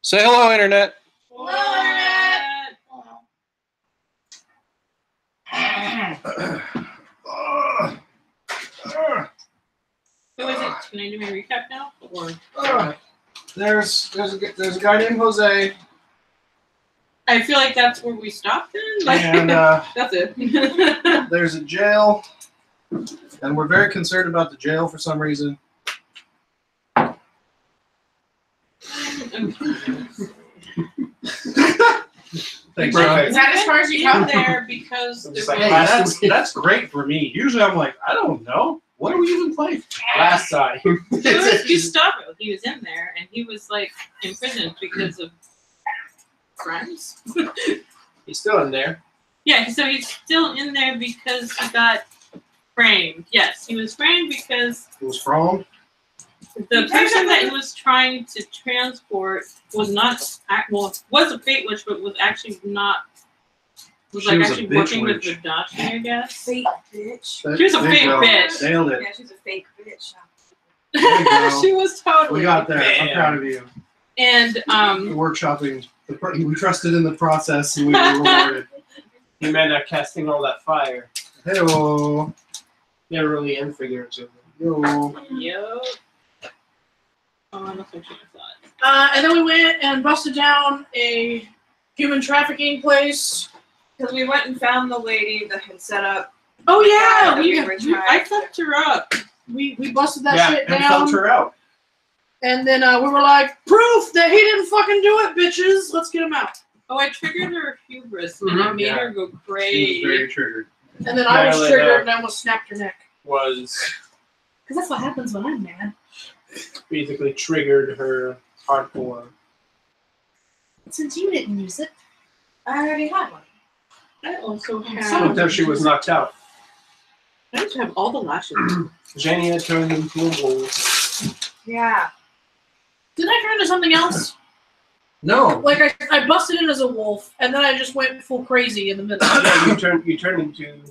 Say hello, Internet. Hello, Internet. So is it? Can I do my recap now? Or There's a guy named Jose, I feel like that's where we stopped then. Like, and that's it. there's a jail, and we're very concerned about the jail for some reason. Thanks, Perfect. Is that as far as you got there? Because that's great for me. Usually I'm like, I don't know. What do we even play? Last time. You stop it. He was in there, and he was like imprisoned because of crimes. He's still in there. Yeah, so he's still in there because he got framed. Yes, he was framed because It was from. the person that he was trying to transport was not was a fate witch, but was actually not. Was She like was a actually bitch working witch. with the Dashi, I guess. Fake bitch. She was a There you fake go. bitch. Nailed it. Yeah, she's a fake bitch. There you go. She was totally. We got there. I'm Damn. proud of you. And The workshopping. We trusted in the process, and we were rewarded. You meant casting all that fire. Hello. Literally and figuratively. Yo. Yo. Oh, I lost my train of thought. And then we went and busted down a human trafficking place. Because we went and found the lady that had set up. Oh yeah, that we we were trying I fucked her up. we busted that shit and down. felt her out. And then we were like, proof that he didn't fucking do it, bitches. Let's get him out. Oh, I triggered her hubris, and it made Yeah. her go She was crazy. very triggered. And then I was Apparently, triggered and almost snapped her neck. Was Because that's what happens when I'm mad. basically triggered her hardcore. Since you didn't use it. I already had one. I also have. Until she was knocked out. I just have all the lashes. Jenny had turned into a wolf. Yeah. Did I turn into something else? No. Like I busted in as a wolf, and then I just went full crazy in the middle. Yeah, you turned into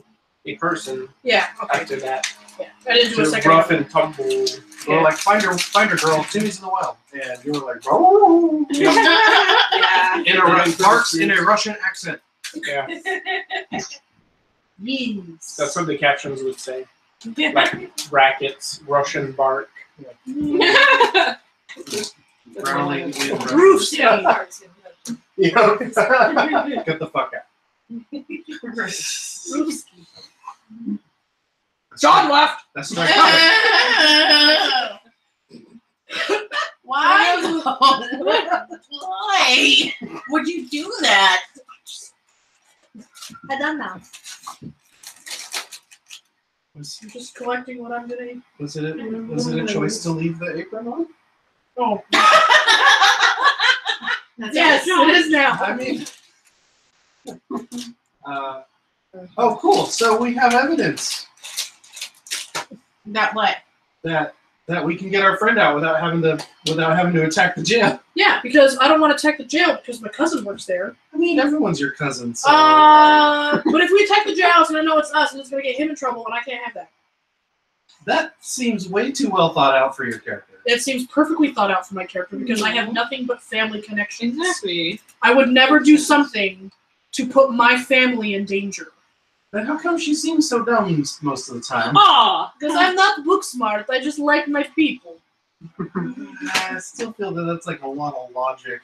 a person Yeah, okay. after that. Yeah. I didn't do a To second. rough and tumble. We were like, find her girl. Timmy's in the wild. And you were like, oh. Yeah. In a Russian accent. Yeah, Yes. that's what the captions would say. Like brackets, Russian bark. Growling in Roof Russian. ski. Yeah. Get the fuck out. Roof ski. John left. That's right. Why? Why would you do that? I done now. Was I'm just collecting what I'm doing. it a choice to leave the apron on? Oh. That's Yes, it is now. I mean, oh, cool. So we have evidence That what? that we can get our friend out without having to attack the jail. Yeah, because I don't want to attack the jail because my cousin works there. I mean, everyone's your cousin. So But if we attack the jail, then I know it's us, and it's gonna get him in trouble, and I can't have that. that seems way too well thought out for your character. It seems perfectly thought out for my character because I have nothing but family connections. Exactly. I would never do something to put my family in danger. Then how come she seems so dumb most of the time? Aw. Because I'm not book smart. I just like my people. I still feel that that's like a lot of logic.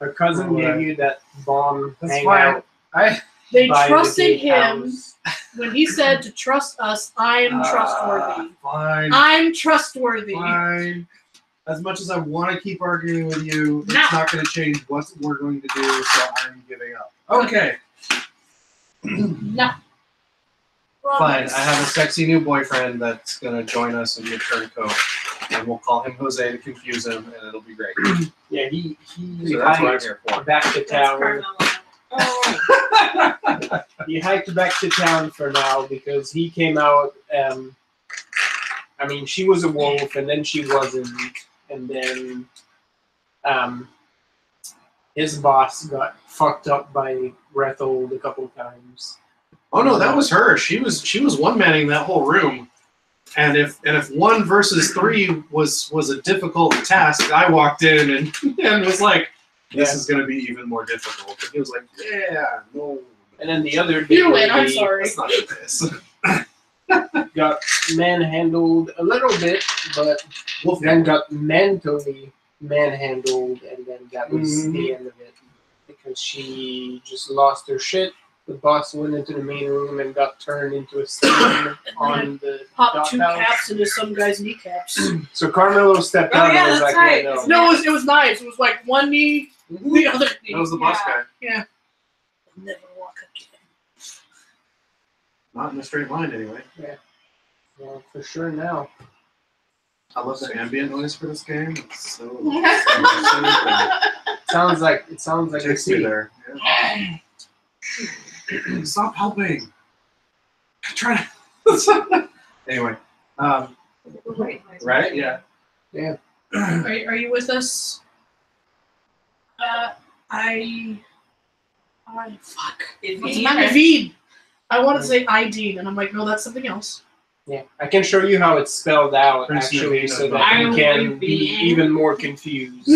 Her cousin gave you that bomb That's hangout fine. They by the trusted him gatehouse. when he said to trust us. I'm trustworthy. Fine. I'm trustworthy. Fine. As much as I want to keep arguing with you, it's No. not going to change what we're going to do, so I'm giving up. Okay, No. fine. I have a sexy new boyfriend that's going to join us in the turncoat, and we'll call him Jose to confuse him, and it'll be great. Yeah, he So that's what I'm hiked here for. back to That's town. Carmela. Oh. He hiked back to town for now because he came out. I mean, she was a wolf, and then she wasn't, and then his boss got fucked up by Rethold a couple times. Oh no, that was her. She was one-manning that whole room. And if 1 versus 3 was a difficult task, I walked in and was like, This is going to be even more difficult. But he was like, yeah, no. And then the other You big win. I'm lady sorry. Let's not do this. got manhandled a little bit, but then got mentally manhandled, and then that was the end of it because she just lost her shit. The boss went into the main room and got turned into a steam on the Popped 2 doghouse. caps into some guy's kneecaps. So Carmelo stepped Oh, out yeah, and was that's like, right. yeah, no. No, it was knives. It was like one knee, the other knee. That was the boss guy. Never walk again. Not in a straight line, anyway. Well, for sure now. I love the ambient noise for this game. It's so Sounds like a takes me city. there. Yeah. Stop helping. Try to. Anyway, right? Yeah. Are you with us? Fuck. What's my Naveed? I want to say ID, and I'm like, no, that's something else. Yeah, I can show you how it's spelled out Prince actually, Naveen so of that you Naveen. can be even more confused.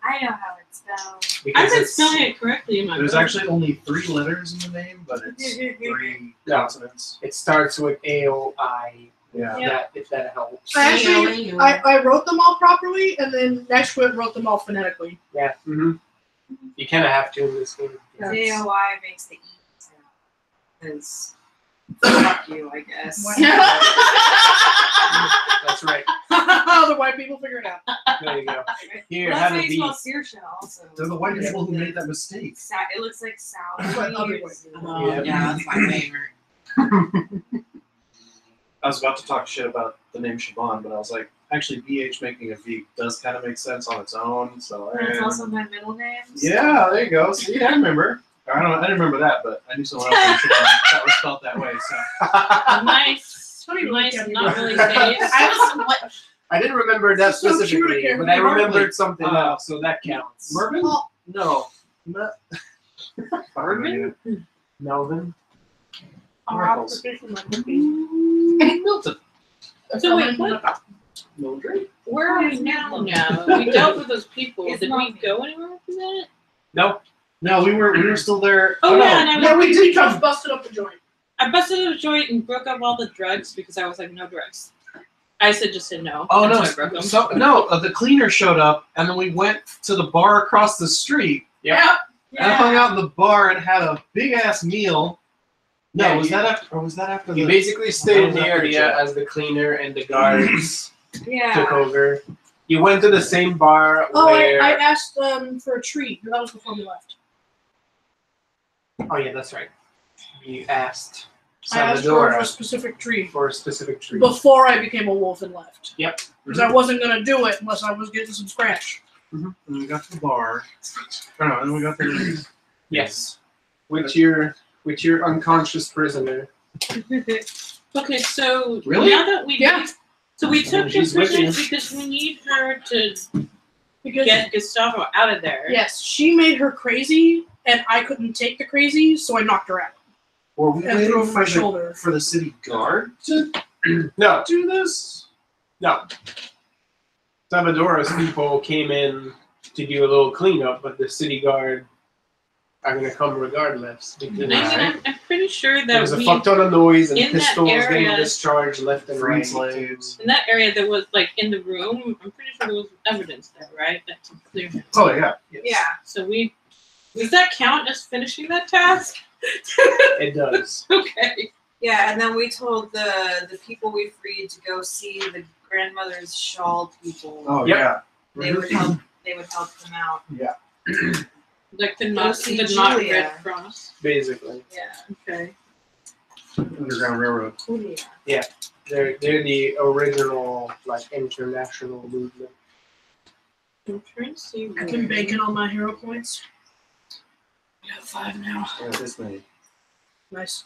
I know how it's spelled. I've Because been it's spelling it correctly in my There's book. actually only 3 letters in the name, but it's 3 consonants. it starts with AOI. Yeah. Yeah. If that helps. I actually, I wrote them all properly, and then Nashquit wrote them all phonetically. Yeah. You kind of have to in this game. J-O-Y makes the E sound. Because fuck you, I guess. That's right. The white people figure it out. There you go. Here, Well, have that's a how you beat. spell seershell also. They're the white people who made that mistake. It looks like sour. But other white people. Yeah. that's my favorite. I was about to talk shit about the name Siobhan, but I was like, actually, BH making a V does kind of make sense on its own. So That's also my middle name. so- yeah, there you go. See, I remember. I didn't remember that, but I knew someone else named Siobhan that was spelled that way. So Nice. Funny, Nice, like, not really hideous. I didn't remember that So cute, I specifically, can't but I remember. remembered something Uh, else, so that counts. Mervyn? Oh. No. Mervyn? Melvin? Marcos. Milton. So wait, what? Mildred? Where are we now? We dealt with those people. It's Did not we me. go anywhere after that? No. No, we were still there. Oh, no. yeah, and I Yeah, was. we did just busted up the joint. I busted a joint and broke up all the drugs because I was like, no drugs. I just said no. Oh and no! so I broke them. So no, the cleaner showed up, and then we went to the bar across the street. Yep. And I hung out in the bar and had a big ass meal. No, Yeah, was you- that after? Or was that after You the? basically stayed in the That was area after as the cleaner and the guards Yeah. took over. You went to the same bar Oh, where... I asked for a treat, but that was before we left. Oh yeah, that's right. You asked I asked for a Salvador specific treat for a specific treat. before I became a wolf and left. Yep. Because I wasn't gonna do it unless I was getting some scratch. And we got to the bar. Oh no, and then we got to Yes. With your unconscious prisoner. Okay, so Really? now that we Yeah. so we took She's the with prisoners you. because we need her to Because get Gustavo out of there. yes, she made her crazy, and I couldn't take the crazy, so I knocked her out Were we and threw waiting over my for shoulder. the city guard to No, do this? no. Salvador's people came in to do a little cleanup, but the city guard are gonna come regardless. Because I mean, I'm pretty sure there that was a we fuck ton of noise and in that pistols getting area- discharged left and Freed right. slaves. in that area there was like in the room. I'm pretty sure there was evidence there, right? That to clear him. Oh yeah. Yes. Yeah. So we does that count as finishing that task? It does. Okay. Yeah, and then we told the people we freed to go see the grandmother's shawl people. Oh Yep. yeah. They would help. They would help them out. Like the Go not see the not Julia. Red Cross. Basically. Yeah. Okay. Underground Railroad. Yeah. They're the original like international movement. I'm trying to see. I've been banking on my hero points. I got 5 now. Yeah, this many. Nice.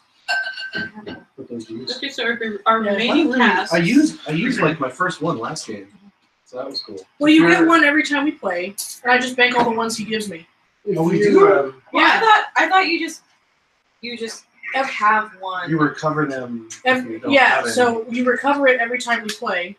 Put those use. Okay, so our Yeah, remaining tasks. I used like my first one last game, so that was cool. Well, you Sure. get one every time we play, and I just bank all the ones he gives me. If Oh, we you, do? Well, Yeah. I thought you just have one. You recover them. If you don't Yeah, have any. so you recover it every time we play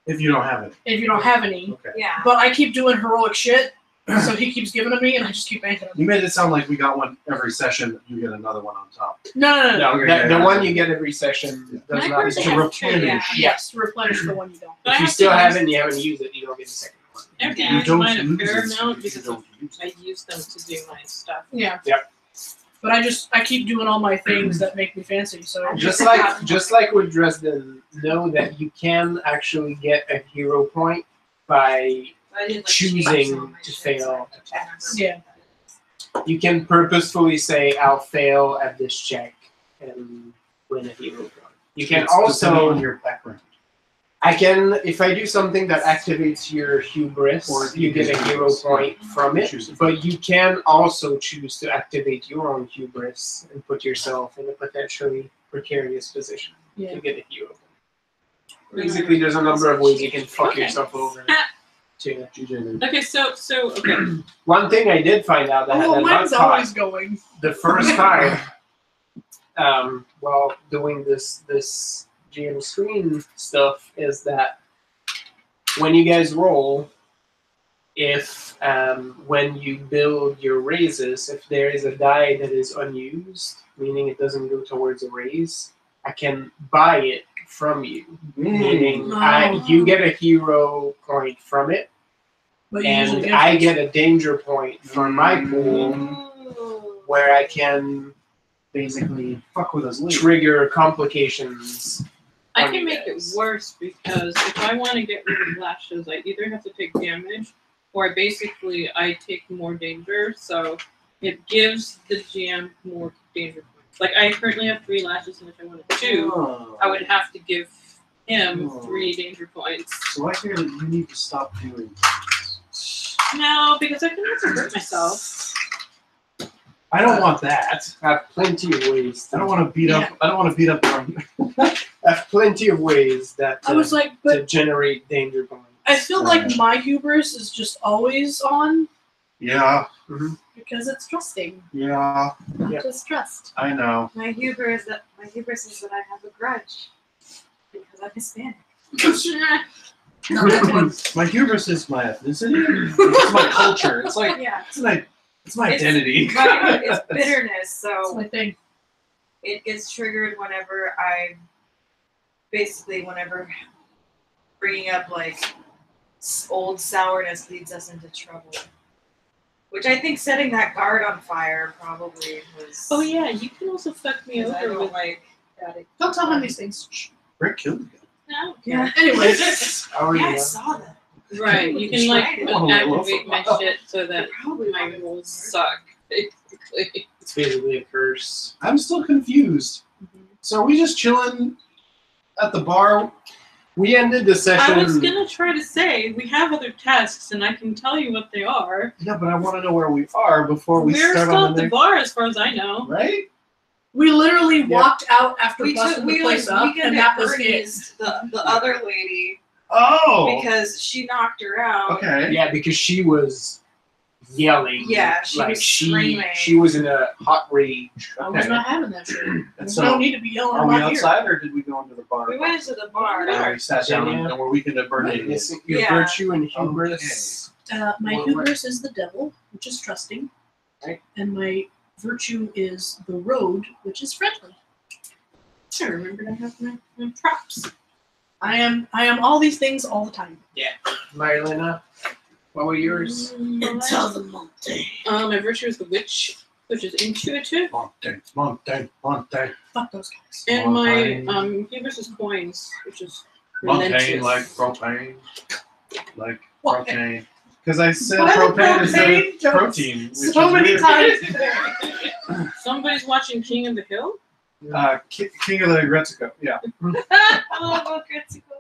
If you don't have it. if you don't have any. Okay. Yeah. But I keep doing heroic shit, So he keeps giving them to me, and I just keep banking them. You made it sound like we got one every session. You get another one on top. No. No, Okay, the yeah. one you get every session does My not. birthday to has replenish. two, Yes, replenish the one you don't. But I If you have still to have it use- and you haven't used it, you don't get the second one. I have to You use don't mine a use fair it, amount you because don't use I use them to do my stuff. Yeah. Yep. But I keep doing all my things that make me fancy. So Just like with Dresden, know that you can actually get a hero point by I did, like, choosing change some of my to shit, so I fail don't attacks. remember what that is. You can purposefully say, I'll fail at this check and win a hero point. You can It's depending also, on your background. I can, if I do something that activates your hubris, Or you get a hero point from it. Choose it. But you can also choose to activate your own hubris and put yourself in a potentially precarious position yeah. to get a hero point. Basically, there's a number of ways you can fuck Okay. yourself over. To GJ, Okay, so okay. one thing I did find out that I Oh, had not mine's caught always going. the first time, while doing this GM screen stuff, is that when you guys roll, if when you build your raises, if there is a die that is unused, meaning it doesn't go towards a raise, I can buy it from you. Meaning you get a hero point from it, But you usually and get I it. get a danger point from my pool Ooh. where I can basically fuck with us. trigger complications. I on can you make it guys. worse because if I want to get rid of lashes, I either have to take damage or I take more danger. So it gives the GM more danger points. Like I currently have 3 lashes, and if I wanted 2, I would have to give him 3 danger points. So I hear that you need to stop doing. No, because I can also hurt myself. I don't want that. I have plenty of ways. I don't want to beat up. I don't want to beat up. I have plenty of ways that I was like, to but generate danger points. I feel like my hubris is just always on Yeah, because it's trusting, yeah, not Yep. just trust. I know. My hubris is that I have a grudge because I'm Hispanic. No, that's one. My hubris is my ethnicity. It's my culture. It's like Yeah. it's my It's- identity. It's bitterness, That's so my thing. it gets triggered whenever whenever bringing up like old sourness leads us into trouble. Which I think setting that guard on fire probably was. Oh yeah, you can also fuck me 'cause I over don't with like. Don't tell him these things. Shh. Rick killed me. no. Yeah. Anyways, Already Yeah, I done. saw that. Right, you can like Right. activate my shit so that Probably my wasn't rolls smart. suck. Basically. It's basically a curse. I'm still confused. So are we just chilling at the bar? We ended the session. I was gonna try to say we have other tasks and I can tell you what they are. Yeah, but I want to know where we are before we We're start still on at the the next. bar as far as I know. Right? we literally walked out after We busting the like place up, weekend and at that was it. Bernie's, the other lady, Oh. because she knocked her out. Okay. Yeah, because she was yelling. Yeah, she was screaming. She was in a hot rage. I was not having that shit. And We so, don't need to be yelling are we about here. outside or did we go into the bar? We went into the bar. And we sat down and we're weekend at Bernie's. Missing your Yeah. virtue and hubris. My What- hubris is the devil, which is trusting, Right. and my virtue is the road, which is friendly. I remembered I have my props. I am all these things all the time. Marilena, what were yours? Until the Monte. My virtue is the witch, which is intuitive, Monte. Fuck those guys. and my Montaigne. hubris is coins, which is Montaigne, relentless. like propane. Like What? propane. Because I said Why the propane instead propane of jokes? protein. Which So is many weird. times. Somebody's watching King of the Hill. King of the Gretzko. Yeah. Oh, good to go.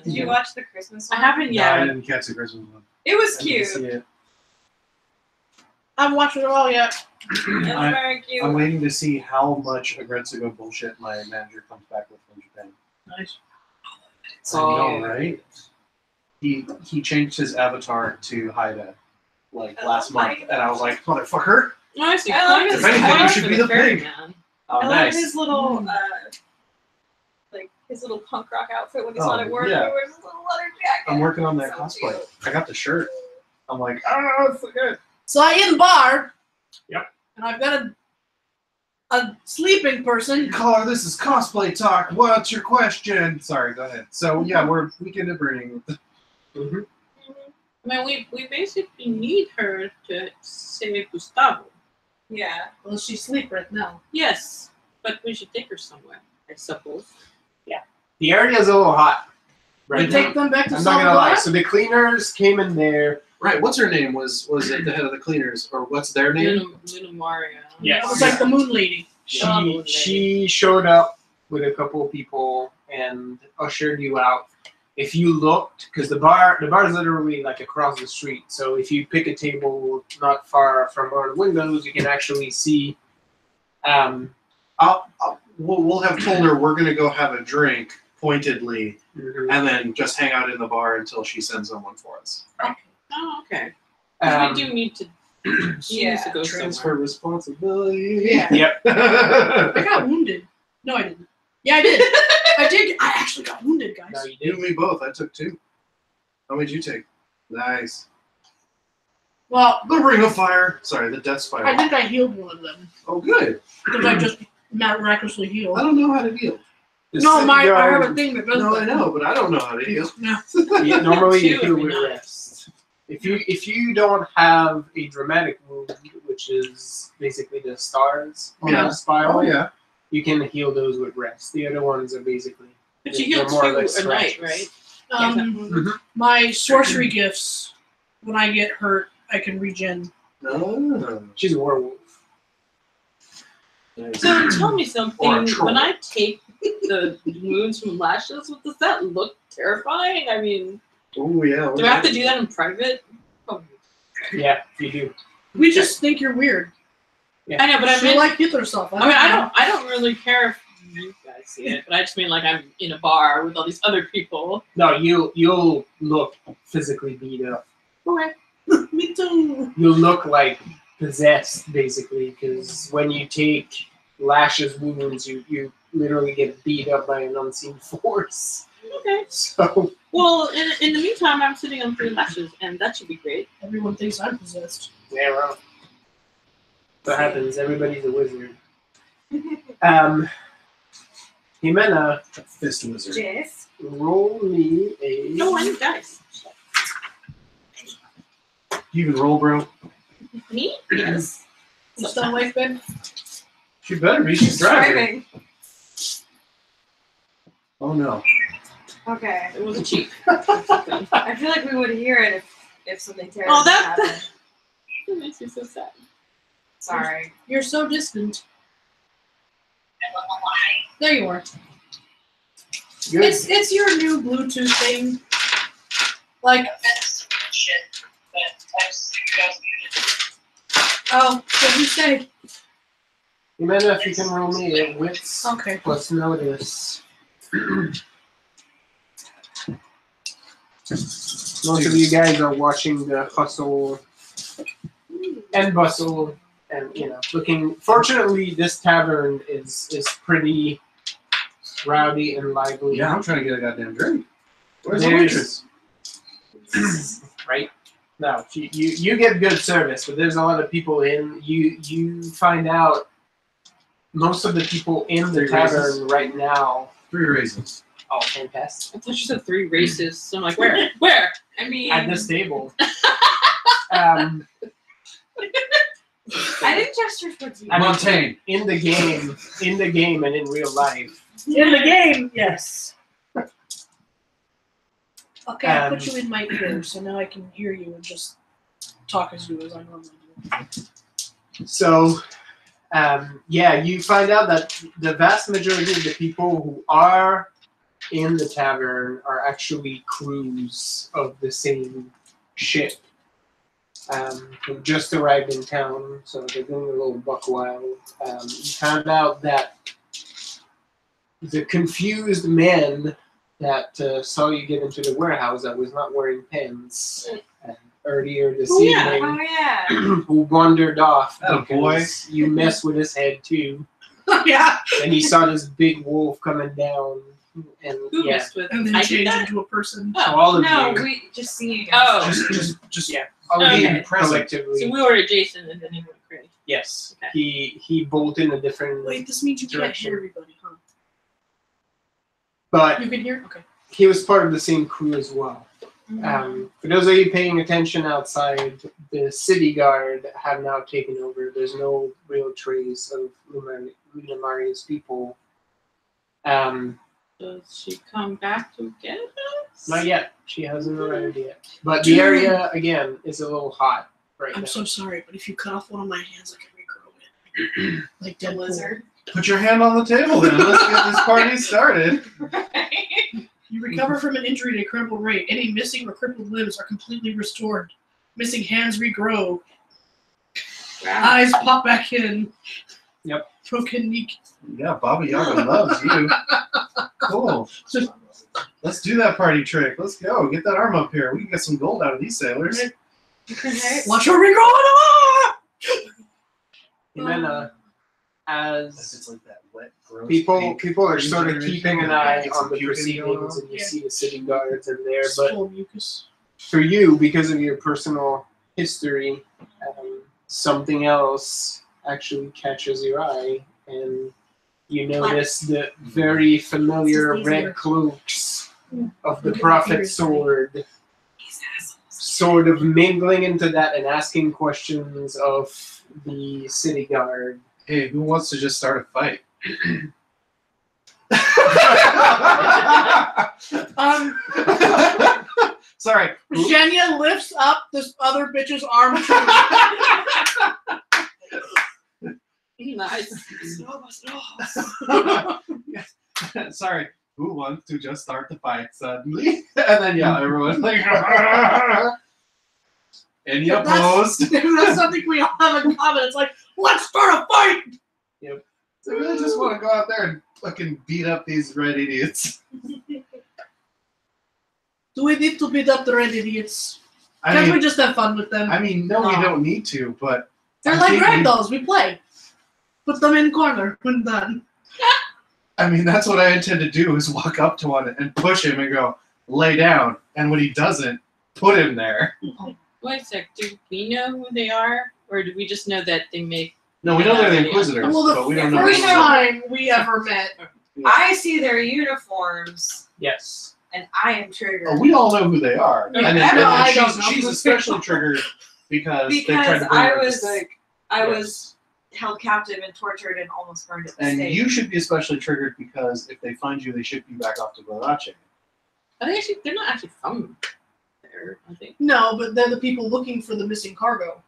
Did you watch the Christmas I one? haven't No, I yet. didn't catch the Christmas one. It was I didn't cute. see it. I haven't watched it all yet. It was very cute. I'm waiting to see how much Gretzko bullshit my manager comes back with from Japan. Nice. I know, right? He changed his avatar to Haida like I last love month, Haida. and I was like, motherfucker! Oh, I see. I love Coins his is If anything, you coins should for be the pig. ferryman. Oh, I nice. love his little, like his little punk rock outfit when he's Oh, not at work. yeah. He wears his little leather jacket. I'm working on that So cosplay. cute. I got the shirt. I'm like, oh, it's so good. So I get in the bar. Yep. And I've got a sleeping person. Caller, this is cosplay talk. What's your question? Sorry, go ahead. So yeah, we're weekend at Burning. Mm-hmm. I mean, we basically need her to save Gustavo. Yeah. Well, she's asleep right now. Yes, but we should take her somewhere, I suppose. The area's a little hot. We Right take now. them back to I'm not gonna lie. Salvador? So the cleaners came in there. Right, what's her name? Was it the head of the cleaners, or what's their name? Luna Maria. Yes. It's like the moon lady. She showed up with a couple of people and ushered you out. If you looked, because the bar is literally like across the street. So if you pick a table not far from our windows, you can actually see. We'll have told her we're gonna go have a drink pointedly, and then just hang out in the bar until she sends someone for us. Oh, okay. 'Cause we do need to. She needs to go Transfer somewhere. responsibility. Yeah. Yep. I got wounded. No, I didn't. Yeah, I did. I did. I actually got wounded, guys. No, you You did. and me both. I took 2. How many did you take? Nice. Well, The Ring of Fire. Sorry, the Death Spiral. I think I healed one of them Oh, good. because I just miraculously healed. I don't know how to heal. No, I have a Just- thing that does No, that. I know, but I don't know how to heal. No. Yeah, normally you Two heal every with night. rest. If you don't have a dramatic wound, which is basically the stars on Yeah. the spiral, Oh, yeah. you can heal those with rest. The other ones are basically But you they're heal more or 2 less a night, scratches. right? My sorcery gifts, when I get hurt, I can regen. Oh. She's a werewolf. Nice. So tell me Or a something. troll. When I take the wounds from lashes, does that look terrifying? I mean, Oh, yeah. do I have to do that in private? Oh. Yeah, you do. We just think you're weird. I know, but I She mean, like hit herself. I don't really care if you guys see it, but I just mean like I'm in a bar with all these other people. No, you'll look physically beat up. Okay. Me too. You'll look like possessed, basically, because when you take lashes wounds, you literally get beat up by an unseen force. Okay. So Well, in the meantime, I'm sitting on 3 lashes, and that should be great. Everyone thinks I'm possessed. yeah, well, what happens? Everybody's a wizard. Jimena, Fist Wizard. Jess. roll me a. No, I need dice. You can roll, bro. Me? Yes. You still awake, Ben? She better be. She's driving. Driving. Oh, no. Okay. It was a cheat. I feel like we would hear it if something terrible Oh, that- happened. That makes me so sad. Sorry. You're so distant. There you are. Good. It's your new Bluetooth thing. Like, oh, what did you say? Jimena, if you can roll me a wits Okay. plus notice. Most of you guys are watching the hustle and bustle, and looking. Fortunately, this tavern is pretty rowdy and lively. Yeah, I'm trying to get a goddamn drink. Where's the There's- waitress? Right? No, you get good service, but there's a lot of people in. You find out most of the people in the Three tavern races? right now. 3 raisins. Oh, fantastic! I thought you said 3 races. So I'm like, where? Where? I mean, At this table. I didn't gesture towards you. I mean, Montaigne. in the game, and in real life. In the game, yes. Okay, I'll Um, put you in my ear so now I can hear you and just talk as you as I normally do. So, you find out that the vast majority of the people who are in the tavern are actually crews of the same ship who just arrived in town, so they're doing a little buck wild. You found out that the confused man that saw you get into the warehouse that was not wearing pants earlier this Oh, yeah. evening, Oh yeah. who wandered off Oh, boy. because you messed with his head too, Yeah. and he saw this big wolf coming down, and Who yeah, messed with? And then I change did that? into a person. so all of No, you. we just seeing. Oh. Just Yeah. Okay. collectively. So we were adjacent and then he went crazy. Yes. Okay. He bolted in a different Wait, this means you can't direction. hear everybody, huh? But You can hear? Okay. he was part of the same crew as well. For those of you paying attention outside, the city guard have now taken over. There's no real trace of Lunamari's people. Does she come back to get us? Not yet. She hasn't arrived yet. But the area, again, is a little hot right now. I'm so sorry, but if you cut off one of my hands, I can regrow it. Like The Deadpool. lizard. Put your hand on the table then. Let's get this party started. You recover from an injury to a crippled ring. Any missing or crippled limbs are completely restored. Missing hands regrow. Wow. Eyes pop back in. Yep. Broken knee. Yeah, Baba Yaga loves you. Cool. Let's do that party trick. Let's go. Get that arm up here. We can get some gold out of these sailors. Watch her regrow it. And then, If as it's like that wet, gross people pink are sort of ginger keeping an and eye get on some the puking going proceedings, on. and you Yeah. see the city guards in there, but Full of mucus. for you, because of your personal history, something else actually catches your eye, and you notice the very familiar It's easier. red cloaks of the Look at my prophet's fingers. sword, These assholes. sort of mingling into that and asking questions of the city guard. Hey, who wants to just start a fight? Sorry. Shania lifts up this other bitch's arm. Nice. Sorry. Who wants to just start the fight suddenly? And then yeah, everyone's like, any But that's- opposed? That's something we all have in common. It's like, let's start a fight. I really just want to go out there and fucking beat up these red idiots. Do we need to beat up the red idiots? I Can't we mean, just have fun with them? no, we No. don't need to, but They're I like think we- ragdolls. We play. Put them in corner when done. I mean, that's what I intend to do is walk up to one and push him and go, lay down. And when he doesn't, put him there. Wait a sec. Do we know who they are, or do we just know that they make? No, we know they're the Inquisitors, Well, but we don't know. first who- time we ever met. I see their uniforms, Yes. and I am triggered. Oh, we all know who they are. Yeah, And, I know, I she's, don't know. she's especially triggered because they tried Because to bring I her at the was- stake. I Yes. was held captive and tortured and almost burned at the And stake. you should be especially triggered because if they find you, they ship you back off to Verace. I think actually they're not actually from there. I think. No, but they're the people looking for the missing cargo.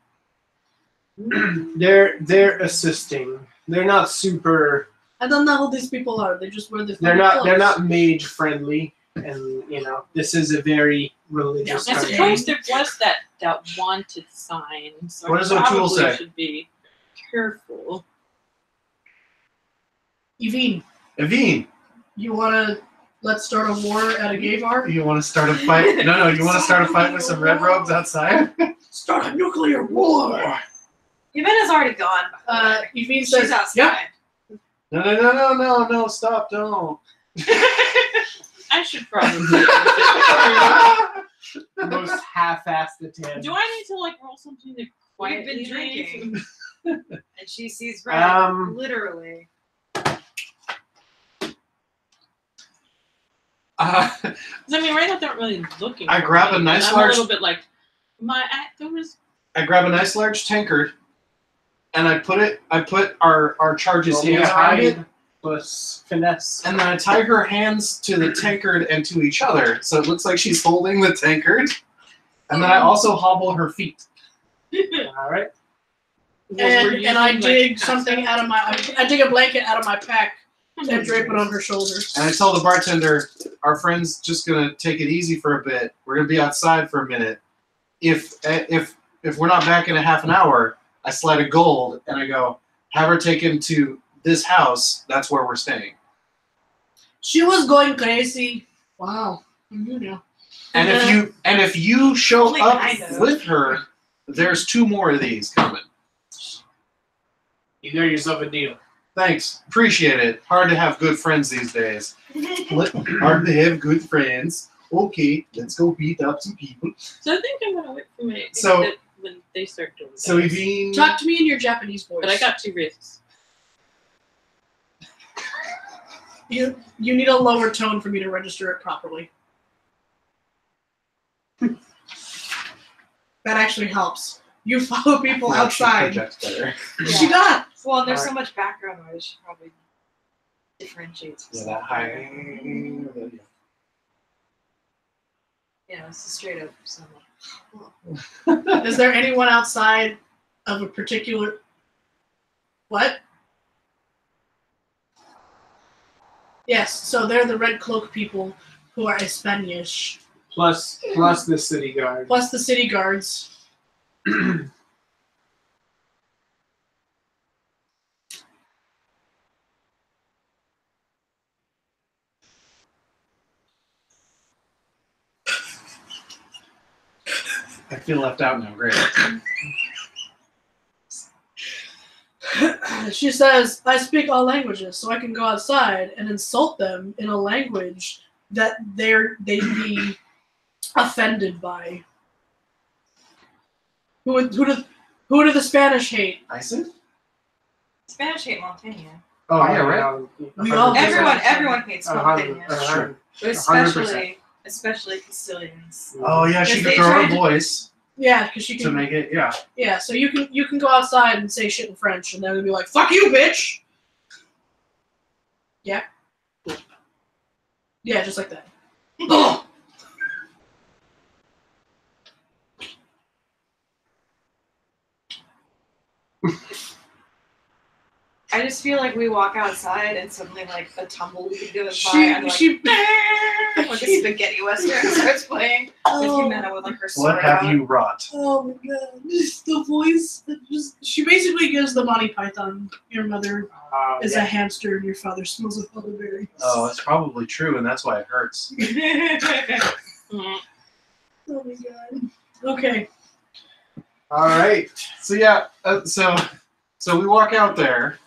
They're assisting. They're not super. I don't know who these people are. They just wear the. They're fucking not clothes. mage friendly, and this is a very religious I Yeah. country. suppose there was that wanted sign, so What I does O'Toole probably say? should be careful. Evine, Evine, you wanna let's start a war at a gay bar? you want to start a fight? No, you want to start a fight with some red robes outside? Start a nuclear war. Yvonne's already gone. By the way. Evine She's says, outside. "Yep." No, stop, don't. I should probably. The most half-assed attempt. Do I need to like roll something to We've quietly been leave? drinking. And she sees red, literally. Because I mean, right now they're not really looking. I for grab me, a nice and I'm large- a little bit like there was. I grab a nice large tankard, and I put our charges Roll me hands a around it, hide plus finesse. and then I tie her hands to the tankard and to each other, so it looks like she's holding the tankard. And then I also hobble her feet. All right. And I dig something out of my. I dig a blanket out of my pack and drape it on her shoulders. And I tell the bartender, our friend's just gonna take it easy for a bit. We're gonna be outside for a minute. If we're not back in a half an hour, I slide a gold and I go, have her taken to this house. That's where we're staying. She was going crazy. Wow. You know. And if you show Only up kind of. with her, there's 2 more of these coming. You got yourself a deal. Thanks, appreciate it. Hard to have good friends these days. Hard to have good friends. okay, let's go beat up some people. So I think I'm gonna wait for my So- exit when they start doing that. So Evine, Talk to me in your Japanese voice. But I got 2 risks. You need a lower tone for me to register it properly. That actually helps. You follow people yeah, she outside. projects better. She does. Well, there's so much background noise. She probably differentiates. Yeah, that high. Yeah, it's a straight up someone. Is there anyone outside of a particular? What? Yes. So they're the red cloak people who are Spanish, Plus the city guard. plus the city guards. I feel left out now. Great. She says, I speak all languages, so I can go outside and insult them in a language that they'd be offended by. Who do the Spanish hate? Isis? Spanish hate Montaigne. Oh yeah, right. We all hate Everyone hates Montaigne. Sure. But 100%. especially Castilians. Oh yeah, she Because could they throw her tried to- voice Yeah, because she to can. make it. Yeah. Yeah, so you can go outside and say shit in French, and they're gonna be like, "Fuck you, bitch." Yeah. Yeah, just like that. Ugh. I just feel like we walk outside and suddenly like a tumbleweed goes by and like, like a spaghetti western starts playing. With Jimena with like her sword What have out. you wrought? Oh my god, just the voice. She basically gives the Monty Python. Your mother is a hamster, and your father smells of elderberry. Oh, it's probably true, and that's why it hurts. Oh my god. Okay. All right. So yeah, so we walk out there,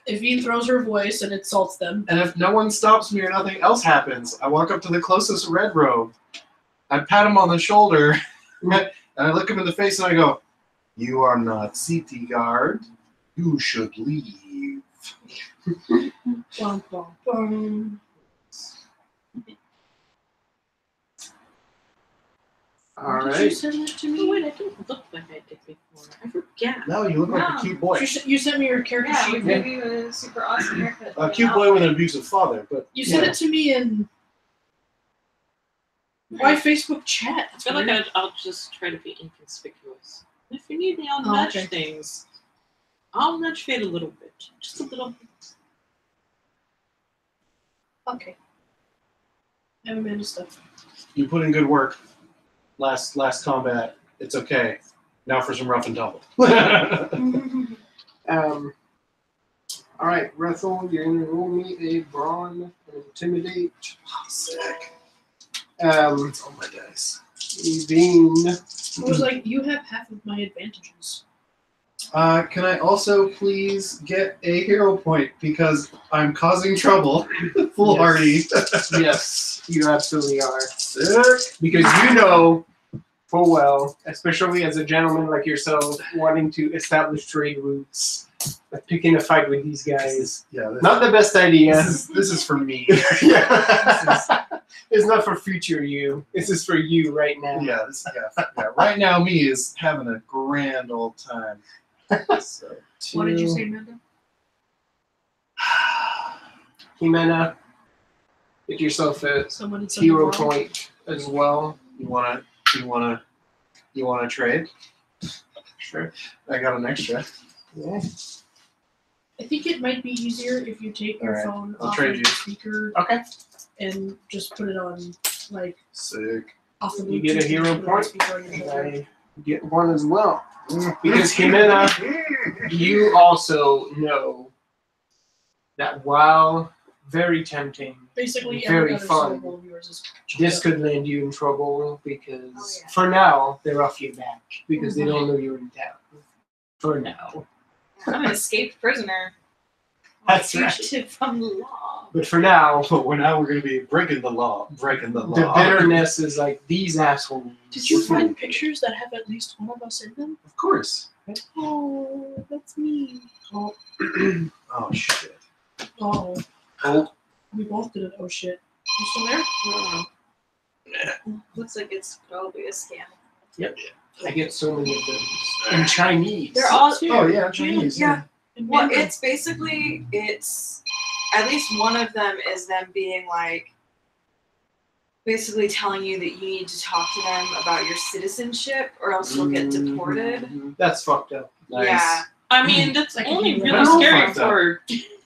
Evine throws her voice and insults them. and if no one stops me or nothing else happens, I walk up to the closest red robe. I pat him on the shoulder, and I look him in the face, and I go, "You are not city guard. You should leave." Bum, bum, bum. All Did you right. send that to Oh me? wait, I don't look like I did before. I forget. No, you look like a Wow. cute boy. You sent me your character Yeah, sheet. we gave you a super awesome haircut. A cute boy with an abusive father, but You sent it to me in my Facebook chat. I feel like I'll just try to be inconspicuous. If you need me, I'll Oh, nudge okay. things. I'll nudge fate a little bit. Just a little bit. Okay. I haven't managed stuff. you put in good work. Last combat, it's okay. Now for some rough and tumble. All right, Rethel, you're gonna roll me a brawn and intimidate. Sick. It's on my dice. Evine. I was like, you have half of my advantages. Can I also please get a hero point because I'm causing trouble? Foolhardy. Yes, you absolutely are. Sick. Because you know full well, especially as a gentleman like yourself, wanting to establish trade routes, like picking a fight with these guys. Yeah. Not the best idea. This is for me. Yeah. It's not for future you. This is for you right now. Yeah, yeah. Right now, me is having a grand old time. So, What did you say, Amanda? Jimena, get yourself a Someone did hero something wrong? point as well. You wanna trade? Sure. I got an extra. Yeah. I think it might be easier if you take your Alright, phone I'll off trade of you. the speaker Okay. and just put it on, like, Sick. off the Bluetooth. You get a and hero put it on point. speaker on your shoulder. I get one as well. Because Jimena, you also know that while very tempting, Basically, very every other fun. syllable of yours is this could land you in trouble because Oh, yeah. for now they're off your back because they don't know you're in town. For now. I'm an escaped prisoner. That's right. Fugitive from the law. But for now, But now we're going to be breaking the law. Breaking the law. the bitterness is like these assholes. Did you find pictures that have at least one of us in them? Of course. Oh, that's me. Oh, Oh, shit. oh. Oh, We both did it. Oh shit. You still there? Looks like it's probably a scam. I get so many of those in Chinese. They're all Oh, yeah, Chinese. Yeah. In Well, Mandarin. it's basically at least one of them is them being like basically telling you that you need to talk to them about your citizenship or else you'll get deported. Mhm. That's fucked up. Nice. Yeah. I mean, that's That could only be really They're all scary fucked up. for.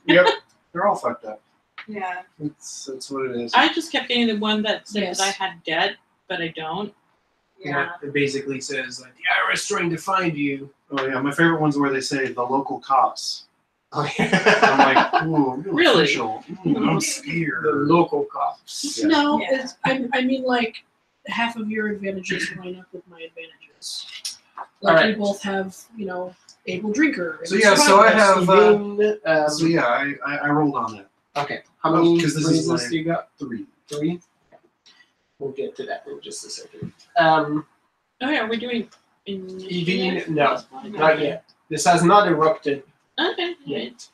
Yep. They're all fucked up. Yeah. That's what it is. I just kept getting the one that said Yes. that I had debt, but I don't. Yeah. It basically says like the IRS trying to find you. Oh, yeah. My favorite one's where they say the local cops. Oh, I'm like, ooh, Really? official. I'm the scared. local cops. Yeah. No, Yeah. it's, I mean, like, half of your advantages line up with my advantages. Like, Alright. we both have, you know, able drinker. and So, yeah, so I survivalist. have, so yeah, I rolled on that. Okay. How many 'cause this is raises my- do you got? 3. 3? We'll get to that in just a second. Oh yeah, we're doing. Evine, no, Okay. not yet. This has not erupted Okay. yet.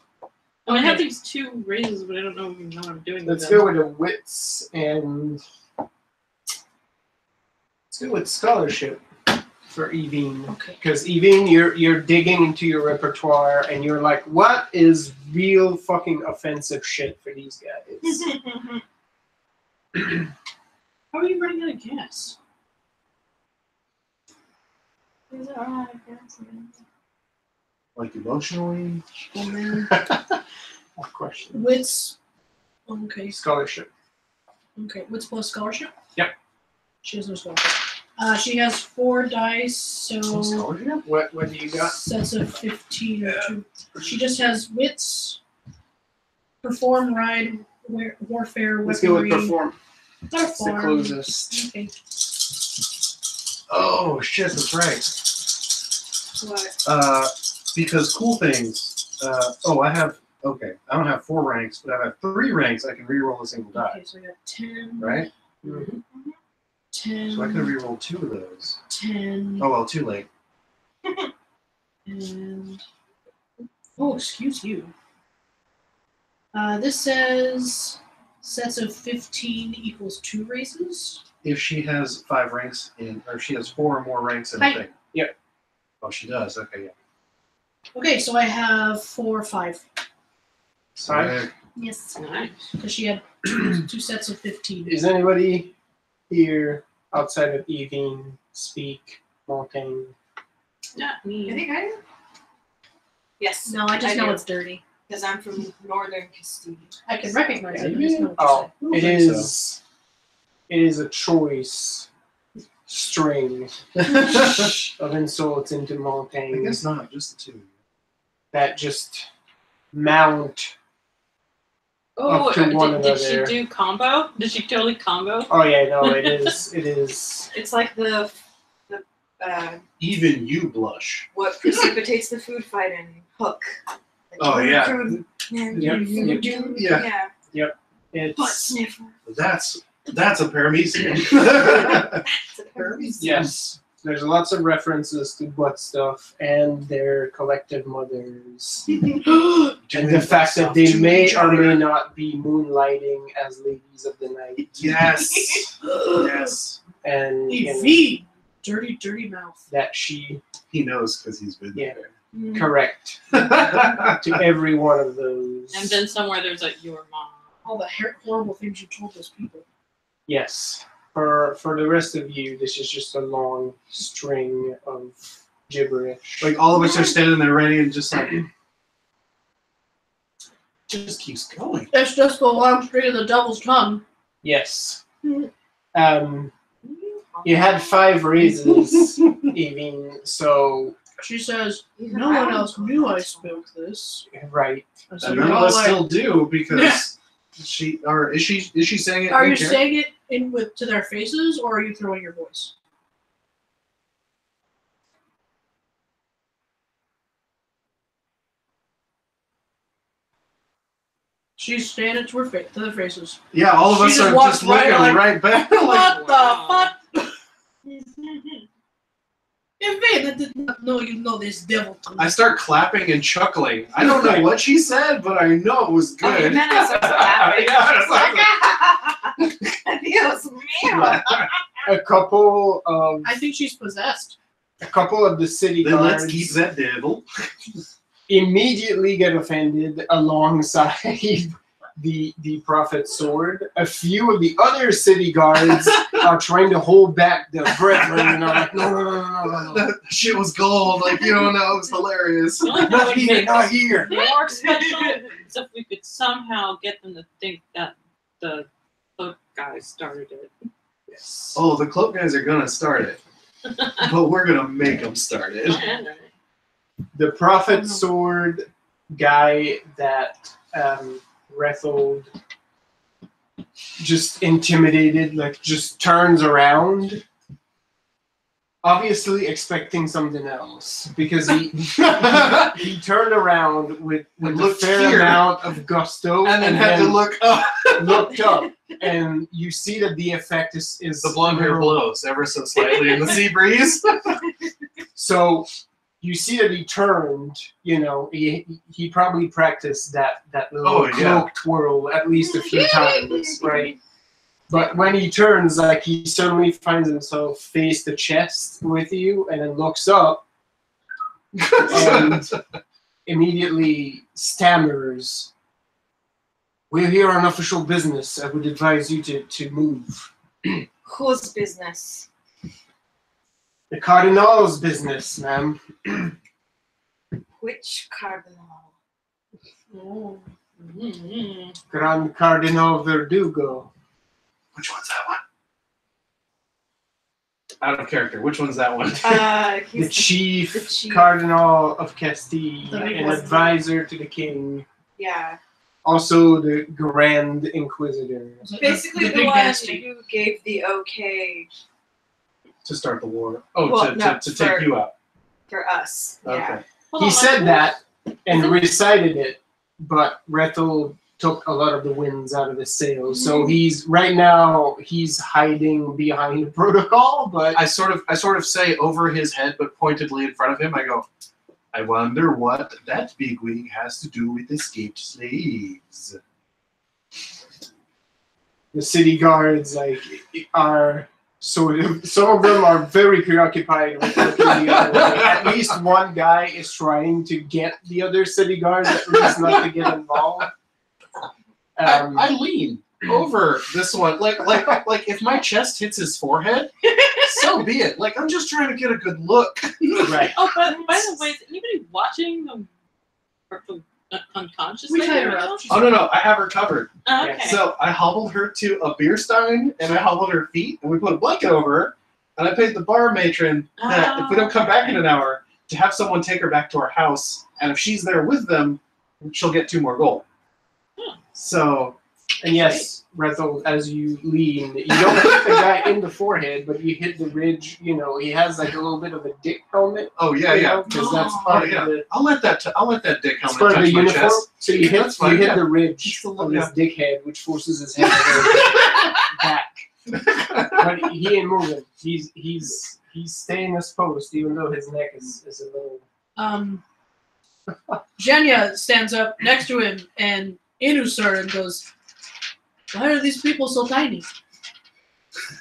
I mean, I have these 2 raises, but I don't know what I'm doing. Let's with them. go with the wits and let's go with scholarship for Evine. Okay. Because Evine, you're digging into your repertoire and you're like, what is real fucking offensive shit for these guys? How are you running out of gas? Like, emotionally. And then Of course. wits. Okay. Scholarship. Okay. Wits plus scholarship? Yep. She has no scholarship. She has 4 dice, so Scholarship? What do you got? sets of 15 or 2. She just has wits, perform, ride, warfare, Let's go with weaponry. perform. That's the Perform. closest. Okay. Oh, shit, that's right. What? Because cool things. I don't have 4 ranks, but I have 3 ranks. I can reroll a single die, Okay, so I got 10. right? Mhm. 10. So I could have rerolled 2 of those. 10. Oh well, too late. And oh, excuse you. This says sets of 15 equals 2 raises. If she has 5 ranks in, or she has 4 or more ranks in Hi. a thing. Yep. Oh, she does. Okay, yeah. Okay, so I have 4, 5. Five. Yes, Nice. because she had two sets of 15. Is anybody here outside of Evine speak Montaigne? Not I me. think I do. Yes. No, I just know do. it's dirty. Because I'm from northern Castile. I can recognize it. I Yeah. just know what Oh, you're it think so. is. It is a choice string of insults into I Montaigne guess not. Just the 2. that just mount. Oh, Up to one did she another. do combo? Did she totally combo? Oh yeah, no, it is. It is. It's like the Even you blush. what precipitates the food fight in Hook. Like, Oh, yeah. Yep. Yeah. Butt It's sniffer. That's a paramecium. It's a paramecium. yes. There's lots of references to butt stuff and their collective mothers. And the fact that they may or may not be moonlighting as ladies of the night. Yes. Yes. And you know, V. Dirty, dirty mouth. that she He knows because he's been Yeah. Mm. correct there. to every one of those. And then somewhere there's like your mom. All the horrible things you told those people. Yes. For the rest of you, this is just a long string of gibberish. Like all of us are standing there ready and just like just keeps going. It's just the long string of the devil's tongue. Yes. You had 5 raises, Evine, so She says, Even no I one don't else knew I spoke this. right. I said, And none of "No us way." still do because is she saying it? Are in you character? saying it in with to their faces, or are you throwing your voice? She's standing to their faces. Yeah, all of She us just are walks just looking right, like, right back. Like, What wow. the fuck? In vain, I did not know you know this devil tongue. I start clapping and chuckling. I don't know what she said, but I know it was Oh, good. and then I start laughing. Yeah, it's like, Dios mío. A couple of I think she's possessed. the city then let's guards keep that devil. immediately get offended alongside the prophet's sword. A few of the other city guards are trying to hold back the brethren and are like, no. That shit was gold. Like, you don't know, it was hilarious. The only thing Not would here, make not this here. more special is if we could somehow get them to think that the cloak guy started it. Yes. Oh, the cloak guys are gonna start it. But we're gonna make them start it. The prophet's sword guy that Rethold just intimidated, like just turns around, obviously expecting something else, because he turned around with a looked fair here. amount of gusto, And then had to look up. looked up, and you see that the effect is The blonde hair blows ever so slightly in the sea breeze. So you see that he turned, you know, he probably practiced that little cloak twirl at least a few times, right? But when he turns, like, he suddenly finds himself face to chest with you and then looks up and immediately stammers, "We're here on official business. I would advise you to move." Whose business? The Cardinal's business, ma'am. Which cardinal? Oh. Grand Cardinal Verdugo. Which one's that one? Out of character. Which one's that one? The He's chief Cardinal of Castile, The big an one. advisor to the king, yeah. also the Grand Inquisitor. Basically the big one nasty. who gave the okay To start the war. Oh, Well, no, to take you out. for us. Yeah. Okay. He said that and recited it, but Rethel took a lot of the winds out of his sails. So he's hiding behind protocol, but I sort of say over his head, but pointedly in front of him. I go, I wonder what that bigwig has to do with escaped slaves. the city guards are sort of, some of them are very preoccupied with looking the other way. At least one guy is trying to get the other city guards at least not to get involved. I lean over this one, like if my chest hits his forehead, so be it. Like, I'm just trying to get a good look. Right. Oh, but by the way, is anybody watching them unconsciously? We tied her up. Oh no, I have her covered. Oh, okay. So I hobbled her to a beer stein, and I hobbled her feet, and we put a blanket over her, and I paid the bar matron that if we don't come back in an hour, to have someone take her back to our house, and if she's there with them, she'll get 2 more gold. So, And yes, Rethel, as you lean, you don't hit the guy in the forehead, but you hit the ridge. You know, he has like a little bit of a dick helmet. oh yeah, Because that's Oh, part yeah. of the, I'll let that dick it's helmet part of touch the my uniform. chest. So you hit, That's fine, you hit yeah. the ridge Just a of little- his dick head, which forces his head back. But he ain't moving. He's staying as post, even though his neck is a little. Jenya stands up next to him and Inusur and goes, "Why are these people so tiny?"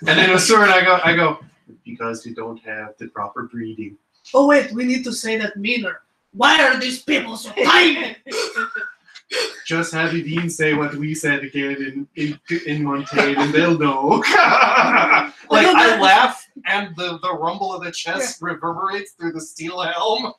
And in a sword, I go, because they don't have the proper breeding. Oh wait, we need to say that meaner. Why are these people so tiny? Just have Evine say what we said again in Montaigne, and they'll know. Like, I laugh, and the rumble of the chest reverberates through the steel helm.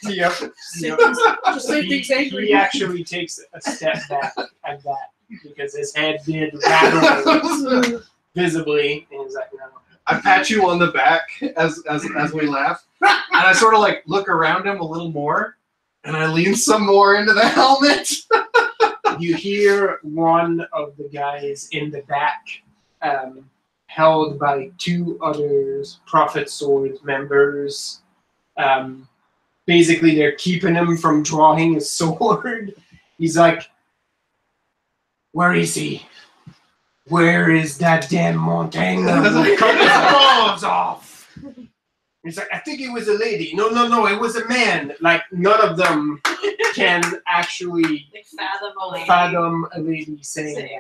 Yep. Just say things angry. He actually takes a step back at that because his head did rattle visibly, and he's like, "No." I pat you on the back as we laugh, and I sort of like look around him a little more, and I lean some more into the helmet. You hear one of the guys in the back, held by 2 other Prophet Sword members. Basically, they're keeping him from drawing his sword. He's like, Where is he? Where is that damn Montaigne? Cut his balls off. He's like, I think it was a lady. No, it was a man. Like, none of them can actually Like fathom a lady saying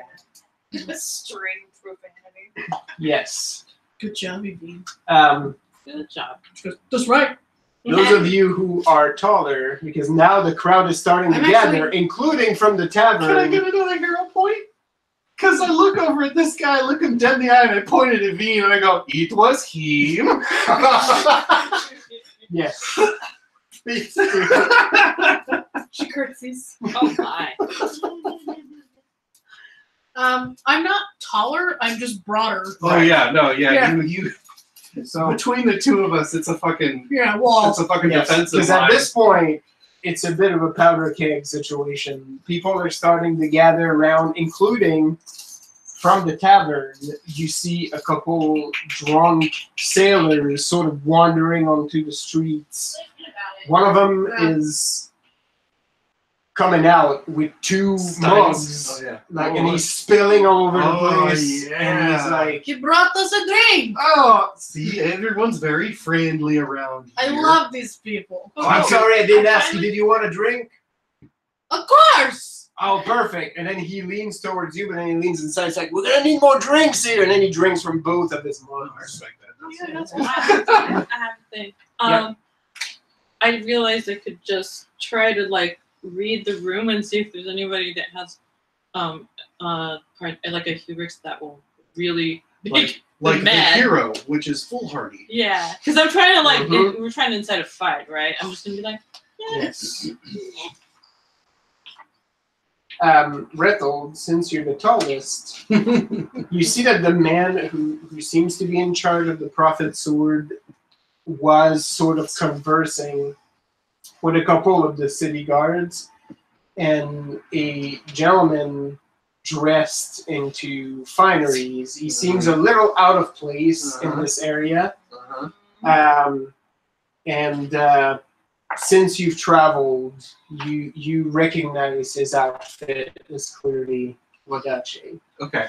that. String profanity. Yes. Good job, Evie. Good job. That's right. Those of you who are taller, because now the crowd is starting to I'm gather, actually- including from the tavern. Can I get another hero point? Because I look over at this guy, look him dead in the eye, and I point at Evine, and I go, "It was him." Yes. She curtsies. Oh my. I'm not taller. I'm just broader. Oh yeah, no, Yeah. you. So Between the two of us, it's a fucking, Yeah. Well. it's a fucking yes, defensive because at line. this point, it's a bit of a powder keg situation. People are starting to gather around, including from the tavern. You see a couple drunk sailors sort of wandering onto the streets. One of them is coming out with two mugs, Oh yeah. like, and he's spilling all over the Oh, place. yeah. And he's like, He brought us a drink. Oh, see, everyone's very friendly around I here. love these people. "Oh, I'm sorry, I didn't ask you. Did you want a drink?" Of course. "Oh, perfect." And then he leans towards you, but then he leans inside. It's like, "We're gonna need more drinks here." And then he drinks from both of his I mugs. respect that. Yeah, that's what I have to think. I realized I could just try to like read the room and see if there's anybody that has like a hubris that will really Like the mad. hero, which is foolhardy. Yeah, because I'm trying to like Mhm. we're trying to incite a fight, right? I'm just gonna be like, Yes. Rethel, since you're the tallest, you see that the man who seems to be in charge of the Prophet's Sword was sort of conversing with a couple of the city guards, and a gentleman dressed into fineries. He seems a little out of place in this area. And since you've traveled, you recognize his outfit as clearly Wadachi. Okay.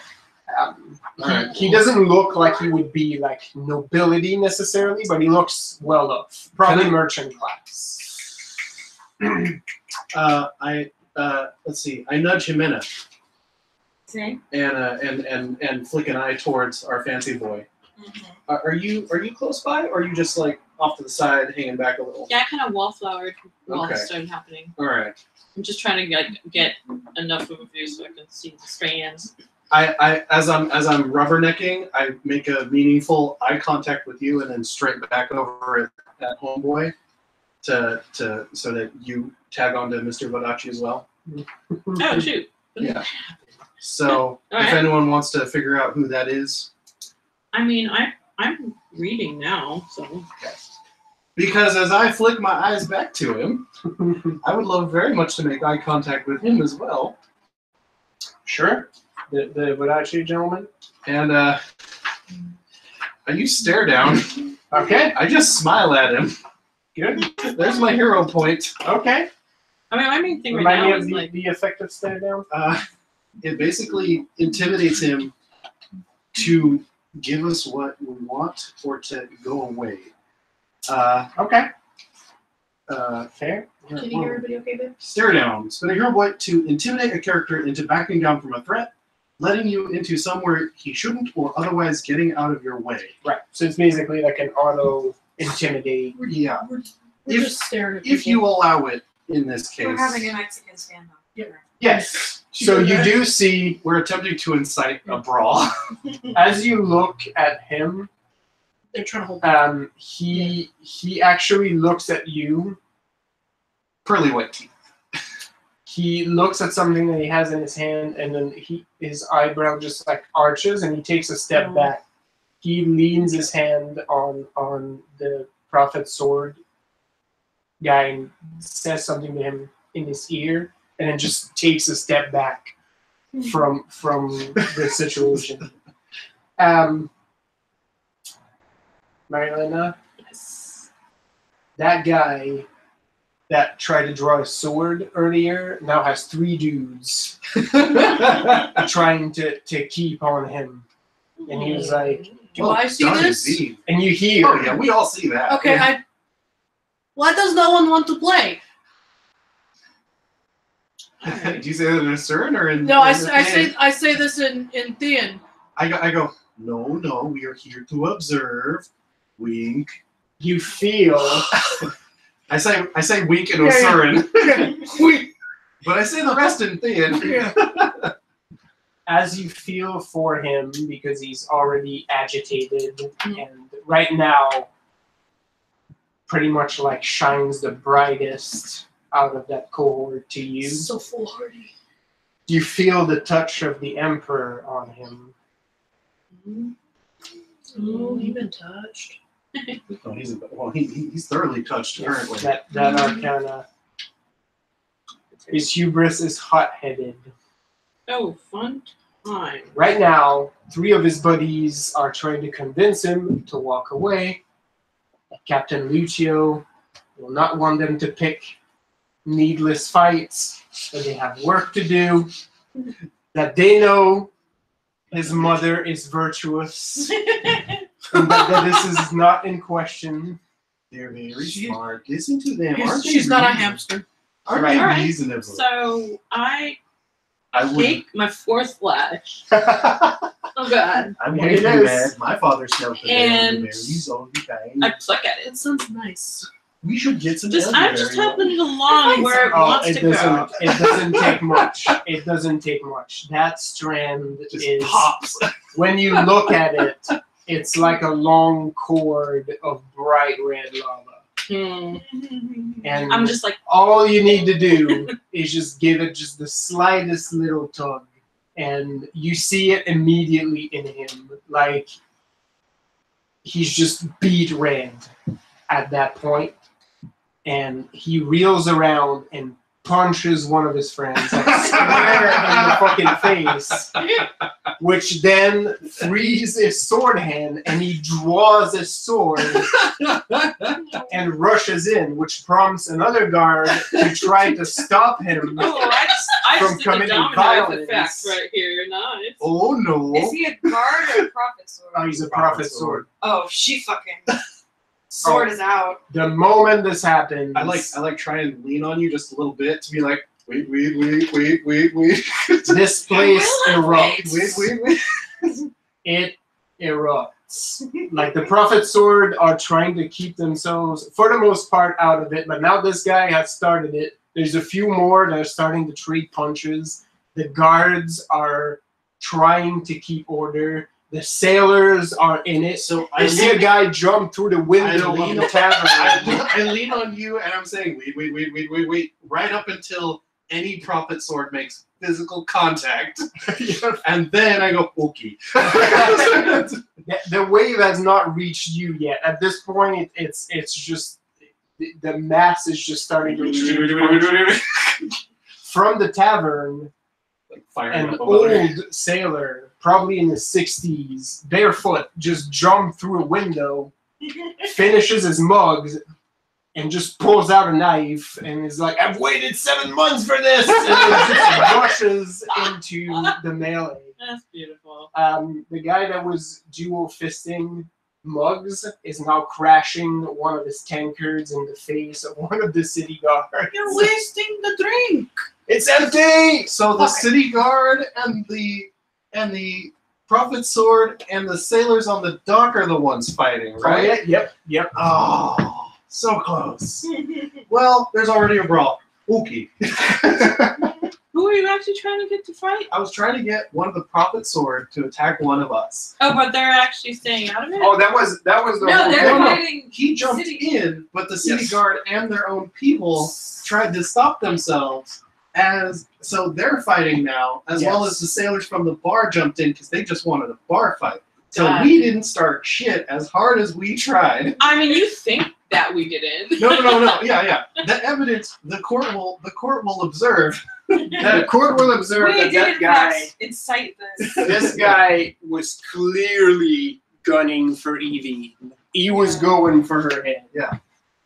He, he doesn't look like he would be like nobility necessarily, but he looks well off, probably merchant class. Let's see. I nudge him in See? and flick an eye towards our fancy boy. Mm-hmm. Are you close by, or are you just like off to the side, hanging back a little? yeah, I kind of wallflowered while Okay. this started happening. All right. I'm just trying to get enough of a view so I can see the strands. As I'm rubbernecking, I make a meaningful eye contact with you, and then straight back over at homeboy, so that you tag onto Mr. Wadachi as well. Oh shoot! Yeah. So All if right. anyone wants to figure out who that is, I mean, I'm reading now, so because as I flick my eyes back to him, I would love very much to make eye contact with him as well. Sure. The Wadachi gentleman. And I use stare down. Okay. I just smile at him. Good. There's my hero point. Okay. I mean, my main thing right Remind me now of is like the effective stare down. It basically intimidates him to give us what we want or to go away. Okay. Fair. Can you hear everybody okay, babe? Stare down. Spend a hero point to intimidate a character into backing down from a threat, letting you into somewhere he shouldn't, or otherwise getting out of your way. Right. So it's basically like an auto intimidate. Yeah. We're If- just staring at If people. you allow it in this case. We're having a Mexican standoff. Yes. So you do see, We're attempting to incite a brawl. as you look at him, They're trying to hold. he actually looks at you. Pearly white teeth. He looks at something that he has in his hand, and then his eyebrow just like arches, and he takes a step Oh. back. He leans his hand on the Prophet's Sword guy and says something to him in his ear, and then just takes a step back from the situation. Marilena, yes. that guy that tried to draw a sword earlier now has 3 dudes trying to keep on him. And he was like, Do I see done this? indeed. and you hear. Oh yeah, we all see that. Okay, why does no one want to play? Do you say that in a CERN or in? No, I in a say this in Thean. I go. No, we are here to observe. Wink. You feel. I say wink in a Yeah, CERN. Wink. But I say the rest in Thean. Yeah. As you feel for him, because he's already agitated, and right now pretty much like shines the brightest out of that cohort to you. So foolhardy. You feel the touch of the Emperor on him. Oh, you've been touched. Oh, he's thoroughly touched currently. That Arcana. His hubris is hot-headed. Oh, fun time. Right now, 3 of his buddies are trying to convince him to walk away. Captain Lucio will not want them to pick needless fights, that they have work to do, that they know his mother is virtuous, and that this is not in question. They're very smart. Listen to them. She's not a hamster. Aren't Right. they Alright. reasonable? So I I take my 4th flash. Oh god. I'm Here it going to is. bed. My father smelled the And elderberries all the time. I pluck at It it. sounds nice. We should get some I'm just elderberry. helping it along where it wants it to go. doesn't take much. It doesn't take much. That strand Just is pops. when you look at it, it's like a long cord of bright red lava. Hmm. And I'm just like, all you need to do is just give it just the slightest little tug, and you see it immediately in him. Like he's just beat red at that point, and he reels around and punches one of his friends like square in the fucking face, which then frees his sword hand, and he draws his sword and rushes in, which prompts another guard to try to stop him. oh, I From just did the committing domino violence. effect right here. Nice. Oh no. Is he a guard or a prophet sword? Oh, he's a prophet sword. Oh, she fucking sword is out. The moment this happens, I like try and lean on you just a little bit to be like, wait. this place Wait. erupts. It erupts. Like the prophet sword are trying to keep themselves, for the most part, out of it. But now this guy has started it. There's a few more that are starting to trade punches. The guards are trying to keep order. The sailors are in it. So I see a guy jump through the window of lean the tavern. I lean on you and I'm saying, wait, right up until any prophet sword makes physical contact. And then I go, okay. The wave has not reached you yet. At this point, it's just the mass is just starting to exchange. From the tavern, an old sailor, probably in the 60s, barefoot, just jumped through a window, finishes his mugs, and just pulls out a knife and is like, "I've waited 7 months for this!" And it just rushes into the melee. That's beautiful. The guy that was dual fisting mugs is now crashing one of his tankards in the face of one of the city guards. You're wasting the drink. It's empty! So the city guard and the prophet sword and the sailors on the dock are the ones fighting, right? Oh, yeah, yep. Oh, so close. Well, there's already a brawl. Okay. Who are you actually trying to get to fight? I was trying to get one of the prophet sword to attack one of us. Oh, but they're actually staying out of it? Oh, that was the No, whole they're thing. fighting. He jumped City- in, but the city Yes. guard and their own people tried to stop themselves. So they're fighting now, as well Yes. as the sailors from the bar jumped in because they just wanted a bar fight. So Got we didn't start shit as hard as we tried. I mean, you think that we didn't. No. Yeah. The evidence, the court will observe. The court will observe We that did that in guy, fact incite this. this guy was clearly gunning for Evie. He was going for her head.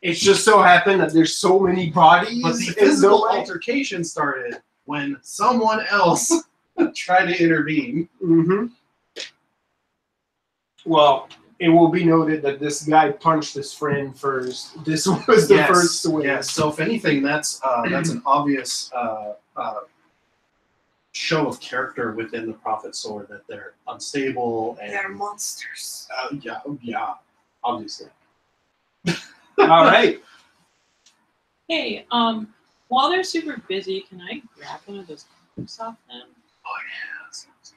It just so happened that there's so many bodies. But the physical altercation started when someone else tried to intervene. Mm-hmm. Well, it will be noted that this guy punched his friend first. This was the first swing. Yes. So if anything, that's an obvious show of character within the Prophet Sword that they're unstable and They're monsters. yeah, obviously. All right. Hey, while they're super busy, can I grab one of those cups off them? Oh yeah, sounds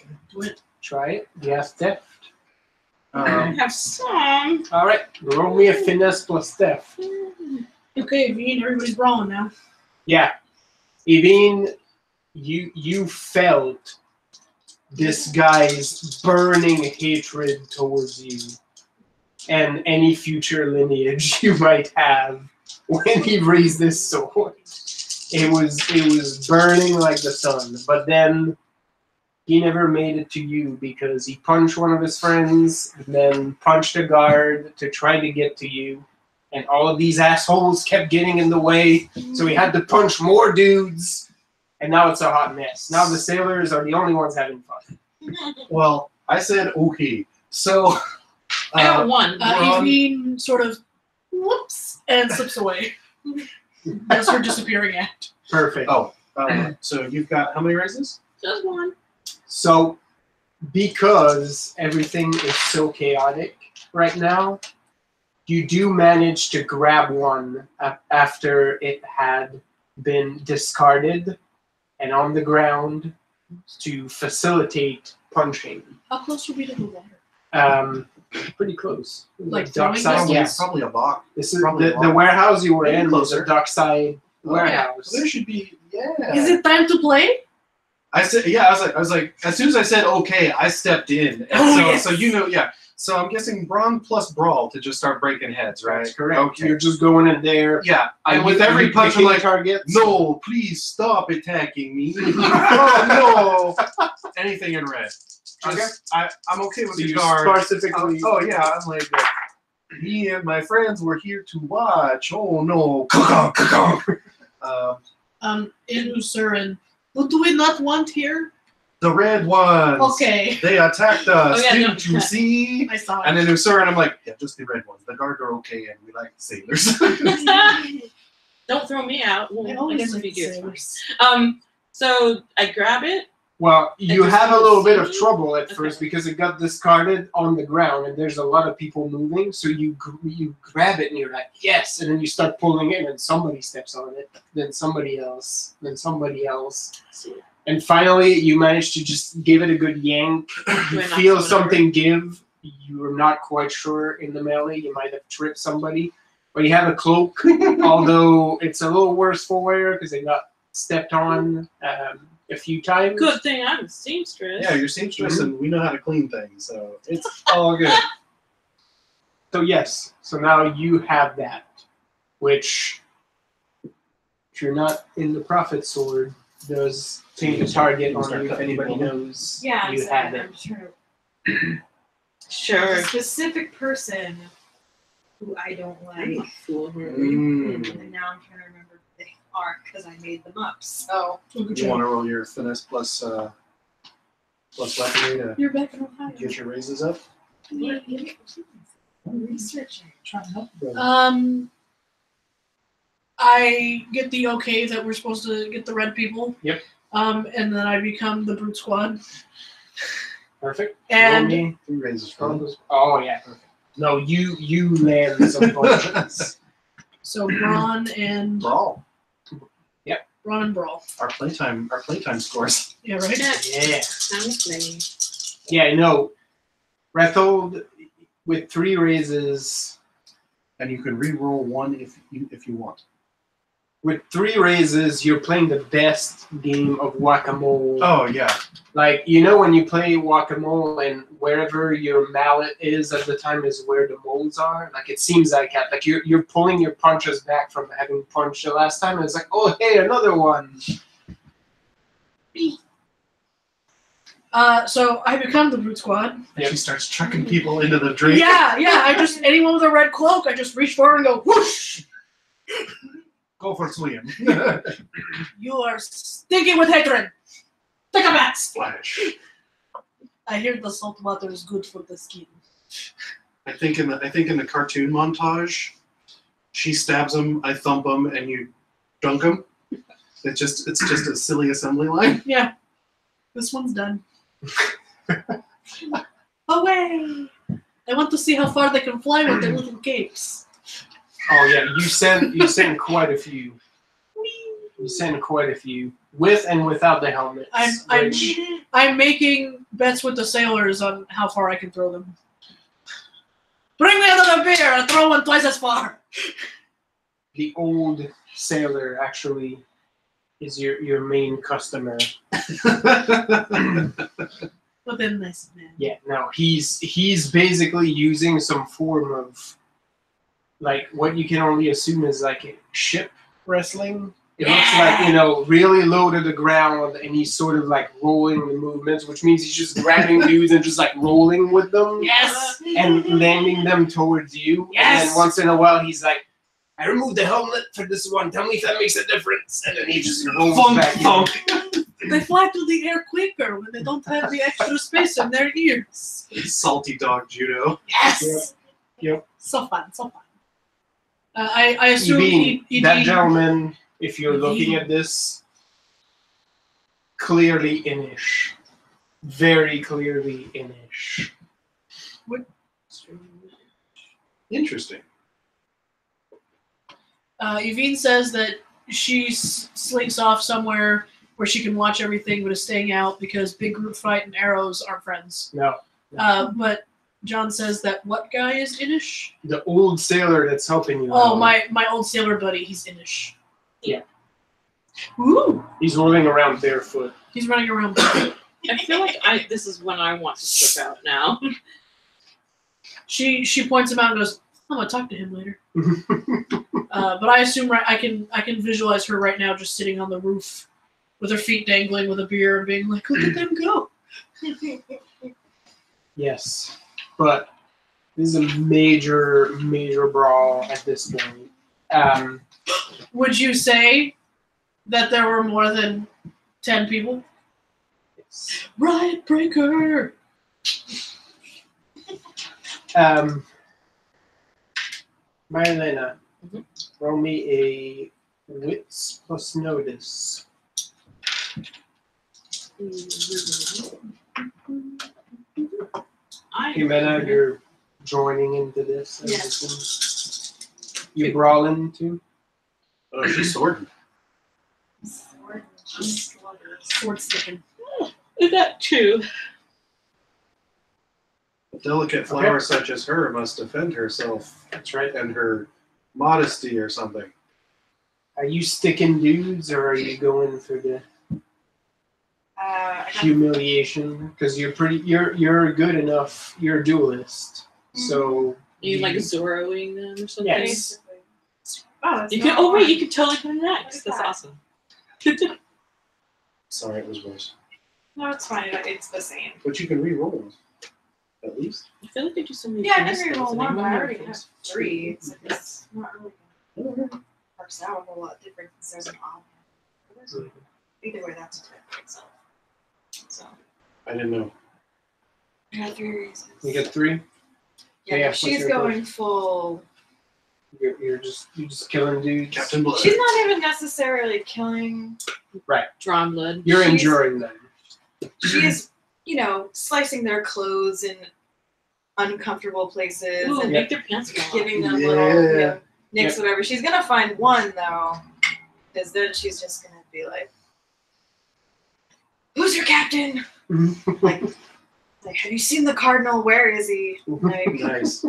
good. Do it. Try it. You have theft. I have some. All right. Roll me a finesse plus theft. Okay, Veen, everybody's brawling now. Yeah. Evine, you felt this guy's burning hatred towards you and any future lineage you might have when he raised this sword. It was burning like the sun, but then he never made it to you because he punched one of his friends and then punched a guard to try to get to you. And all of these assholes kept getting in the way, so he had to punch more dudes. And now it's a hot mess. Now the sailors are the only ones having fun. Well, I said okay. So I got one. Veen sort of whoops and slips away. That's her disappearing act. Perfect. Oh, so you've got how many raises? Just one. So, because everything is so chaotic right now, you do manage to grab one after it had been discarded and on the ground to facilitate punching. How close would we to the water? Pretty close. Like dockside. Yes. Probably a box. This is Probably the warehouse you were in was closer. a dockside warehouse. There should be Is it time to play? I said I was like as soon as I said okay, I stepped in. And so you know, yeah. So I'm guessing brawn plus brawl to just start breaking heads, right? That's correct. Okay. You're just going in there. Yeah. And Are with you every punch I'm picking like, targets? no, please stop attacking me. Oh no. Anything in red. Okay. I'm okay with So the you guard. specifically. Oh yeah, I'm like me and my friends were here to watch. Oh no. In Usurin. What do we not want here? The red ones. Okay. They attacked us. Oh, yeah, Didn't no. you see? I saw it. And then Usurin, I'm like, yeah, just the red ones. The guard are okay, and we like sailors. Don't throw me out. Well, I always guess if like you do. sailors. So I grab it. Well, you just have a little bit of see? trouble at Okay. first because it got discarded on the ground and there's a lot of people moving. So you grab it and you're like, yes. And then you start pulling it and somebody steps on it. Then somebody else. Then somebody else. And finally, you manage to just give it a good yank. You Do I knock feel someone something give. You're not quite sure in the melee. You might have tripped somebody. But you have a cloak, although it's a little worse for wear because it got stepped on a few times. Good thing I'm a seamstress. Yeah, you're seamstress, and we know how to clean things, so it's all good. So yes, so now you have that, which, if you're not in the Prophet Sword, does change the target on you if anybody knows Yeah, you have it. I'm sure. There's Sure. a specific person who I don't I'm like, a fool. Mm. and now I'm trying to remember who they are because I made them up. So Good You want job. to roll your finesse plus weaponry to You're back in Ohio. get your raises up? researching. Trying to help. I get the okay that we're supposed to get the red people. Yep. And then I become the brute squad. Perfect. And Roll me. 3 raises for you. Oh yeah. Perfect. No, you land some punches. so Brawn and Brawl. Brawn and Brawl. Our playtime scores. Yeah, right. Yeah. Sounds funny. Yeah, no. Rethold with 3 raises. And you can re-roll 1 if you want. With 3 raises, you're playing the best game of whack-a-mole. Oh yeah. Like, you know when you play whack-a-mole and wherever your mallet is at the time is where the moles are? Like, it seems like that. Like, you're pulling your punches back from having punched the last time, and it's like, oh, hey, another one. So I become the brute squad. And she starts trucking people into the drink. Yeah. Anyone with a red cloak, I just reach forward and go whoosh. Go for swim. You are stinking with hatred. Take a bath. Splash. I hear the salt water is good for the skin. I think in the cartoon montage, she stabs him, I thump him, and you dunk him. It's just a silly assembly line. Yeah. This one's done. Away! I want to see how far they can fly with their little capes. Oh yeah, you send quite a few. You send quite a few with and without the helmets. I'm making bets with the sailors on how far I can throw them. Bring me another beer. I'll throw one twice as far. The old sailor actually is your main customer. But then nice man. Yeah, no, he's basically using some form of like what you can only assume is like a ship wrestling. It looks like, really low to the ground, and he's sort of like rolling the movements, which means he's just grabbing dudes and just like rolling with them. Yes. And landing them towards you. Yes. And then once in a while, he's like, I removed the helmet for this one. Tell me if that makes a difference. And then he just rolls back in. They fly through the air quicker when they don't have the extra space in their ears. Salty dog judo. Yes. Yep. So fun. I assume that gentleman, if you're looking at this, clearly Inish. Very clearly Inish. What? Interesting. Yvonne says that she slinks off somewhere where she can watch everything, but is staying out because big group fight and arrows aren't friends. No. But John says that what guy is Inish? The old sailor that's helping you. Oh, my old sailor buddy. He's Inish. Yeah. Ooh. He's rolling around barefoot. He's running around. I feel like this is when I want to slip out now. She points him out and goes, I'm gonna talk to him later. But I assume I can visualize her right now just sitting on the roof with her feet dangling with a beer and being like, look at them go. Yes. But this is a major brawl at this point. Would you say that there were more than 10 people? Yes. Riot breaker! Marilena, roll me a wits plus notice. Jimena, you're joining into this. Yes. You brawling too? Oh, she's swording. Sword sticking. We got 2. A delicate flower such as her must defend herself. That's right. And her modesty or something. Are you sticking dudes or are you going for the I got humiliation? Because you're good enough. You're a duelist, so You like Zoroing them or something? Yes. basically. Oh, that's You not can. Oh wait, fun. you could totally come next. That's awesome. Sorry, it was worse. No, it's fine. It's the same. But you can re-roll them. At least. I feel like they do so many. Yeah, I bonus can things reroll and one, but I remember already have things. 3. It's not really works out a whole lot different since there's an odd. Either way, that's different. So I didn't know. I got 3 reasons. you get 3. Yeah, Yeah, she's what's your going full. You're just killing dudes. Captain Blood. She's not even necessarily killing. Drawn blood. You're She's- enduring them. She is, slicing their clothes in uncomfortable places Ooh, and make their pants fall off. giving them Yeah. little nicks, whatever. She's gonna find one though, because then she's just gonna be like, "Who's your captain?" Like, have you seen the cardinal? Where is he? Like, Nice.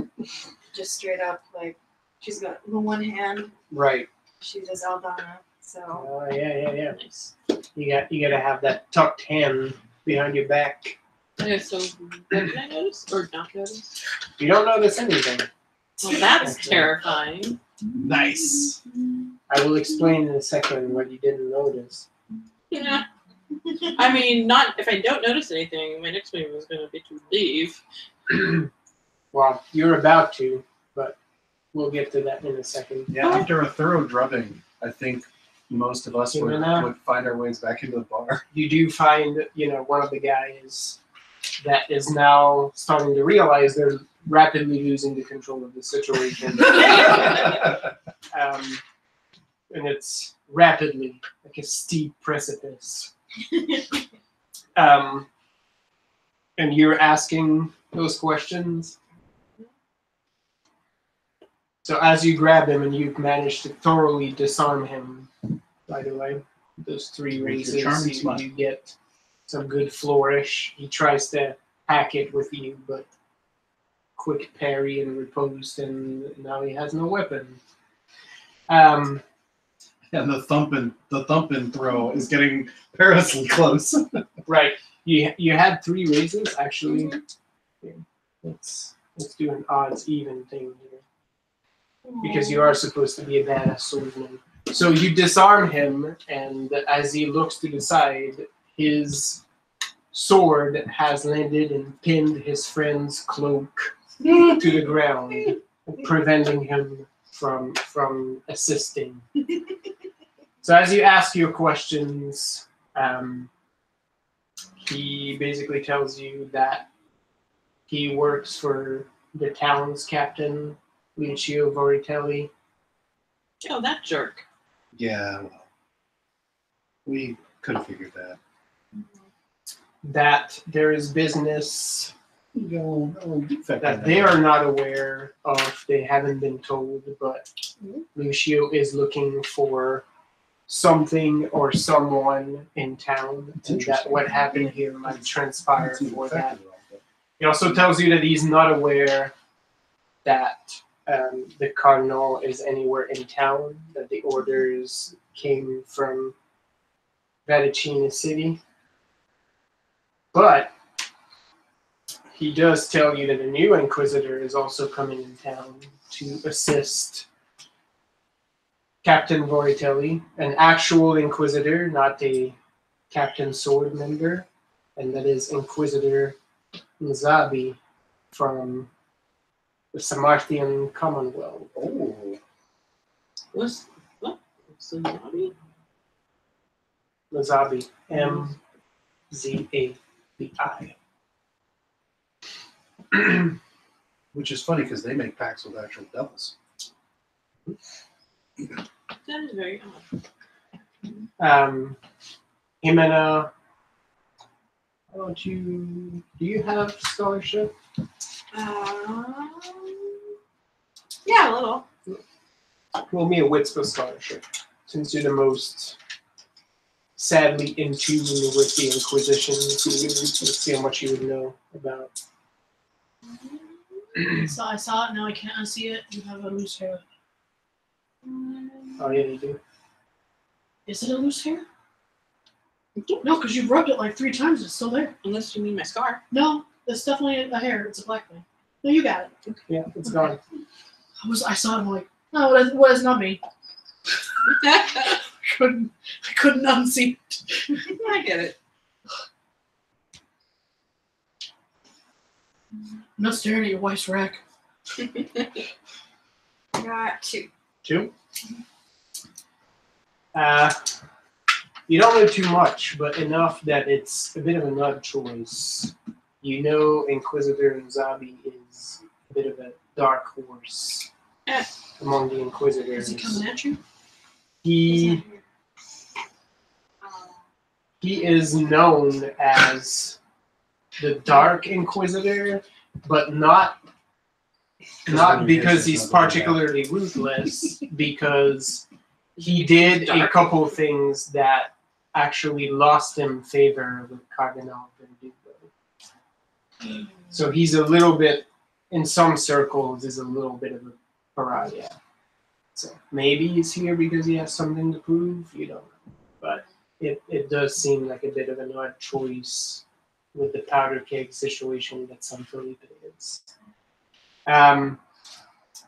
just straight up, like, she's got the one hand. Right. She does Aldana, so. Oh yeah. Nice. You gotta have that tucked hand behind your back. Okay, so what can I notice or not notice? You don't notice anything. Well, that's terrifying. Nice. I will explain in a second what you didn't notice. Yeah. I mean, not if I don't notice anything. My next move is going to be to leave. Well, you're about to, but we'll get to that in a second. Yeah, after a thorough drubbing, I think most of us would find our ways back into the bar. You do find, one of the guys that is now starting to realize they're rapidly losing the control of the situation. And it's rapidly, like a steep precipice. And you're asking those questions. So as you grab him and you've managed to thoroughly disarm him, by the way, those 3 raises, you get some good flourish. He tries to hack it with you, but quick parry and riposte, and now he has no weapon. And the thumping throw is getting perilously close. Right. You had 3 raises actually. Yeah. Let's do an odds even thing here. Because you are supposed to be a badass swordsman. So you disarm him, and as he looks to the side, his sword has landed and pinned his friend's cloak to the ground, preventing him from assisting. So as you ask your questions, he basically tells you that he works for the town's captain, Lucio Voritelli. Oh, that jerk. Yeah, well, we could have figured that. That there is business that that they are not aware of, they haven't been told, but Lucio is looking for something or someone in town, and that what happened here might transpire for that. He also tells you that he's not aware that the Cardinal is anywhere in town, that the orders came from Vaticina City. But he does tell you that a new Inquisitor is also coming in town to assist Captain Voritelli, an actual Inquisitor, not a Captain Sword member, and that is Inquisitor Nzabi from the Samartian Commonwealth. Oh. What? Tsunami? Nzabi. M-Z-A-B-I. Which is funny because they make pacts with actual devils. That is very odd. Jimena, do you have scholarship? Yeah, a little. Roll me a Witzbo scholarship, since you're the most sadly in tune with the Inquisition. Let's see how much you would know about. So I saw it, now I can't unsee it. You have a loose hair. Oh yeah, you do. Is it a loose hair? No, because you've rubbed it like 3 times. It's still there. Unless you mean my scar. No, it's definitely a hair. It's a black thing. No, you got it. Yeah, it's gone. I saw it. I'm like, no, what is not me? I couldn't unsee it. I get it. I'm not staring at your wife's rack. Got 2. 2? You don't know too much, but enough that it's a bit of an odd choice. You know Inquisitor Nzabi is a bit of a dark horse among the Inquisitors. Is he coming at you? He is known as the Dark Inquisitor, but not because he's particularly ruthless, because he did a couple things that actually lost him favor with Cardinal Verdugo. So he's a little bit, in some circles, is a little bit of a pariah. So maybe he's here because he has something to prove, you don't know. But it does seem like a bit of an odd choice with the powder keg situation that San Felipe is.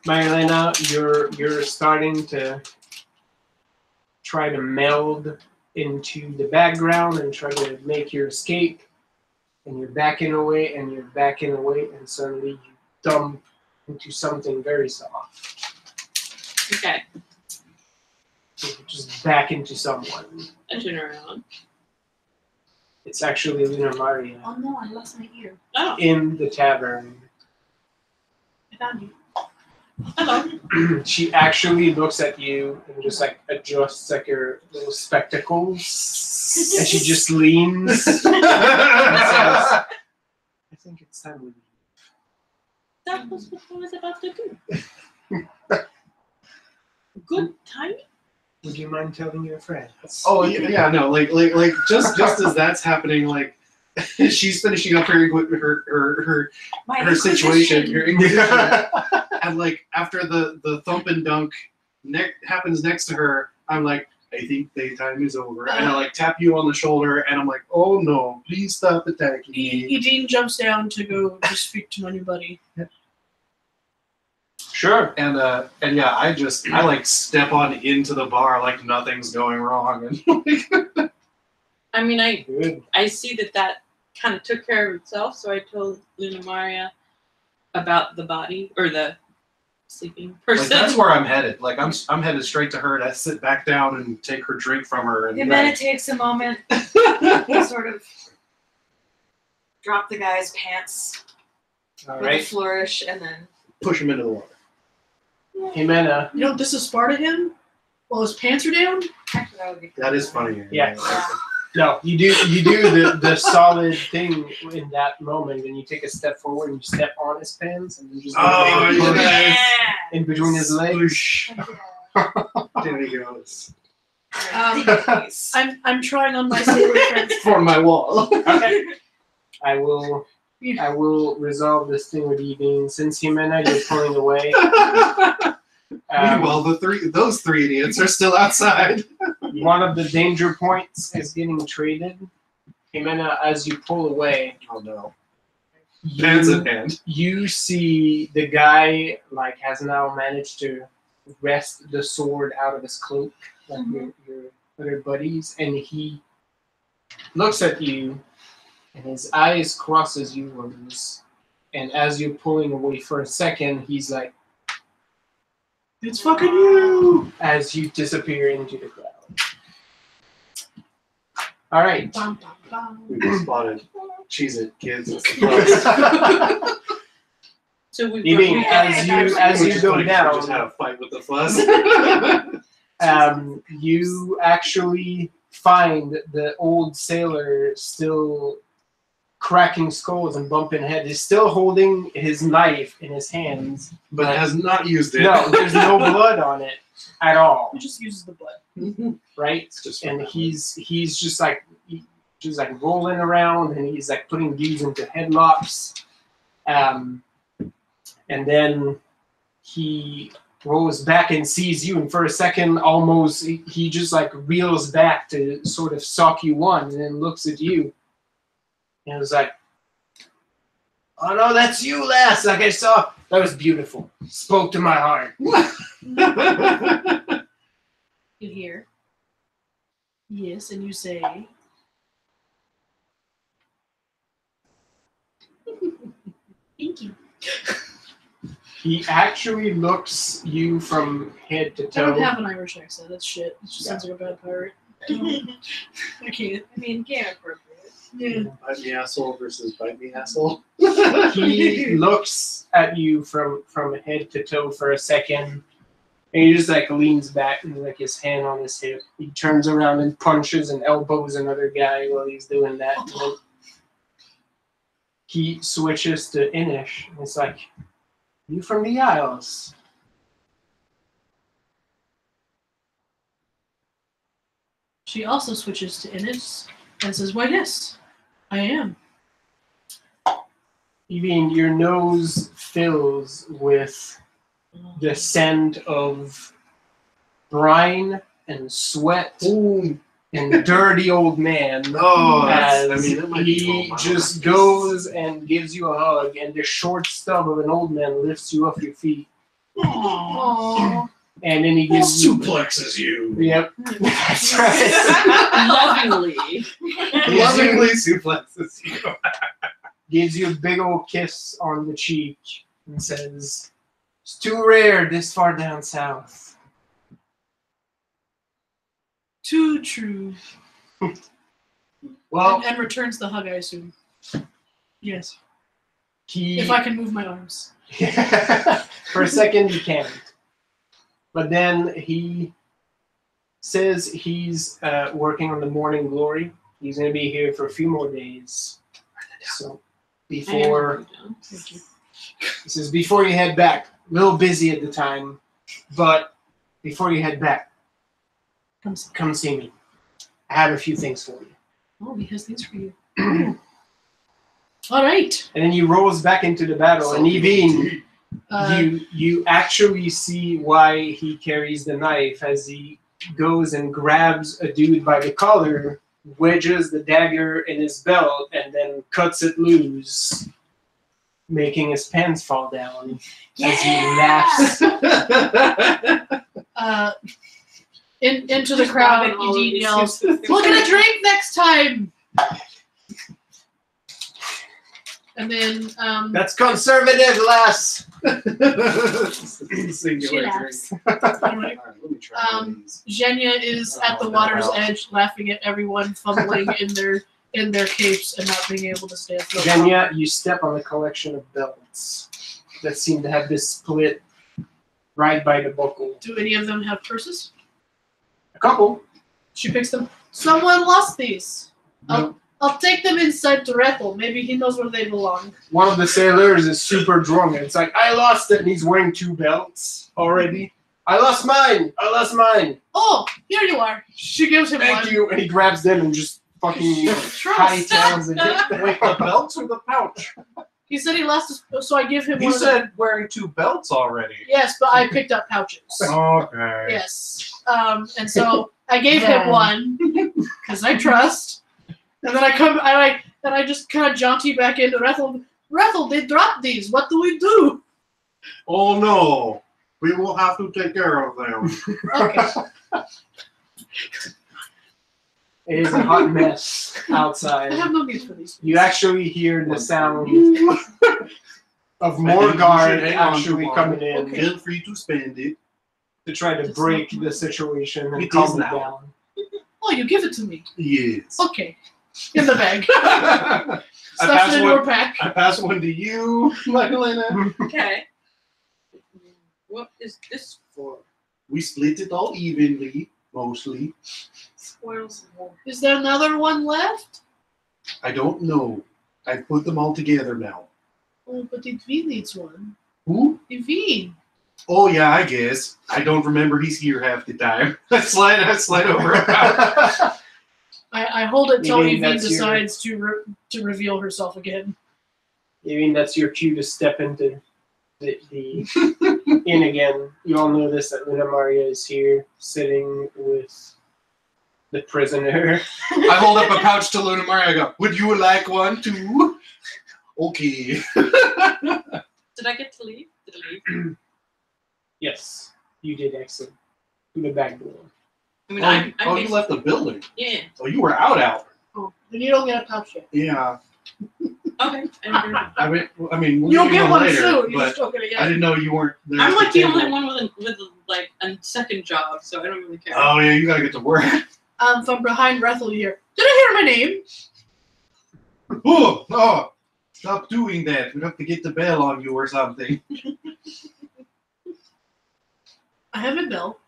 Marilena, you're starting to try to meld into the background and try to make your escape. And you're backing away, and you're backing away, and suddenly you dump into something very soft. Okay. You just back into someone. I turn around. It's actually Luna Maria Oh no, I lost my ear. Oh, in the tavern. I found you. hello. She actually looks at you and just like adjusts like her little spectacles, and she just leans and says, "I think it's time we leave." That was what I was about to do. Good timing. Would you mind telling your friends? Oh yeah, no, like just as that's happening, like she's finishing up her My situation, Inquisition. and like after the thump and dunk happens next to her, I'm like, I think daytime is over, and I like tap you on the shoulder, and I'm like, oh no, please stop attacking me. Edine jumps down to go to speak to my new buddy. Sure. And yeah, I like step on into the bar like nothing's going wrong, and I mean, Good. I see that kind of took care of itself, so I told Luna Maria about the body or the sleeping person. like that's where I'm headed. Like I'm headed straight to her to sit back down and take her drink from her, and Jimena takes a moment to sort of drop the guy's pants All with a right. flourish, and then push him into the water. Jimena. You know, this is Sparta him while his pants are down. actually that would be That is funny. Yeah. Yeah. No, you do the solid thing in that moment, and you take a step forward and you step on his pants, and you just Oh, push yeah. in between his legs. Swoosh. There he goes. Nice. I'm trying on my sailor friends. For my wall. Okay. I will resolve this thing with Edine. Since Jimena, you're pulling away. Meanwhile, those three idiots are still outside. One of the danger points is getting traded. Jimena, as you pull away, Oh no. Pants in hand. you see the guy like has now managed to wrest the sword out of his cloak, like your other buddies, and he looks at you, and his eyes crosses yours, and as you're pulling away for a second, he's like, It's fucking you. as you disappear into the crowd. All right. Bum, bum, bum. We just spotted. Cheese it, kids. So we Edine, as you go down, just had a fight with the fuss. you actually find the old sailor still cracking skulls and bumping heads. He's still holding his knife in his hands, but has not used it. no, there's no blood on it at all, He just uses the blood. right? It's just And he's just like rolling around, and he's like putting dudes into headlocks, and then he rolls back and sees you, and for a second almost he just like reels back to sort of sock you one, and then looks at you and was like, oh no, that's you, lass. Like I saw, that was beautiful, spoke to my heart. You hear? Yes, and you say. Thank you. He actually looks you from head to I don't toe. have an Irish accent. That's shit. It just sounds like a bad pirate. I can't. I mean, game appropriate. Yeah. Bite me asshole versus bite me asshole. He looks at you from head to toe for a second, and he just like leans back and like his hand on his hip. He turns around and punches and elbows another guy while he's doing that. And then he switches to Inish. And it's like, you from the Isles? She also switches to Innis and says, "Why, yes, I am." Even your nose fills with the scent of brine and sweat Ooh. and dirty old man. Oh, As that might be he cool. just goes and gives you a hug, and the short stub of an old man lifts you off your feet. Aww. And then he gives you. Suplexes you. Yep. That's right. Lovingly. Lovingly suplexes you. Gives you a big old kiss on the cheek and says, "It's too rare this far down south." Too true. Well, And returns the hug, I assume. Yes. he. If I can move my arms. For a second, he can't. But then he says he's working on the Morning Glory. He's going to be here for a few more days. So before Thank you. he says before you head back, a little busy at the time, but before you head back, come see me. I have a few things for you. Oh, he has things for you. All right. And then he rolls back into the battle, and Evine, Uh, you actually see why he carries the knife as he goes and grabs a dude by the collar, wedges the dagger in his belt, and then cuts it loose, making his pants fall down as he laughs. into the crowd, Edine yells, "We'll get a drink next time!" And then, That's conservative, lass. Singular laughs. drink. All right, let me try one of these. Zhenya is at the Oh, water's no. edge, laughing at everyone fumbling in their capes and not being able to stay afloat. Genya, you step on a collection of belts that seem to have this split right by the buckle. Do any of them have purses? A couple. She picks them. Someone lost these. No. I'll take them inside to Rethel. Maybe he knows where they belong. One of the sailors is super drunk, and it's like, I lost it, and he's wearing 2 belts already. I lost mine. Oh, here you are. She gives him Thank one. you. And he grabs them and just fucking hightails it. Wait, the belts or the pouch? He said he lost his, so I give him He one. said wearing 2 belts already. Yes, but I picked up pouches. Okay. Yes. And so I gave him one because I trust. And then I just kind of jaunty back into Rethel. Rethel, they dropped these. What do we do? Oh no, we will have to take care of them. Okay. It is a hot mess I outside. have no need for these. You actually hear the sound of more I think you guard should hang on to actually one. coming in Okay. Feel free to spend it. to try to It's break not- the situation and It calm is it now. down. Oh, you give it to me. Yes. Okay. In the bag. I Stuff pass it into one. a pack. I pass one to you, Magdalena. Okay. What is this for? We split it all evenly, mostly. Spoils the war. Is there another one left? I don't know. I put them all together now. Oh, but Evine needs one. Who? Evine. Oh yeah, I guess. I don't remember he's here half the time. I slide over a pouch. I hold it till You mean Evine that's your- decides to reveal herself again. I mean, that's your cue to step into the inn again. You all know this, that Luna Maria is here, sitting with the prisoner. I hold up a pouch to Luna Maria. I go, would you like one too? Okay. Did I get to leave? Did I leave? Yes, you did excellent. To the back door. I mean, Oh, you left the building. Yeah. Oh, you were out. Oh, then you don't get a pouch yet. Yeah. Okay. I mean, we'll You'll give get you one later, soon. You're but just not gonna I get. didn't know you weren't there. I'm at like the table. only one with like a second job, so I don't really care. Oh yeah, you gotta get to work. From behind Rethel here. Did I hear my name? Oh, stop doing that. We have to get the bell on you or something. I have a bell.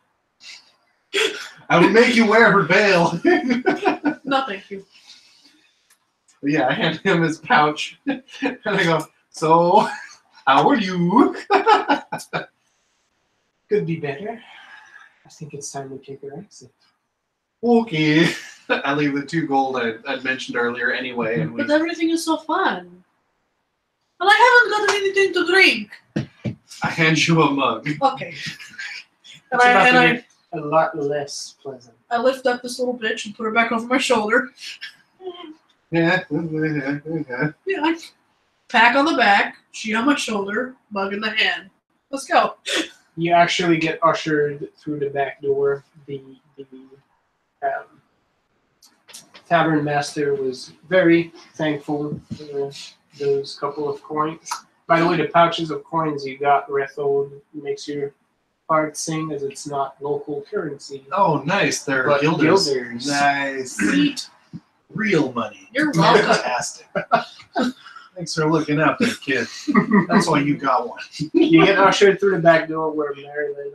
I would make you wear her veil. No, thank you. Yeah, I hand him his pouch, and I go, so, how are you? Could be better. I think it's time to take our exit. Okay. I leave the 2 gold I'd mentioned earlier anyway, and we. But everything is so fun. And I haven't gotten anything to drink. I hand you a mug. Okay. And It's about to I get a lot less pleasant. lift up this little bitch and put her back over my shoulder. Yeah. Yeah, I pack on the back, she on my shoulder, mug in the hand. Let's go. You actually get ushered through the back door. The tavern master was very thankful for those couple of coins. By the way, the pouches of coins you got, Rethold, makes your heart sing as it's not local currency. Oh, nice. They're But guilders. guilders. Nice. Sweet. Real money. You're welcome. Fantastic. Thanks for looking out there, kid. That's why you got one. You get ushered through the back door where Marilyn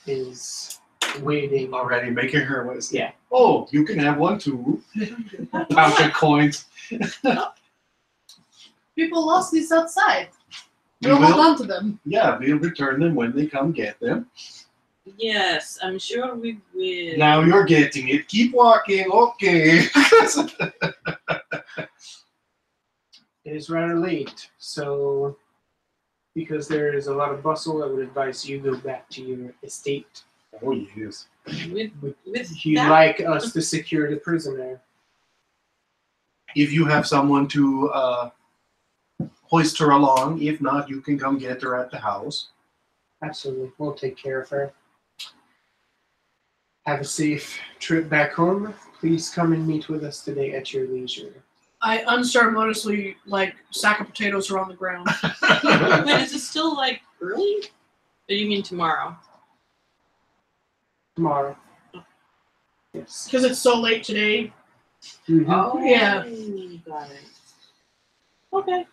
is waiting. Already making her ways. Yeah. Oh, you can have one too. Pouch of coins. People lost these outside. We We'll hold will. on to them. Yeah, we'll return them when they come get them. Yes, I'm sure we will. Now you're getting it. Keep walking. Okay. It is rather late, so because there is a lot of bustle, I would advise you go back to your estate. Oh, yes. With If you'd that, like us to secure the prisoner. If you have someone to hoist her along, if not, you can come get her at the house. Absolutely, we'll take care of her. Have a safe trip back home. Please come and meet with us today at your leisure. I unceremoniously sack of potatoes are on the ground. wait, is it still like early? Or do you mean tomorrow? Tomorrow. Yes. Because it's so late today. Mhm. Oh, Yeah. Got it. Okay.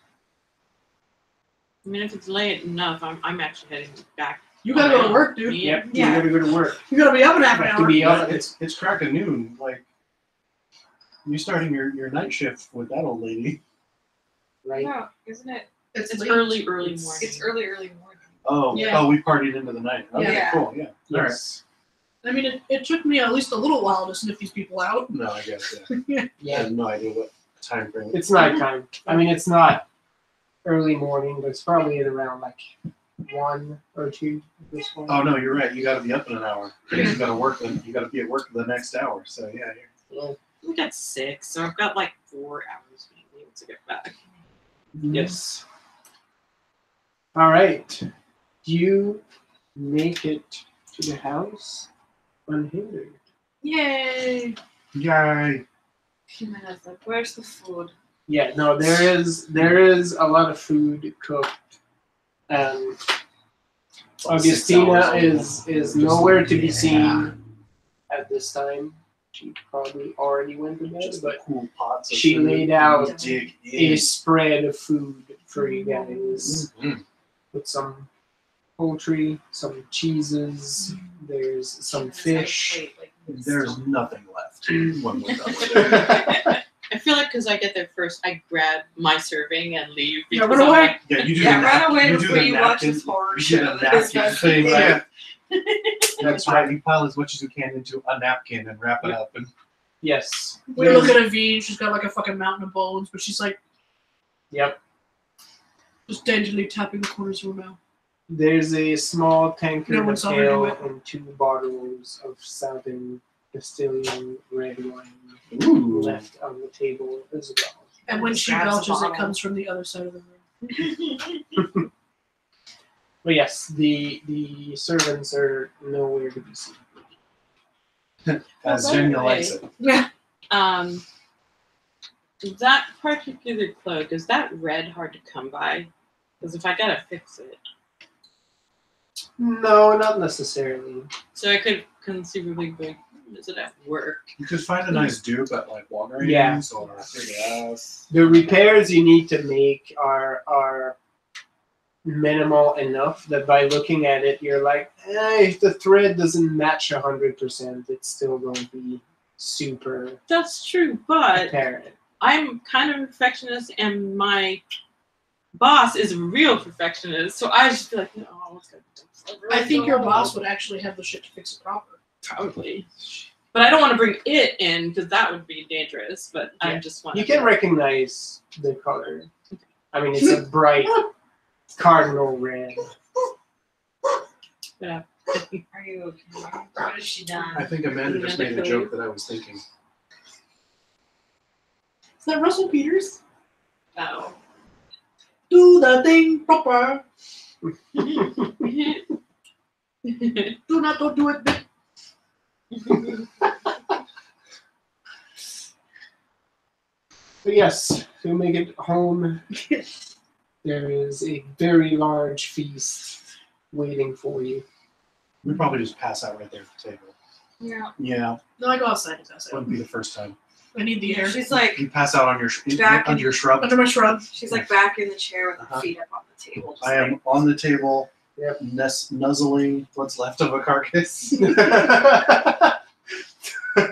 I mean, if it's late enough, I'm actually heading back. You gotta go to work, dude. Yeah. Yep, you gotta go to work. You gotta be up in half an Have to hour. be Yeah, up. it's crack of noon. Like, you starting your night shift with that old lady. Right? No, isn't it? It's late. early It's- morning. It's early morning. Oh, Yeah. oh, we partied into the night. Okay, Yeah. cool. Yeah. All right. Yes. I mean, it took me at least a little while to sniff these people out. No, I guess. Yeah. I Yeah. have no idea what time frame. It's nighttime. I mean, it's not early morning, but it's probably at around like 1 or 2 at this point. Oh no, you're right. You got to be up in an hour. You got to work. You got to be at work the next hour. So yeah. Yeah. We got 6, so I've got like 4 hours maybe to get back. Yes. All right. You make it to the house unhindered. Yay! Yay! Jimenez, like, where's the food? Yeah, no, there is a lot of food cooked. Augustina is nowhere to be seen at this time. She probably already went to bed, Just but cool pots. Of she food. laid out Dig a in. spread of food for you guys Mhm. with some poultry, some cheeses. There's some Jimenez had a fish. plate, like, There's nothing left when we're done with it. I feel like because I get there first, I grab my serving and leave. Yeah, because run I'm away. like, Yeah, you do Yeah, the run away you do before the you watch napkin- this horror you do show. the that napkin this guy's thing, making. right? That's right. You pile as much as you can into a napkin and wrap it up. And Yes. We look at Aveen. She's got like a fucking mountain of bones, but she's like Yep. just daintily tapping the corners of her mouth. There's a small tankard No one of saw her do ale it. and 2 bottles of Southern Castilian red wine ooh, left on the table as well. And when she Grabs a belches, it bottle. comes from the other side of the room. But yes, the servants are nowhere to be seen. as by Jenya the likes way- it. Yeah. That particular cloak, is that red hard to come by? Because if I gotta fix it, No, not necessarily. so I could conceivably go visit at work. You could find a nice dupe at like Walgreens Yeah. or yes. The repairs you need to make are minimal enough that by looking at it, you're like, if the thread doesn't match 100%, it's still going to be super That's true, but apparent. I'm kind of a perfectionist, and my boss is a real perfectionist. So I just feel like, no, what's gonna I think your boss would actually have the shit to fix it proper. probably, but I don't want to bring it in because that would be dangerous. But Yeah. I just want You can recognize the color. I mean, it's a bright cardinal red. Yeah. Are you okay? What has she done? I think Amanda just made a joke that I was thinking. Is that Russell Peters? Oh. Do the thing proper. Don't do it. But yes, to make it home, there is a very large feast waiting for you. We'd probably just pass out right there at the table. Yeah. Yeah, No, I go outside to pass out. wouldn't be the first time. I need the air. She's like You pass out on your Back under your shrub. Under my shrub. she's like back in the chair with her Uh-huh. feet up on the table. Just I am on the table, Yep. nuzzling what's left of a carcass.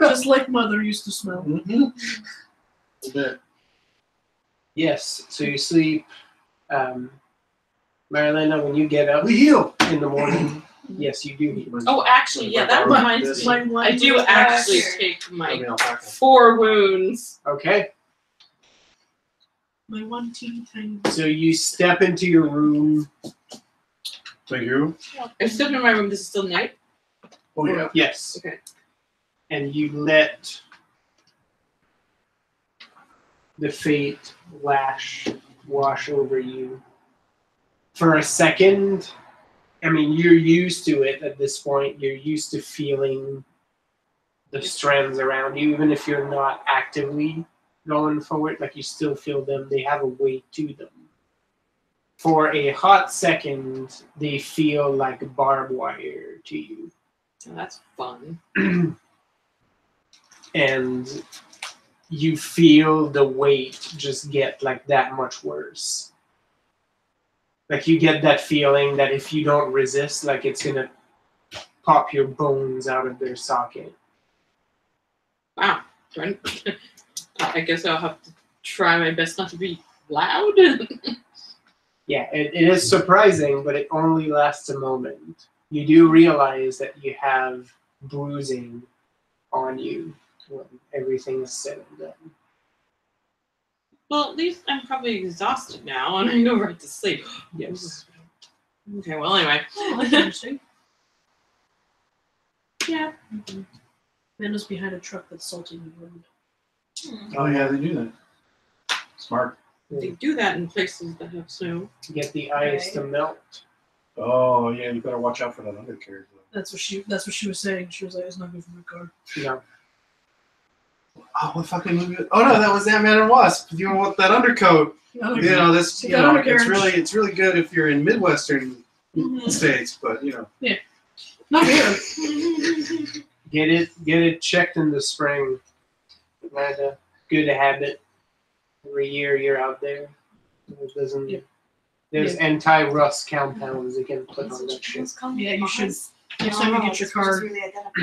Just like mother used to smell. A bit. Yes, so you sleep. Marilena, when you get up We heal. in the morning, yes, you do eat. Oh, actually, yeah, that reminds me. My one I do was actually last- take my I mean, alpaca. 4 wounds. Okay, My one teeny tiny. so you step into your room. Thank you. I'm still in my room. This is still night. Oh yeah. Yes. Okay. And you let the fate wash over you. For a second, I mean, you're used to it at this point. You're used to feeling the strands around you, even if you're not actively going for it. Like, you still feel them. They have a weight to them. For a hot second, they feel like barbed wire to you. So that's fun. And you feel the weight just get like that much worse. Like, you get that feeling that if you don't resist, like, it's gonna pop your bones out of their socket. Wow. I guess I'll have to try my best not to be loud. Yeah, it is surprising, but it only lasts a moment. You do realize that you have bruising on you when everything is said and done. Well, at least I'm probably exhausted now, and I go right to sleep. Yes. Okay, well, anyway. Oh, that's interesting. Yeah. Man was behind a truck that's salting the road. Oh yeah, they do that. Smart. They do that in places that have snow. To get the ice to melt. Oh yeah, you better watch out for that undercarriage. That's what she was saying. She was like, it's not good for my car. No. Oh, what fucking movie? Oh no, that was Ant-Man and Wasp. You know what? That undercoat. You know this. You That know, undercarriage. it's really good if you're in Midwestern states, but you know. Not here. Get it checked in the spring. Amanda, good habit. Every year you're out there. It doesn't. Yeah. There's anti-rust compounds you can put on that shit. Yeah, you should. Next time you get your car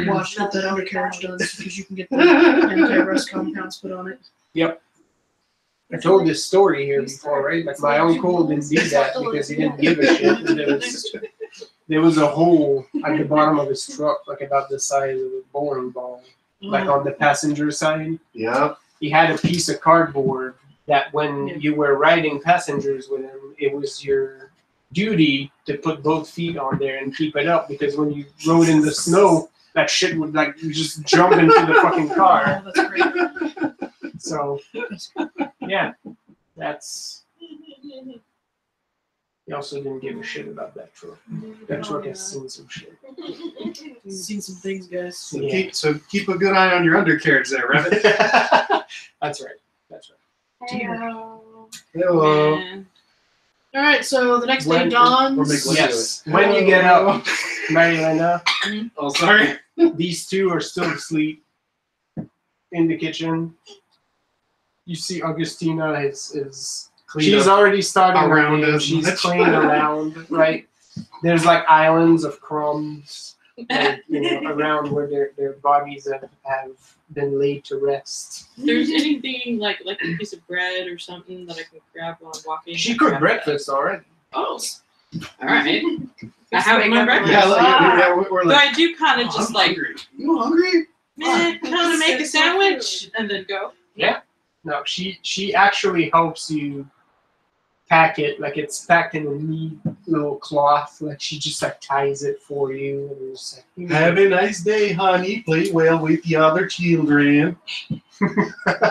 washed, get that undercarriage done because you can get the anti-rust compounds put on it. Yep. I told this story here before, right? Like, my uncle didn't do that because he didn't give a shit. And there was a hole at the bottom of his truck, like about the size of a bowling ball, like on the passenger side. Yeah. He had a piece of cardboard that when you were riding passengers with him, it was your duty to put both feet on there and keep it up, because when you rode in the snow, that shit would like just jump into the fucking car. Oh, that's great. So, yeah, that's. He also didn't give a shit about that truck. That truck has seen some shit. Seen some things, guys. So keep a good eye on your undercarriage there, Rabbit. That's right. That's right. Hello. Yeah. All right, so the next day When- dawns. Yes. When you get up, Marielena, Oh, sorry. these two are still asleep in the kitchen. You see Augustina is she's already started around running. as She's much. playing around, right? There's like islands of crumbs, like, around where their bodies have been laid to rest. If there's anything like a piece of bread or something that I can grab while I'm walking. She I'll cooked grab breakfast already. that. Oh. All right. I have my breakfast. Yeah, we're So like. I do kind of just like, hungry. You hungry? kind of make a sandwich and then go. No, she actually helps you pack it, like it's packed in a neat little cloth. Like, she just like ties it for you. And it's like, Have a nice day, honey. Play well with the other children.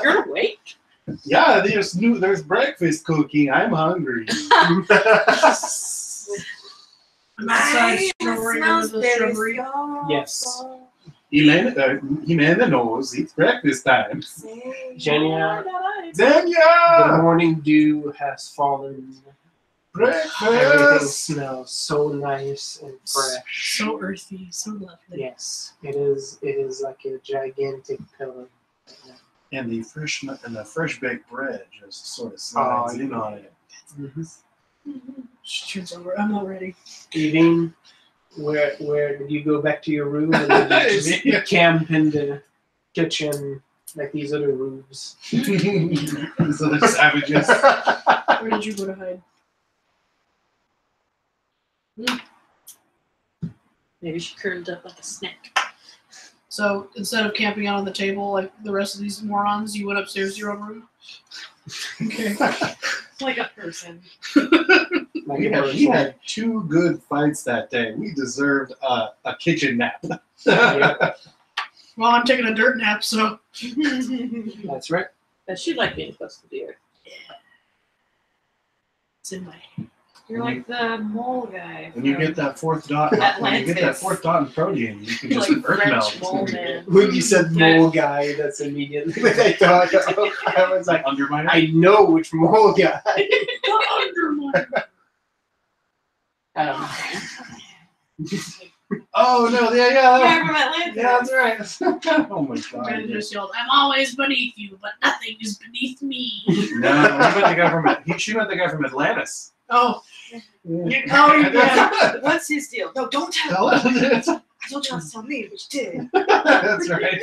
You're awake. Yeah, there's breakfast cooking. I'm hungry. Besides It shrubbery smells into the very shrubbery. Yes. He-Man knows it's breakfast time. Jenya, the Xenia! morning dew has fallen. Everything Breakfast! smells so nice and fresh. So earthy, so lovely. Yes, it is. It is like a gigantic pillow. And the fresh baked bread just sort of slides in on it. She turns over. I'm not ready. Eating. Where did you go back to your room and then you just camp in the kitchen like these other rooms? These other savages. Where did you go to hide? Maybe she curled up like a snack. So instead of camping out on the table like the rest of these morons, you went upstairs to your own room? Okay. Like a person. Like We had 2 good fights that day. We deserved a kitchen nap. Yeah. Well, I'm taking a dirt nap, so. That's right. But she liked being close to the earth. It's in my head. You're like the mole guy. When you get that 4th dot, in protein, you can just Like earth French melt. mole man. When you said mole guy, that's immediately what I thought of. I was like, Underminer? I know which mole guy. Oh no! Yeah. Yeah, from Atlantis. Yeah, that's right. Oh my I'm gonna god. just yell, I'm always beneath you, but nothing is beneath me. No, he meant the guy from she meant the guy from Atlantis. Oh. Yeah. Oh, yeah. What's his deal? No, don't tell. I told you not to tell me, but you did. That's right.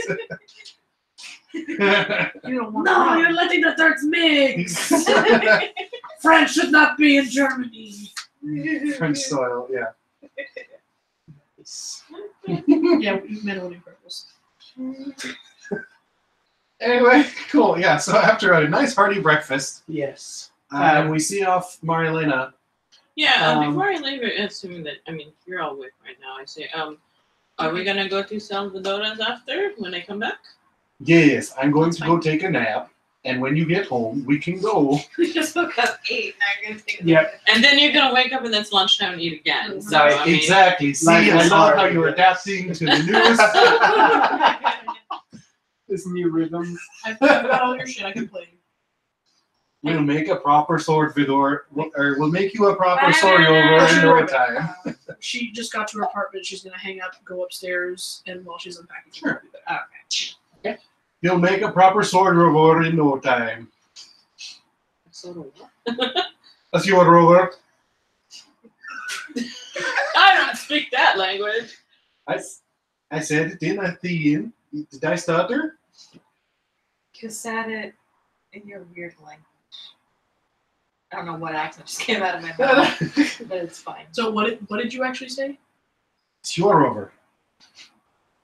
You don't want No, to you're letting the dirt mix. France should not be in Germany. French soil, yeah. Yeah, men are Incredibles. Anyway, cool. Yeah, so after a nice hearty breakfast, Yes. we see off Marilena. Yeah, before I leave it, assuming that, I mean, you're all awake right now, I say, are we gonna go to Salvadora's after, when I come back? Yes, I'm going That's to go take a nap, and when you get home, we can go. We just woke up 8. Now you're gonna take a Yep. And then you're gonna wake up and it's lunchtime and eat again. So, Right, I mean, Exactly. See, Life I is love hard. how you're adapting to the newest. This new rhythm. I've got all your shit. I can play. We'll make a proper sword or we'll make you a proper Bye, sword Mama. over in no time. She just got to her apartment. She's gonna hang up, go upstairs, and while she's unpacking, Sure. do that. Okay. You'll make a proper sword over in no time. sort of what? A sword over. I don't speak that language. I said it in at the end. Did I stutter? You said it in your weird language. I don't know what accent just came out of my mouth, but it's fine. So what did you actually say? Sword over.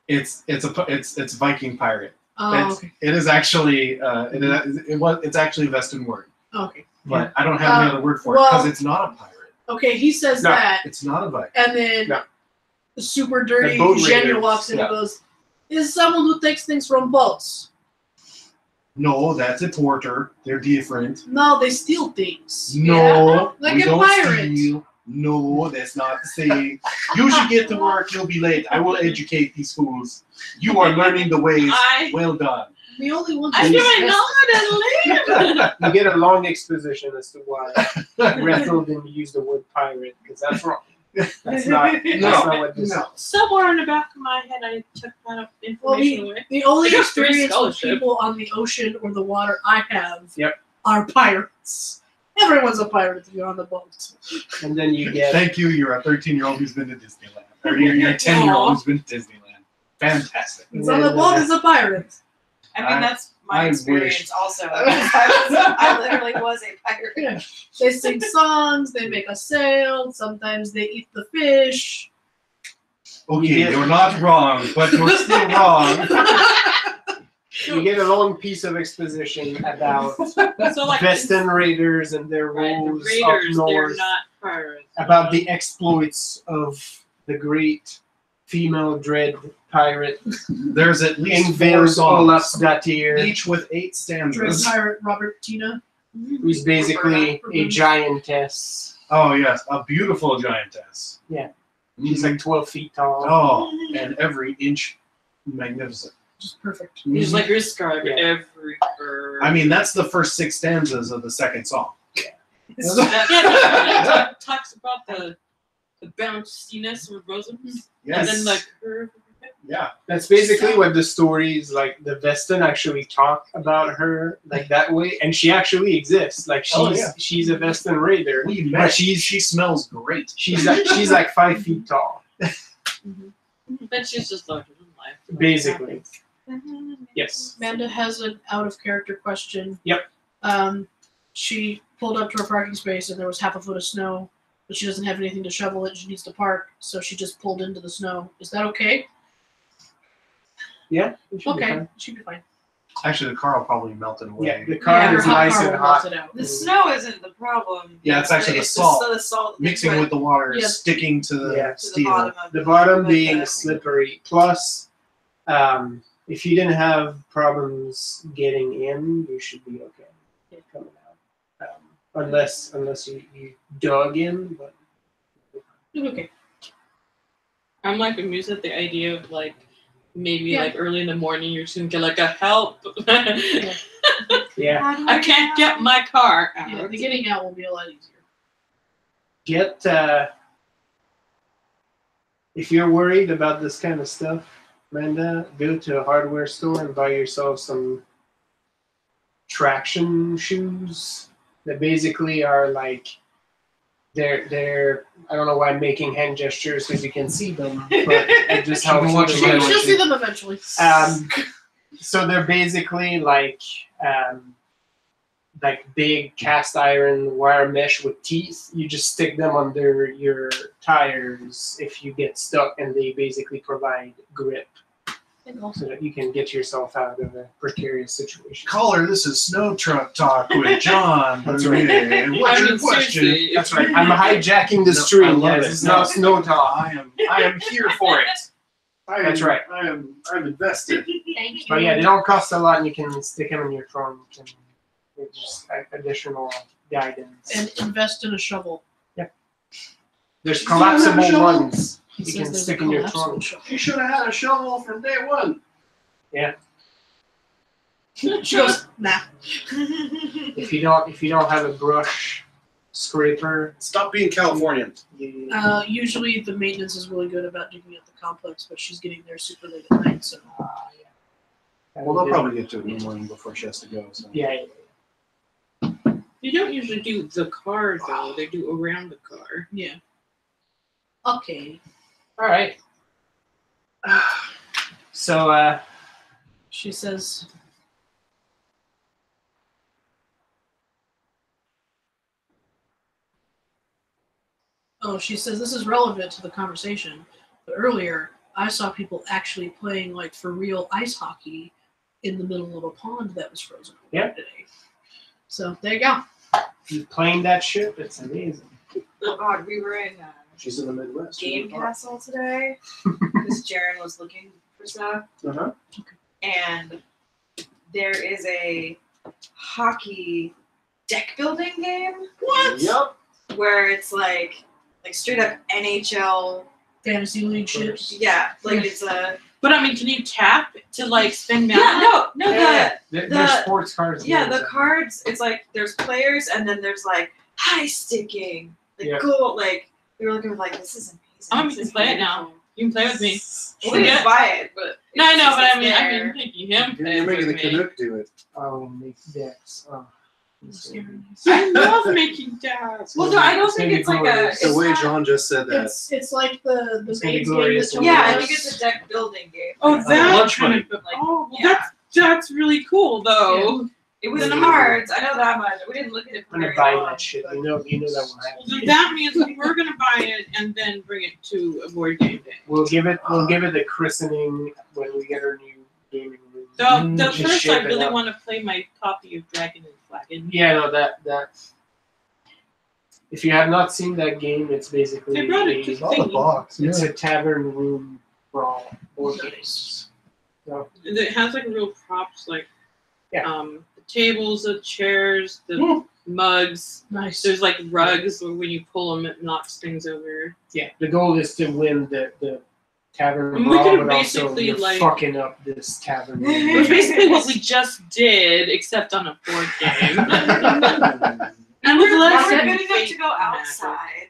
It's a Viking pirate. Oh, okay. It is actually it's actually a Western word, Okay. but I don't have any other word for it well- because it's not a pirate. Okay, he says No. that, It's not a Viking. and then No. the super dirty The boat Genya raiders, walks in yeah. and goes, "Is someone who takes things from boats? No, that's a porter. They're different. No, they steal things. No, Like we a don't pirate. steal. No, that's not the same. You should get to work. You'll be late. I will educate these fools. You are learning the ways. Well done. The only one. I do my knowledge and You get a long exposition as to why Rethel didn't use the word pirate, because that's wrong. That's not what this No. Somewhere in the back of my head, I took that information away. The only I got 3 experience with scholarship. people on the ocean or the water I have Yep. are pirates. Everyone's a pirate if you're on the boat. And then you get Thank you. You're a 13-year-old who's been to Disneyland. Or you're a 10-year-old who's been to Disneyland. Fantastic. It's on the boat is a pirate. I mean, that's I my experience wish. also. I literally was a pirate. Yeah. They sing songs, they make a sail, sometimes they eat the fish. Okay, Yeah. you're not wrong, but you're still wrong. you get a long piece of exposition about So like Western raiders and their right, the rules raiders, up they're north, not pirates. about the exploits of the great female dread pirate There's at least 4 Ingvild songs, Olafsdatir, each with 8 Dread stanzas. pirate Robert Tina. who's basically a giantess. Oh yes, a beautiful giantess. She's like 12 feet tall. Oh, and every inch magnificent. Just perfect. He's like describe Yeah. every curve. I mean, that's the first 6 stanzas of the second song. Yeah, talks about the bounciness of bosoms, Yes. and then the curve. Yeah. That's basically what the stories, like the Veston actually talk about her like that way, and she actually exists. Like she's a Veston raider, but she smells great. she's like 5 feet tall, But she's just larger than life. basically. Yes. Amanda has an out of character question. Yep. She pulled up to her parking space and there was half a foot of snow, but she doesn't have anything to shovel it. She needs to park, so she just pulled into the snow. Is that okay? Yeah. It should be Okay, fine. it should be fine. Actually, the car will probably melt it away. Yeah, the car her is hot nice car and will hot. melt it out. The snow isn't the problem. Yeah, it's actually the It's salt. The salt Mixing but with the water, Yeah. sticking to the Yeah. to the steel. bottom of The bottom but being the- slippery. Plus, if you didn't have problems getting in, you should be okay coming out. Unless you dug in, but Okay. I'm like amused at the idea of like maybe Yeah. like early in the morning you're just gonna get like a help. yeah. How do I can't get my car out. Yeah, the getting out will be a lot easier. Get if you're worried about this kind of stuff, Amanda, go to a hardware store and buy yourself some traction shoes that basically are like they're I don't know why I'm making hand gestures because you can see them, but it just helps. watch with it. the She'll visual. see them eventually. So they're basically like big cast iron wire mesh with teeth. You just stick them under your tires if you get stuck, and they basically provide grip so that you can get yourself out of a precarious situation. Caller, this is Snow Truck Talk with John. That's right. And what's your question? seriously, That's right. I'm hijacking the No, I stream, love guys. it. It's not snow talk. I am here for it. That's right. I'm invested. Thank you. But yeah, they don't cost a lot, and you can stick them in your trunk, and it's just additional guidance. And invest in a shovel. There's You don't have a collapsible shovel? ones He you says can there's stick a in your collapsible trunk. shovel. You should have had a shovel from day one. She goes, nah. If you don't have a brush scraper, Stop being Californian. Usually the maintenance is really good about digging up the complex, but she's getting there super late at night, so. Well, they'll probably get to it in the morning before she has to go. So. Yeah. You don't usually do the car though. They do around the car. Yeah. Okay. All right. So She says, she says this is relevant to the conversation, but earlier I saw people actually playing like for real ice hockey in the middle of a pond that was frozen over Yep. today. So there you go. you playing that ship? It's amazing. Oh God, we were in She's in the Midwest. Game Castle today because Jaren was looking for stuff, Uh-huh. and there is a hockey deck building game. What? Yep. Where it's like straight up NHL. Fantasy league ships. Yeah, like it's a. But I mean, can you tap to like spin Yeah, mana? no, They're sports cards. yeah, games. the cards. It's like there's players, and then there's like high sticking, like Yeah. goal. Like we were looking at like this is amazing. I'm This gonna is play it now. beautiful. You can play with me. We didn't buy it, but No, I know, but I it's mean, there. making him play You're making with the me. Canuck do it. Oh, make decks. Oh. I love making dabs. Well, no, I don't It's think gonna be it's like a. glorious. The It's way not- John just said that. It's like the It's gonna be AIDS game glorious. that Yeah, I Tony think does. it's a deck building game. Oh, that lunch kind money. of. Like, Oh, well, yeah. that's really cool though. It was Yeah. cards. I know that much. We didn't look at it for I'm gonna very buy long. that shit. but- You know that will Well, happen. then that means that we're gonna buy it and then bring it to a board game day. We'll give it the christening when we get our new gaming room. The Just first, shape I it really up. want to play my copy of Dragon and Flagon. Yeah, no, that. If you have not seen that game, it's basically They brought it to It's all the box. it's a tavern room brawl board game. Nice. It has like real props, like Yeah. the tables, the chairs, the Yeah. mugs. Nice. There's like rugs where when you pull them, it knocks things over. Yeah, the goal is to win the tavern And we brawl, could but also basically, you're like- fucking up this tavern. It was basically what we just did, except on a board game. And we're less good than enough to fate go magic. outside.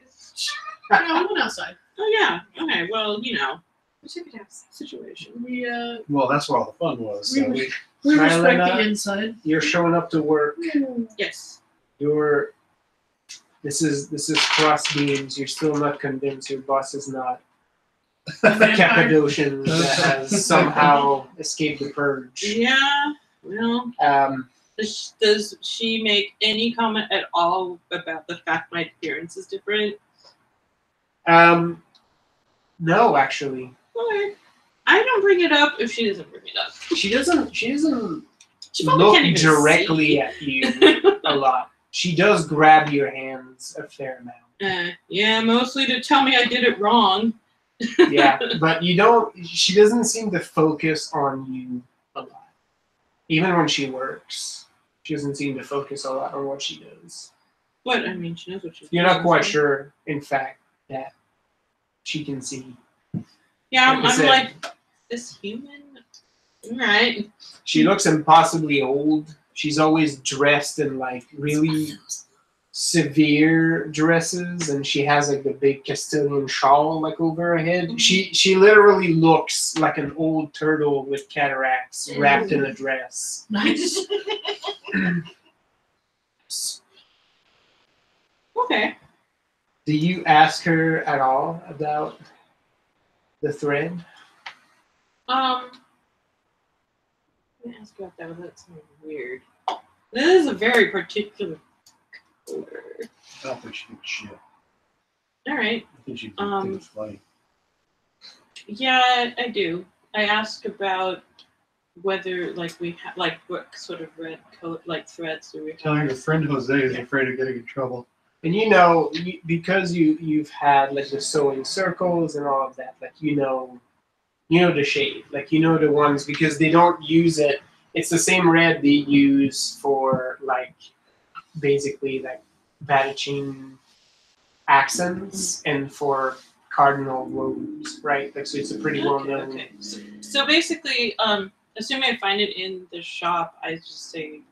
Yeah, we went outside. Oh yeah. Okay. Well, you know, We should go outside. situation. We Well, that's where all the fun was. So we, respect Marlena? the inside. You're showing up to work. Yes. This is cross beams. You're still not convinced your boss is not Vampire. Cappadocian that has somehow escaped the purge. Yeah. Well, does she make any comment at all about the fact my appearance is different? No, actually. Okay. I don't bring it up if she doesn't bring it up. She doesn't She probably look can't even directly see. at you a lot. She does grab your hands a fair amount. Yeah, mostly to tell me I did it wrong. Yeah, but she doesn't seem to focus on you a lot. Even when she works, she doesn't seem to focus a lot on what she does. But I mean, she knows what she's You're doing. not quite sure, in fact, that she can see. Yeah, Like I I'm said. like, this human? Alright. She looks impossibly old. She's always dressed in like really severe dresses, and she has like the big Castilian shawl like over her head. She literally looks like an old turtle with cataracts wrapped in a dress. Nice. Okay. Do you ask her at all about the thread? Let me ask about that. That sounds weird. This is a very particular color. I don't think she gives a shit. Alright. I think she Um, thinks it's funny. Yeah, I do. I ask about whether, like, we have, like, what sort of red color, like, threads do we have. Tell your friend Jose is afraid of getting in trouble. And because you've had like the sewing circles and all of that, like you know the shade, like you know the ones because they don't use it. It's the same red they use for like basically like Badachine accents and for cardinal robes, right? Like so, it's a pretty well known. Okay. So basically, assuming I find it in the shop, I just say,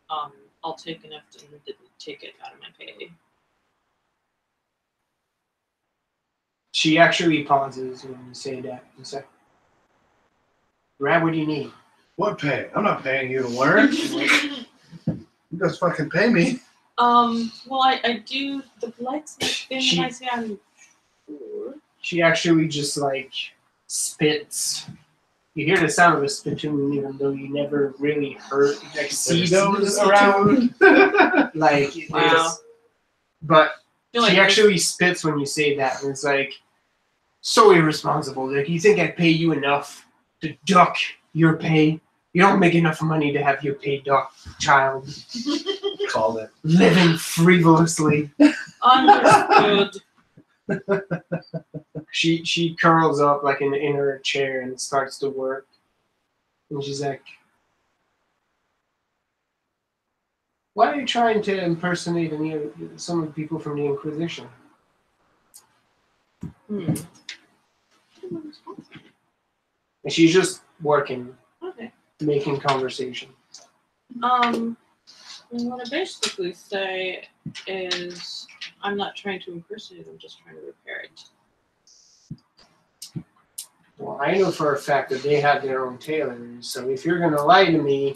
I'll take enough to take it out of my pay. She actually pauses when you say that. It's like, Brad, what do you need? What pay? I'm not paying you to learn. You just fucking pay me. Well, I do the blacksmith thing, She- and I say I'm sure. She actually just like spits. You hear the sound of a spittoon, even though you never really heard like see those around. Like it Wow. is, but I feel like she actually spits when you say that, and it's like so irresponsible. Like you think I pay you enough to duck your pay? You don't make enough money to have your pay ducked, child. Called it. Living frivolously. understood. She curls up like in her chair and starts to work. And she's like, "Why are you trying to impersonate some of the people from the Inquisition?" Hmm. And she's just working, Okay. making conversation. What I basically say is, I'm not trying to impersonate. I'm just trying to repair it. Well, I know for a fact that they have their own tailors, so if you're gonna lie to me,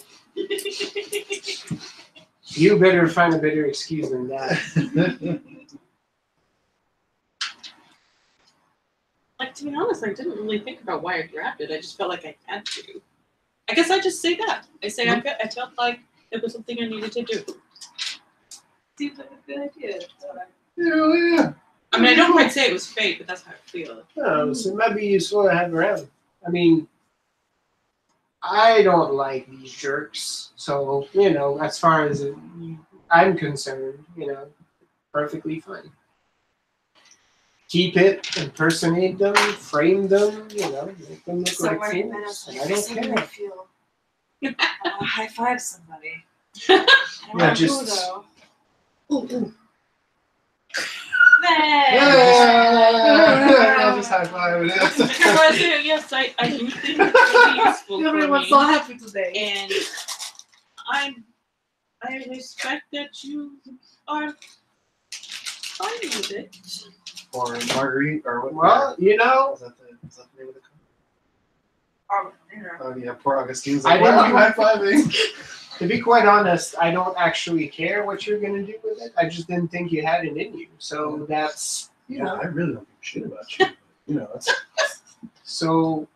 you better find a better excuse than that. Like, to be honest, I didn't really think about why I grabbed it. I just felt like I had to. I guess I just say that. I say I felt like it was something I needed to do. Seems like a good idea. Yeah. I mean, I don't quite say it was fate, but that's how I feel. Oh, so it might be useful to have around. I mean, I don't like these jerks, so, as far as I'm concerned, perfectly fine. Keep it, impersonate them, frame them, make them look Somewhere like in that, fools. I I don't suddenly care. feel I want to high five somebody. I don't know who just- though. Ooh, ooh. I'll just high five it. Yes, I do think it's really useful for Everyone's me. so happy today. And I respect that you are fine with it. Or Marguerite, or what? Well, you know, Is that the name of the company? Yeah. Oh yeah, poor Augustine's I like, why are you didn't- high fiving? to be quite honest, I don't actually care what you're gonna do with it. I just didn't think you had it in you. So that's Yeah, I really don't give a shit about you. You know, it's so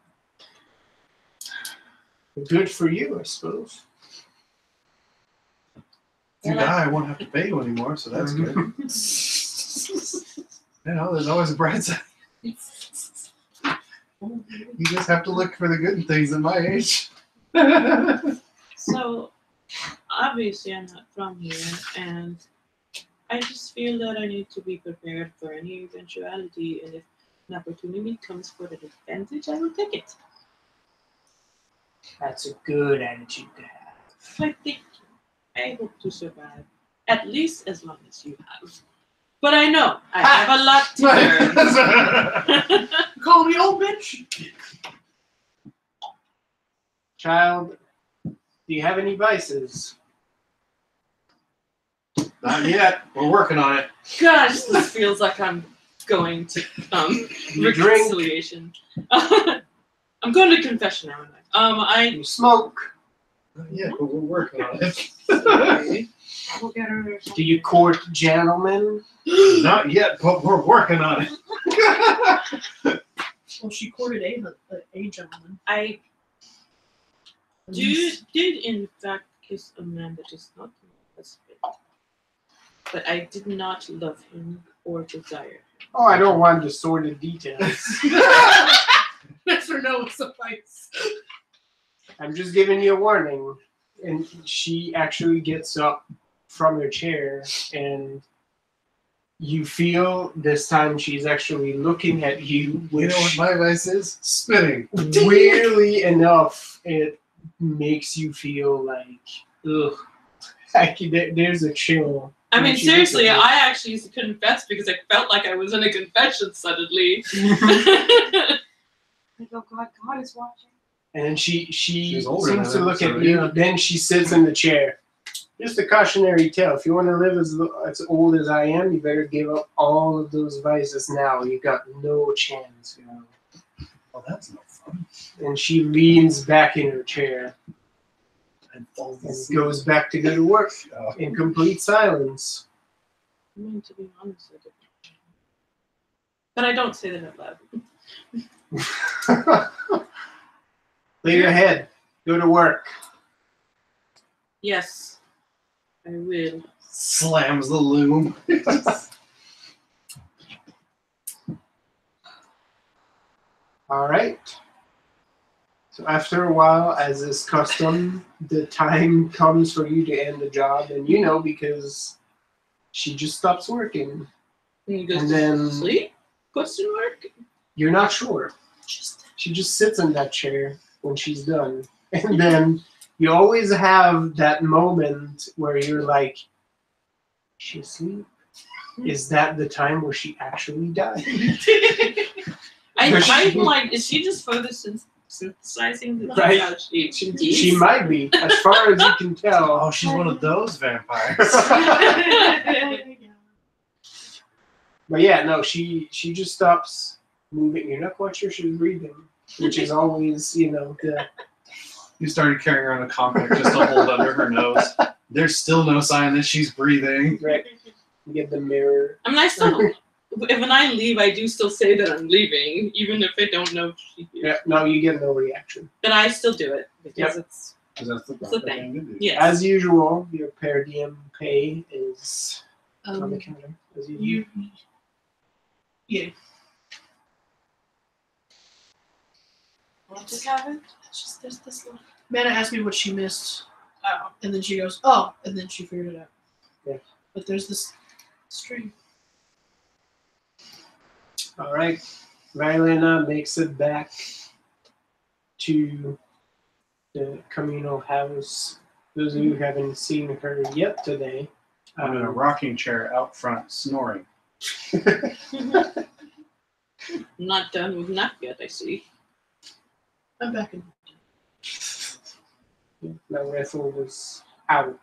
good for you, I suppose. if you die, I won't have to pay you anymore, so that's good. You know, there's always a bright side. You just have to look for the good things at my age. So, obviously, I'm not from here, and I just feel that I need to be prepared for any eventuality, and if an opportunity comes for an advantage, I will take it. That's a good attitude to have. I think I hope to survive, at least as long as you have. But I know I have a lot to learn. You call me old bitch? Child, do you have any vices? Not yet. We're working on it. Gosh, this feels like I'm going to You drink, reconciliation. I'm going to confession now. you smoke. Not yet, but we're working on it. We'll get her. Do you court gentlemen? Not yet, but we're working on it. Well, she courted a gentleman. I did in fact kiss a man that is not my husband, but I did not love him or desire him. Oh, I don't want the sordid details. Yes or no would suffice. I'm just giving you a warning. And she actually gets up from her chair, and you feel this time she's actually looking at you, You know what my vice is? Spinning. weirdly enough, it makes you feel like, ugh. Like, there's a chill. I when mean, she looks seriously, at you. I actually confessed because I felt like I was in a confession suddenly. Like, oh God, God is watching. And then she She's older seems to than look him, at so you. yeah. Then she sits in the chair. Just a cautionary tale. If you want to live as old as I am, you better give up all of those vices now. You got no chance, you know. Well, that's no fun. And she leans back in her chair And falls and asleep. goes back to go to work Oh. in complete silence. I mean, to be honest, I didn't. But I don't say that out loud. Lay your head. Go to work. Yes, I will. Slams the loom. All right. So after a while, as is custom, the time comes for you to end the job, and you know because she just stops working. And he goes And to then- sleep? Question mark? You're not sure. She just sits in that chair when she's done, and then you always have that moment where you're like, "Is she asleep? Is that the time where she actually died?" I'm like, is she just photosynthesizing the Right. how she She might be, as far as you can tell. Oh, she's one of those vampires. But yeah, no, she just stops moving. You're not quite sure she's breathing, which is always, you know, the You started carrying around a comic just to hold under her nose. There's still no sign that she's breathing. right. You get the mirror. I mean, I still, when I leave, I do still say that I'm leaving, even if I don't know if she hears. Yeah, no, you get no reaction. But I still do it because Yep. it's, 'Cause that's the It's a proper thing. thing to do. yes. As usual, your per diem pay is on the counter. As usual. Yeah. What just happened? It's just there's this little. Amanda asked me what she missed, and then she goes, "Oh," and then she figured it out. Yeah. But there's this string. All right. Marlena makes it back to the communal house. Those of you who haven't seen her yet today, I'm in a rocking chair out front, snoring. Not done with nap yet, I see. I'm back in. My rifle was out.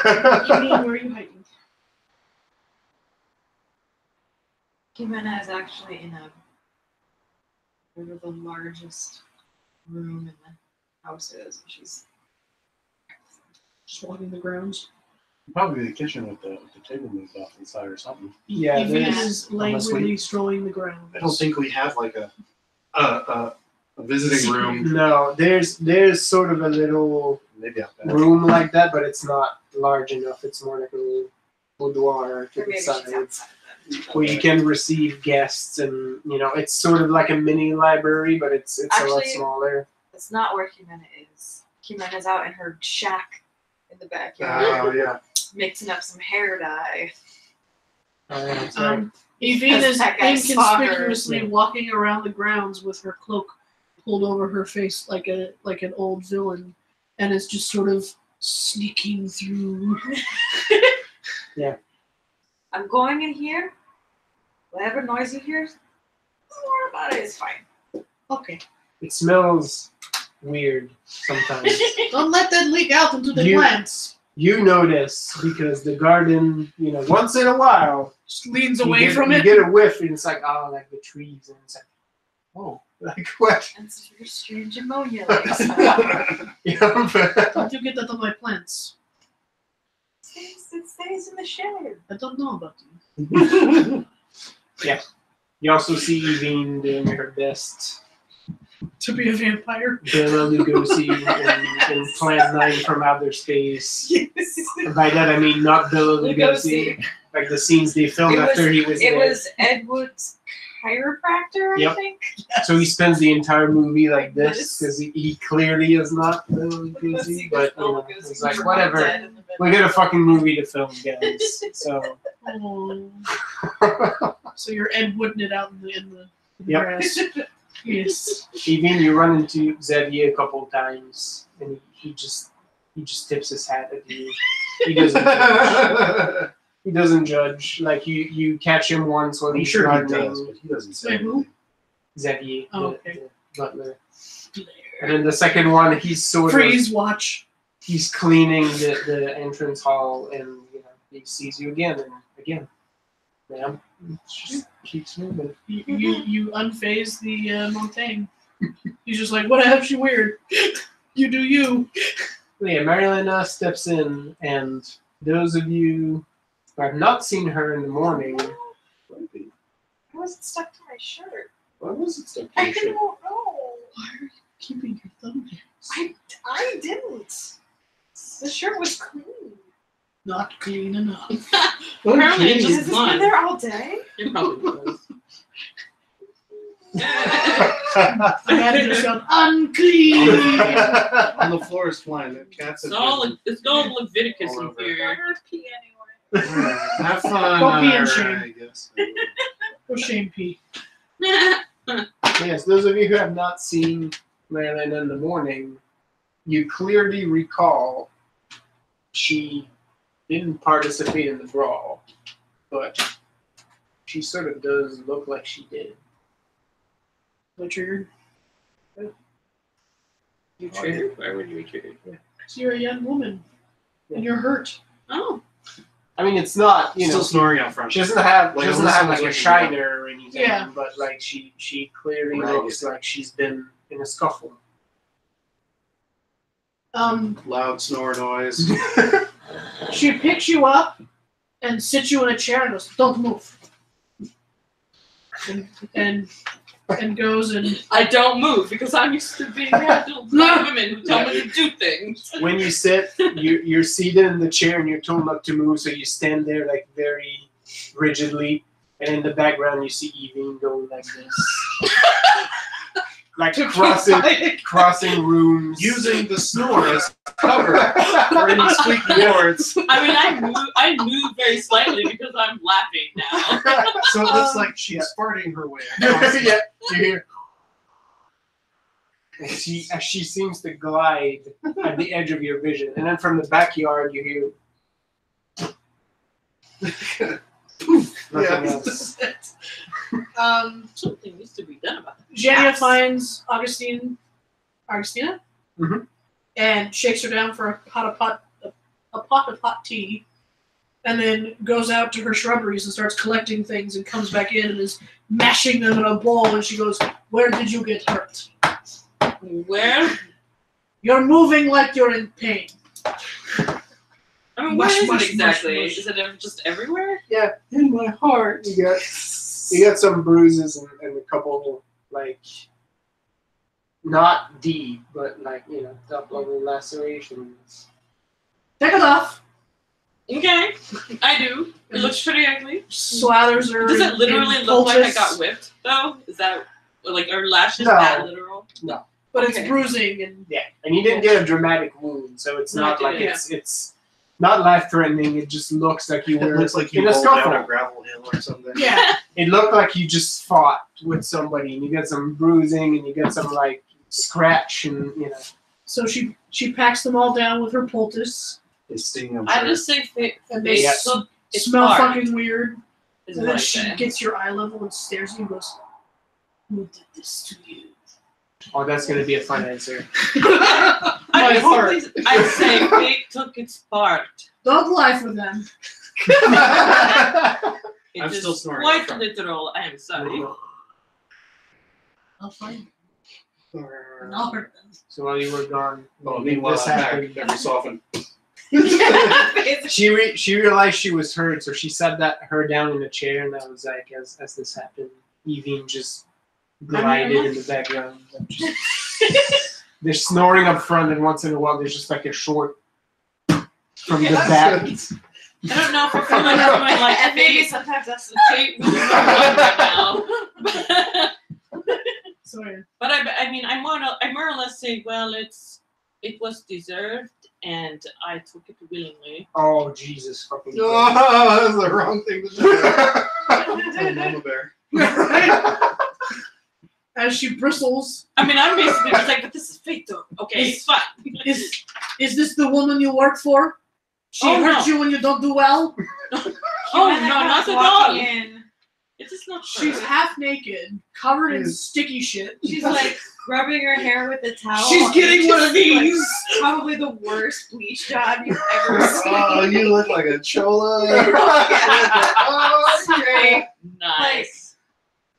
Where are you hiding? Jimena is actually in one of the largest room in the house is. She's Just walking the grounds. Probably the kitchen with the table moved off inside or something. Yeah, Evie there's- is languidly strolling the ground. I don't think we have like a visiting room. No, there's sort of a little Maybe out there. room like that, but it's not large enough. It's more like a little boudoir to or the maybe she's side outside then. where you can receive guests, and it's sort of like a mini library, but it's a lot Actually- smaller. That's not where Jimena is. Jimena's out in her shack in the backyard, Oh yeah. mixing up some hair dye. Evie Because is that guy saw her. inconspicuously walking around the grounds with her cloak pulled over her face like an old villain, and is just sort of sneaking through. I'm going in here. Whatever noise you hear, don't worry about it. It's fine. Okay, It smells weird sometimes. don't let that leak out into the You- plants. You notice because the garden, once in a while, Just leans you away get, from you it. get a whiff, and it's like, oh, like the trees, and it's like, oh, like what? That's your strange ammonia like smell. Don't you get that on my plants? It stays in the shed. I don't know about you. You also see Evine doing her best. To be a vampire. Bela Lugosi in Plan 9 from Outer Space. Yes. And by that I mean not Bela Lugosi. Like the scenes they filmed after he was It dead. was Ed Wood's chiropractor, I Yep. think. So he spends the entire movie like Like this this. because he clearly is not Bela Lugosi, but it's like whatever. Dead in the middle. We got a fucking movie to film, guys. So Oh. So you're Ed Wooding it out in the Yep. grass. Yes. Evine, you run into Xavier a couple times, and he just tips his hat at you. He doesn't judge. He doesn't judge. Like you catch him once when I'm he's sure he gardening. does, but he doesn't say Wait, who? anything. Xavier, Oh, the okay. butler. And then the second one, he's sort of Freeze watch. he's cleaning the entrance hall, and he sees you again and again. Ma'am, it just keeps moving. You unphase the Montaigne. He's just like, what the hell's she weird? You do you. Yeah, Marilena steps in, and those of you who have not seen her in the morning, Maybe. How was it stuck to my shirt? Why was it stuck to I your don't shirt? know. Why are you keeping your thumbnails? I didn't. The shirt was clean. Not clean enough. Apparently it Has just this been gone. there all day? It probably was. The manager yelled, unclean! On the floor is flying. The cats have It's all Leviticus All in over. here. gonna pee anyway. Have fun. Don't be in alright, shame. I guess. Go shame pee. yes, those of you who have not seen Marilena in the morning, you clearly recall she didn't participate in the brawl, but she sort of does look like she did. What triggered? You triggered? Why would you be triggered? So you're a young woman. And you're hurt. Oh. I mean, it's not, Still snoring out front. she doesn't have Like, like Alyssa a was looking shiner or anything, Yeah. but like she clearly Ragged. looks like she's been in a scuffle. Loud snore noise. She picks you up and sits you in a chair and goes, don't move. And goes and I don't move because I'm used to being handled by women who tell me to do things. When you sit, you're seated in the chair and you're told not to move, so you stand there like very rigidly, and in the background you see Evine going like this. Like crossing rooms. Using the snore as cover for any squeaky boards. I mean, I move very slightly because I'm laughing now. So it looks like she's farting her way. Yeah, you hear. As she seems to glide at the edge of your vision, and then from the backyard you hear nothing else. Something needs to be done about that. Jania finds Augustina, Mhm. and shakes her down for a pot of hot tea, and then goes out to her shrubberies and starts collecting things and comes back in and is mashing them in a bowl. And she goes, "Where did you get hurt? Where? You're moving like you're in pain." I mean, where is it exactly? Is it just everywhere? Yeah, in my heart. You got some bruises and a couple like not deep, but like top level lacerations. Take it off. Okay, I do. It looks pretty ugly. Slathers her. Does it literally look like I poultice, got whipped though? Is that like are lashes No. that literal? No. but Okay. it's bruising and Yeah, and you didn't get a dramatic wound, so it's No, not I like didn't. it's not life threatening. It just looks like you It were looks like you in a rolled down scuffle. a gravel hill or something. yeah. It looked like you just fought with somebody, and you get some bruising, and you get some like scratch, and So she packs them all down with her poultice, It's stinging them. I just say and they they look. It's smell hard, fucking weird. is And what then I she say. gets your eye level and stares at you and goes, "Who did this to you?" oh, that's gonna be a fun answer. I My heart. basically- I say fate took its part. Don't lie for them. It I'm is still snoring. quite literal. I am sorry. I'll find them. And I'll hurt them. So while you were gone, Oh, meanwhile, this I'm happened. back every so often. She realized she was hurt, so she sat her down in a chair, and I was like, as this happened, Evine just glided in the background. They're snoring up front, and once in a while, there's just like a short from the back. I don't know if I feel like doing like And maybe fate. sometimes that's the Fate was right now. Sorry. But I mean, I more or less say, well, it was deserved, and I took it willingly. Oh Jesus fucking! Oh, that's the wrong thing to say. Tell Mama Bear. As she bristles, I mean, I'm basically just like, but this is fate, though. Okay, it's fine. is this the woman you work for? She Oh, hurt no. you when you don't do well? Oh no, not at all. In. It is not. She's half naked, covered in sticky shit. She's like rubbing her hair with a towel. She's getting one of these. Probably the worst bleach job you've ever seen. Oh, you look like a chola. Oh, great. nice.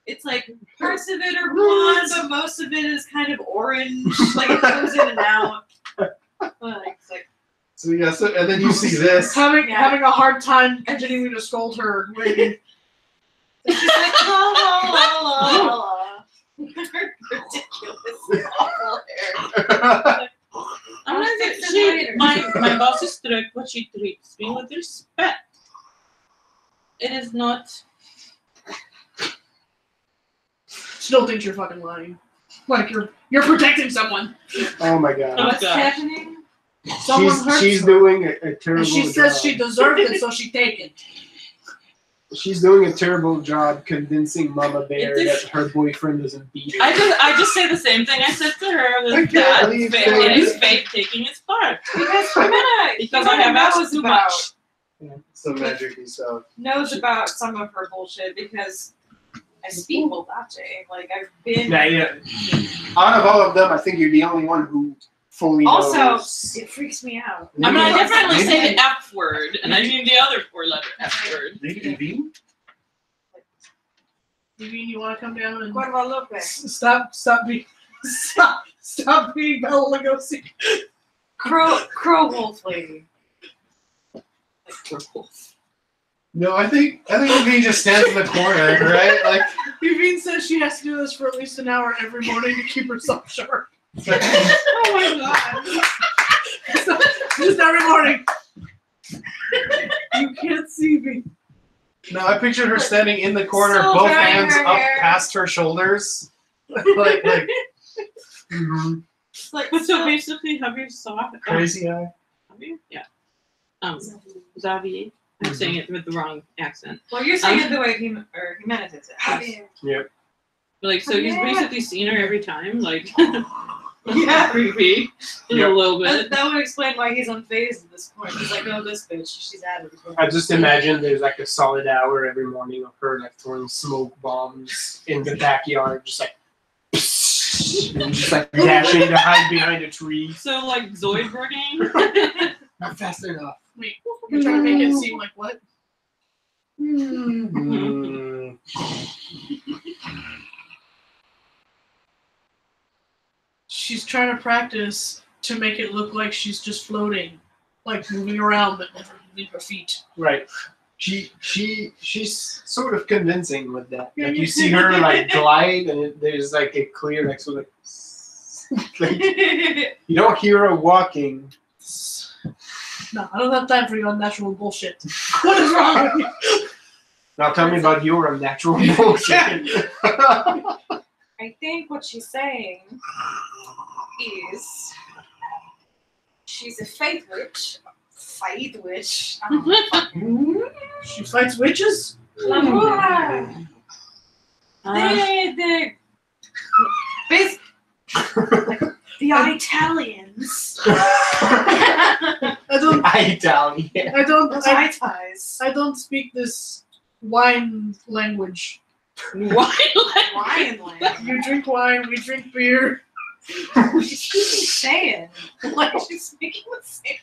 It's like parts of it are blonde, but most of it is kind of orange. Like it goes in and out. It's like So yeah, and then you see this. Having Yeah. a hard time continuing to scold her. Waiting. she's like la. Ridiculous awful hair. I'm I'll not fix she, it later. my boss is strict, but she treats me with respect. It is not. Still thinks you're fucking lying. Like you're protecting someone. Oh my God! What's God. happening? Someone hurts She's her. doing a terrible And she says job. she deserved it, so she take it. She's doing a terrible job convincing Mama Bear It is- that her boyfriend doesn't beat her. I just say the same thing I said to her. I With can't that believe fate, that. it is fate taking its part. Because Because I have asked too much. It's the magic stuff. knows about some of her bullshit because I speak Voldace. Like I've been. Yeah. Out of all of them, I think you're the only one who fully Also, knows. it freaks me out. I mean, I definitely Maybe- say the F word, and I mean the other four-letter F word. Maybe Evine? You mean you want to come down and Guadalupe. stop being Bela Lugosi? Crow wolf lady. No, I think Evine just stands in the corner, right? Like, Yvonne says she has to do this for at least an hour every morning to keep herself sharp. Oh my god. Just every morning. You can't see me. no, I pictured her standing in the corner, So both drying hands her up hair. past her shoulders, like Mhm. It's like So basically, have you saw crazy eye. Have you? Yeah. Xavier. I'm saying it with the wrong accent. Well, you're saying it the way Jimenez says it. But like, so he's Yeah. basically seen her every time. Like, Yeah. creepy in Yeah. a little bit. That would explain why he's unfazed at this point. He's like, oh, this bitch, she's out of it. I just imagine there's like a solid hour every morning of her like throwing smoke bombs in the backyard, just like, and just like dashing to hide behind a tree. So like Zoidberging. Not fast enough. Wait, you're trying to make it seem like what? Mm. She's trying to practice to make it look like she's just floating, like moving around but never moving her feet. Right. She's sort of convincing with that. Like you see her like glide, and there's like a clear like sort of like, you don't hear her walking. No, I don't have time for your unnatural bullshit. What is wrong with you? Now tell me about your unnatural bullshit. I think what she's saying is she's a faith witch. Faith witch. I don't know fucking- She fights witches? The the Italians. I don't. Italian. I don't. Those I, Itais. I don't speak this wine language. Why? Wine land. You drink wine, we drink beer. She's saying. Like she's speaking the same.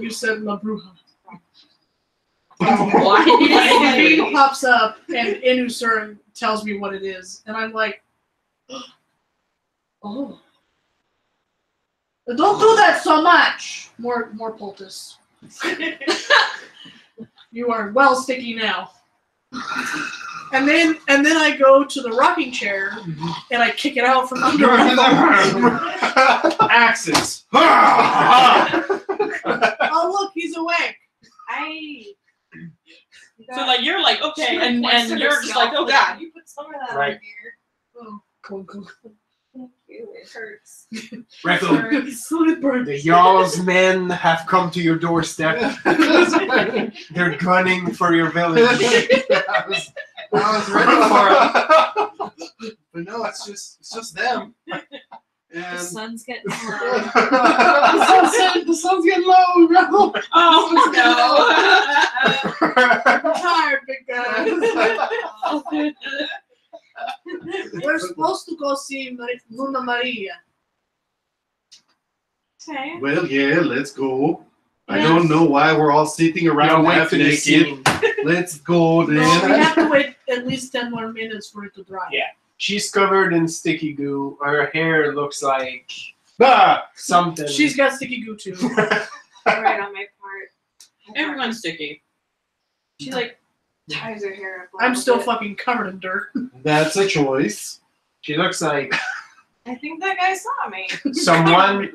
You said La Bruja. Why? He pops up and Inusuran tells me what it is, and I'm like, oh. Don't do that so much. More poultice. You are well sticky now. And then I go to the rocking chair and I kick it out from under her. Axes. Oh look, he's awake. So like you're like okay, and you're just like oh god. You put some of that Right. on here. Oh, cool. Thank you. It hurts. Reckon It burns. the Jarl's men have come to your doorstep. They're gunning for your village. I was ready for it. But no, it's just them. The And sun's getting low. the sun's getting low, bro. Oh I'm tired, big guy. We're supposed to go see Luna Maria. Okay. Well, yeah, let's go. I don't know why we're all sitting around wait half for the naked. scene. Let's go then. No, we have to wait at least 10 more minutes for it to dry. Yeah. She's covered in sticky goo. Her hair looks like Ah! something. She's got sticky goo too. Right on my part. Everyone's sticky. She like ties her hair up. a I'm little still bit. fucking covered in dirt. That's a choice. She looks like I think that guy saw me.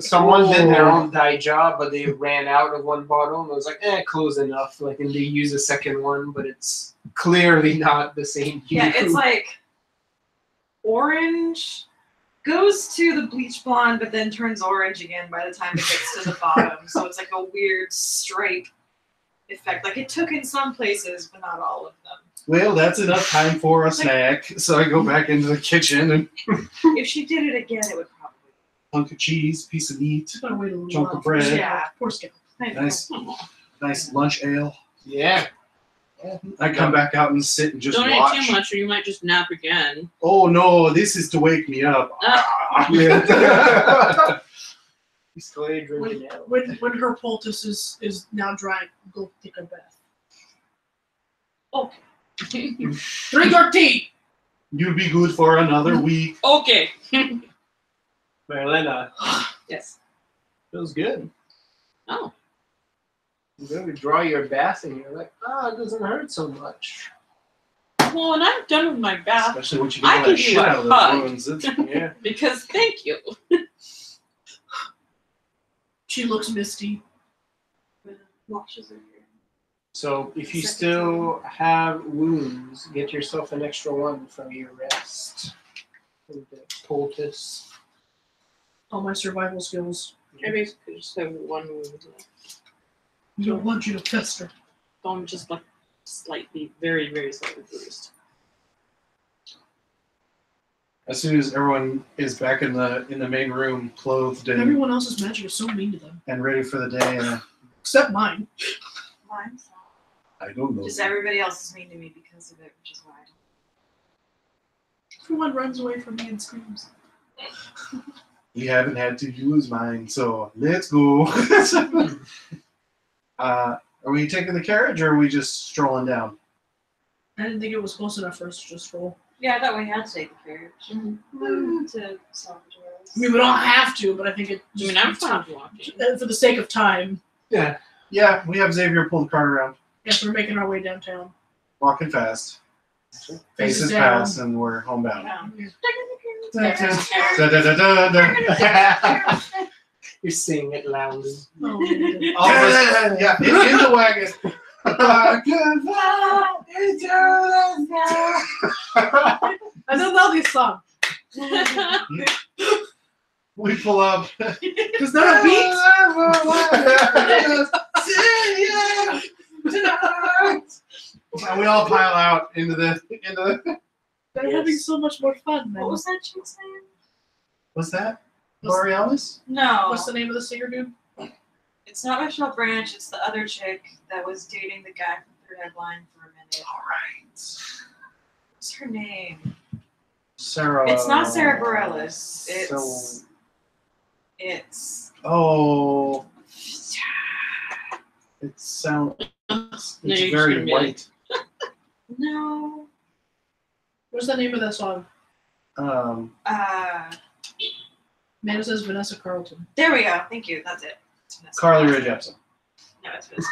someone did their own dye job, but they ran out of one bottle and was like, close enough. Like, and they use a second one, but it's clearly not the same hue. Yeah, it's like orange goes to the bleach blonde, but then turns orange again by the time it gets to the bottom. So it's like a weird stripe effect. Like it took in some places, but not all of them. Well, that's enough time for a snack. So I go back into the kitchen and If she did it again, it would probably. hunk of cheese, piece of meat, Just gotta wait a little chunk while. of bread, Yeah. Poor Scout. I know. nice lunch ale. Yeah. I come back out and sit and just Don't watch. eat too much, or you might just nap again. Oh no, this is to wake me up. He's clearly drinking now. When her poultice is now dry, go take a bath. Okay. Drink your tea. You'll be good for another week. Okay. Marlena, Yes. feels good. Oh. You really draw your bath and you're like, it doesn't hurt so much. Well, when I'm done with my bath, Especially when you I get can that do shit a out of those hug. wounds. It's- Yeah. because thank you. She looks misty. Washes her hair. So if you Second still have wounds, get yourself an extra one from your rest. With the poultice. All my survival skills. I basically just have one wound left. You don't want you to fester. So I'm just like slightly, very, very slightly bruised. As soon as everyone is back in the main room, clothed and Everyone else's magic is so mean to them. ready for the day, Except mine. Mine's not. I don't know. Just everybody else is mean to me because of it, which is why I don't. Everyone runs away from me and screams. You haven't had to use mine, so let's go. Are we taking the carriage, or are we just strolling down? I didn't think it was close enough for us to just roll. Yeah, I thought we had to take the carriage to Salvador. I mean, we don't have to, but I think it I just mean, I'm fine with walking. for the sake of time. Yeah, we have Xavier pull the cart around, Yes, we're making our way downtown. walking fast. Faces down. pass, and we're homebound. Yeah. You're singing it loudly. Oh, man. All of us, yeah, in the wagon. I don't know this song. We pull up. Because they're a beat. And we all pile out into the. They're having so much more fun, man. What was that chick's name? What's that? What's- Borealis? No. What's the name of the singer dude? It's not Michelle Branch, it's the other chick that was dating the guy from Third Headline for a minute. All right. What's her name? Sarah. It's not Sarah Bareilles. So- It's Oh. It sounds. It's No, you very shouldn't be white. no. What's the name of that song? Man, it says Vanessa Carlton. There we go. Thank you. That's it. It's Vanessa Carly Carlton. Rae Jepsen. No, it's Vanessa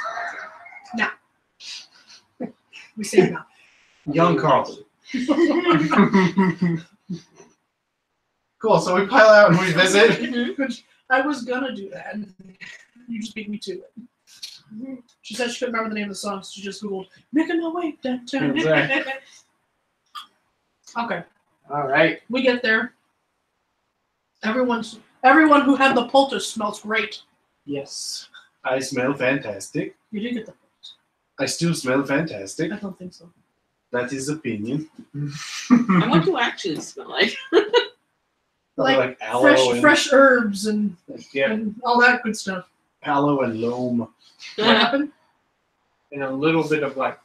Carlton. We say no. Young Carlton. Cool. So we pile out and we visit. Which I was gonna do that. You just beat me to it. She said she couldn't remember the name of the song, so she just googled "Making My Way Downtown." Okay, All right. we get there. Everyone who had the poultice smells great. Yes. I smell fantastic. You did get the poultice. I still smell fantastic. I don't think so. That is opinion. And what do I actually smell like? Like aloe fresh herbs and, yeah, and all that good stuff. aloe and loam. What happened? And a little bit of like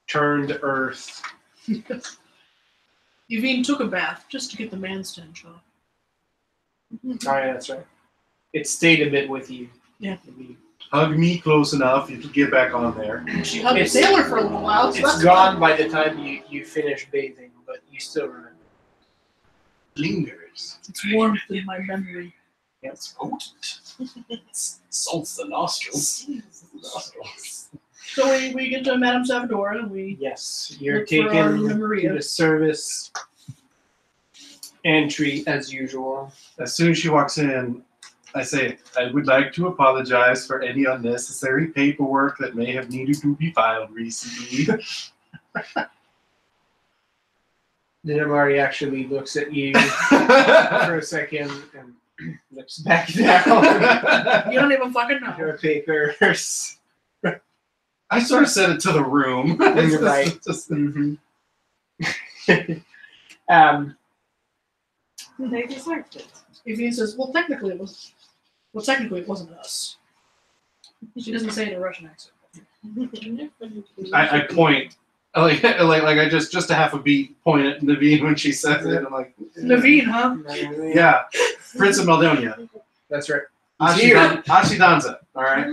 turned earth. Yvonne took a bath just to get the man stench off. Oh, yeah, that's right. It stayed a bit with you. Yeah. Hug me close enough, you can get back on there. She hugged the It's- sailor for a little while. So It's that's gone fun. by the time you finish bathing, but you still remember. Lingers. It's warmth in my memory. It's potent. Salts the nostrils. So we get to Madame Salvador and we Yes, you're Look for our taken Maria. to the service entry as usual. As soon as she walks in, I say, I would like to apologize for any unnecessary paperwork that may have needed to be filed recently. Then Amari actually looks at you for a second and looks back down. you don't even fucking know. Your papers. I sort of said it to the room. And you're right. Just- They deserved it. Yvonne says, well, technically it wasn't us. She doesn't say it in a Russian accent. I point. Like I just a half a beat point at Naveen when she says it. I'm like, Naveen, huh? yeah, Prince of Maldonia. That's right. Ashidanza, all right?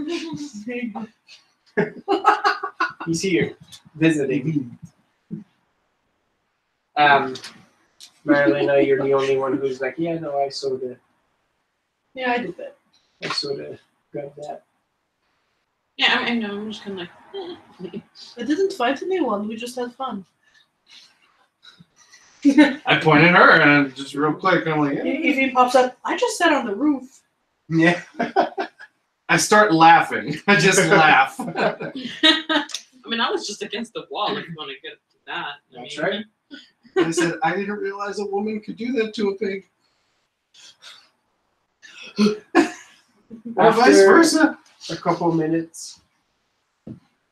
He's here visiting. Marilena, you're the only one who's like, yeah, no, I sort of Yeah, I did that. got that. Yeah, I know. I'm just kind of like. I didn't fight anyone. We just had fun. I point at her and just real quick, I'm like, yeah. Yvonne pops up. I just sat on the roof. Yeah. I start laughing. I just laugh. I mean, I was just against the wall. If you want to get to that. That's right. I said, I didn't realize a woman could do that to a pig. Or vice versa. A couple minutes,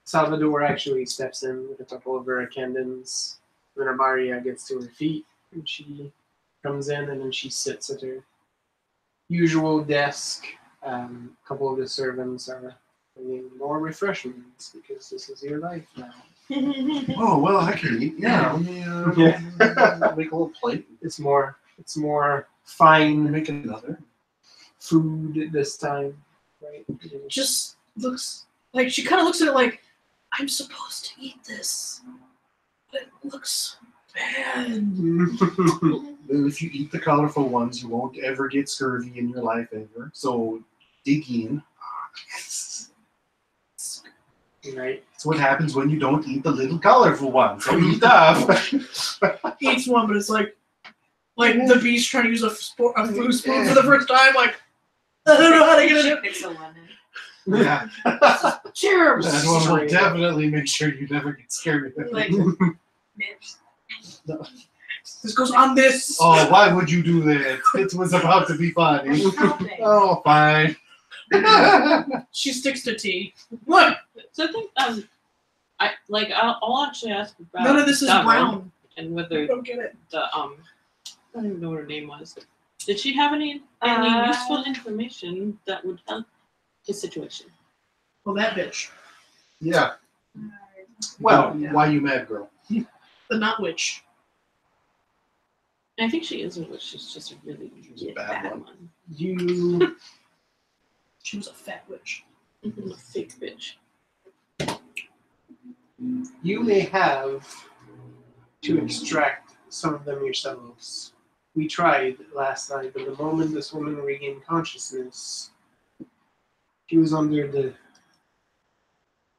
Salvador actually steps in with a couple of her attendants. When Amaria gets to her feet, and she comes in, and then she sits at her usual desk. A couple of the servants are bringing more refreshments because this is your life now. Oh well, I can eat. Yeah, let me make a little plate. It's more fine Make another. food this time, right? Just looks like she kind of looks at it like, I'm supposed to eat this, but it looks bad. If you eat the colorful ones, you won't ever get scurvy in your life ever. So dig in. Right. It's what happens when you don't eat the little colorful ones. So eat up. Eats one, but it's like the beast trying to use a food spoon for the first time. Like, I don't know how to get it. Picks a lemon. Yeah. Cheers. That one will definitely make sure you never get scared. Like, Mitch. This goes on this. Oh, why would you do that? It was about to be funny. Helping. Oh, fine. She sticks to tea. What? So I think I'll actually ask about None of this is that brown. one and I whether don't get it. the I don't even know what her name was. Did she have any useful information that would help his situation? Well, that bitch. Yeah. Well, Well, why you mad, girl? The not witch. And I think she is a witch. She's just a really She's a bad one. you She was a fat witch. A fake bitch. may have to extract some of them yourselves. We tried last night, but the moment this woman regained consciousness, she was under the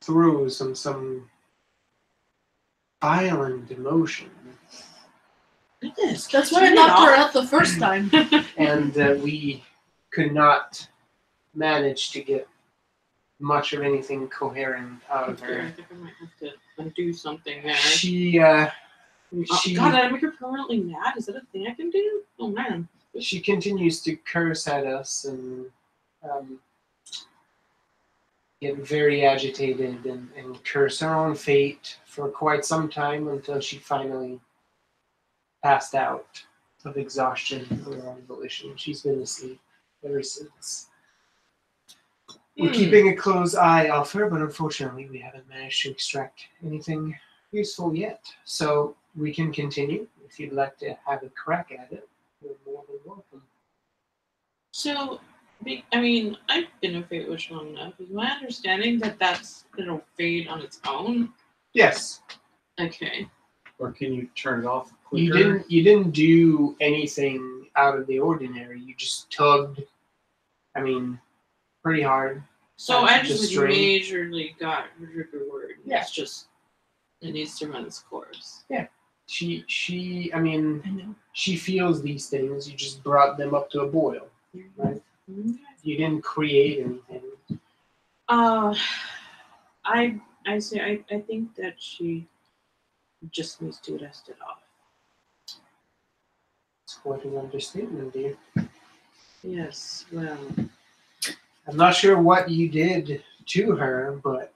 throes of some violent emotion, That's why I knocked her out the first time. and we could not manage to get much of anything coherent out of Okay, I her. think I might have to undo something there. She God, did I make her permanently mad? Is that a thing I can do? Oh man. she continues to curse at us and get very agitated and curse her own fate for quite some time until she finally passed out of exhaustion of her own volition. She's been asleep ever since. We're keeping a close eye off her, but unfortunately we haven't managed to extract anything useful yet. So we can continue. If you'd like to have a crack at it, you're more than welcome. So, I've been a fate witch long enough. Is my understanding that that's gonna fade on its own? Yes. Okay. Or can you turn it off quicker? You didn't do anything out of the ordinary. You just tugged, pretty hard. So I just The string. majorly got her word. Yeah. It's just it needs to run its course. She I know. she feels these things. You just brought them up to a boil. Right. You didn't create anything. I think that she just needs to rest it off. It's quite an understatement, dear. Yes, well, I'm not sure what you did to her, but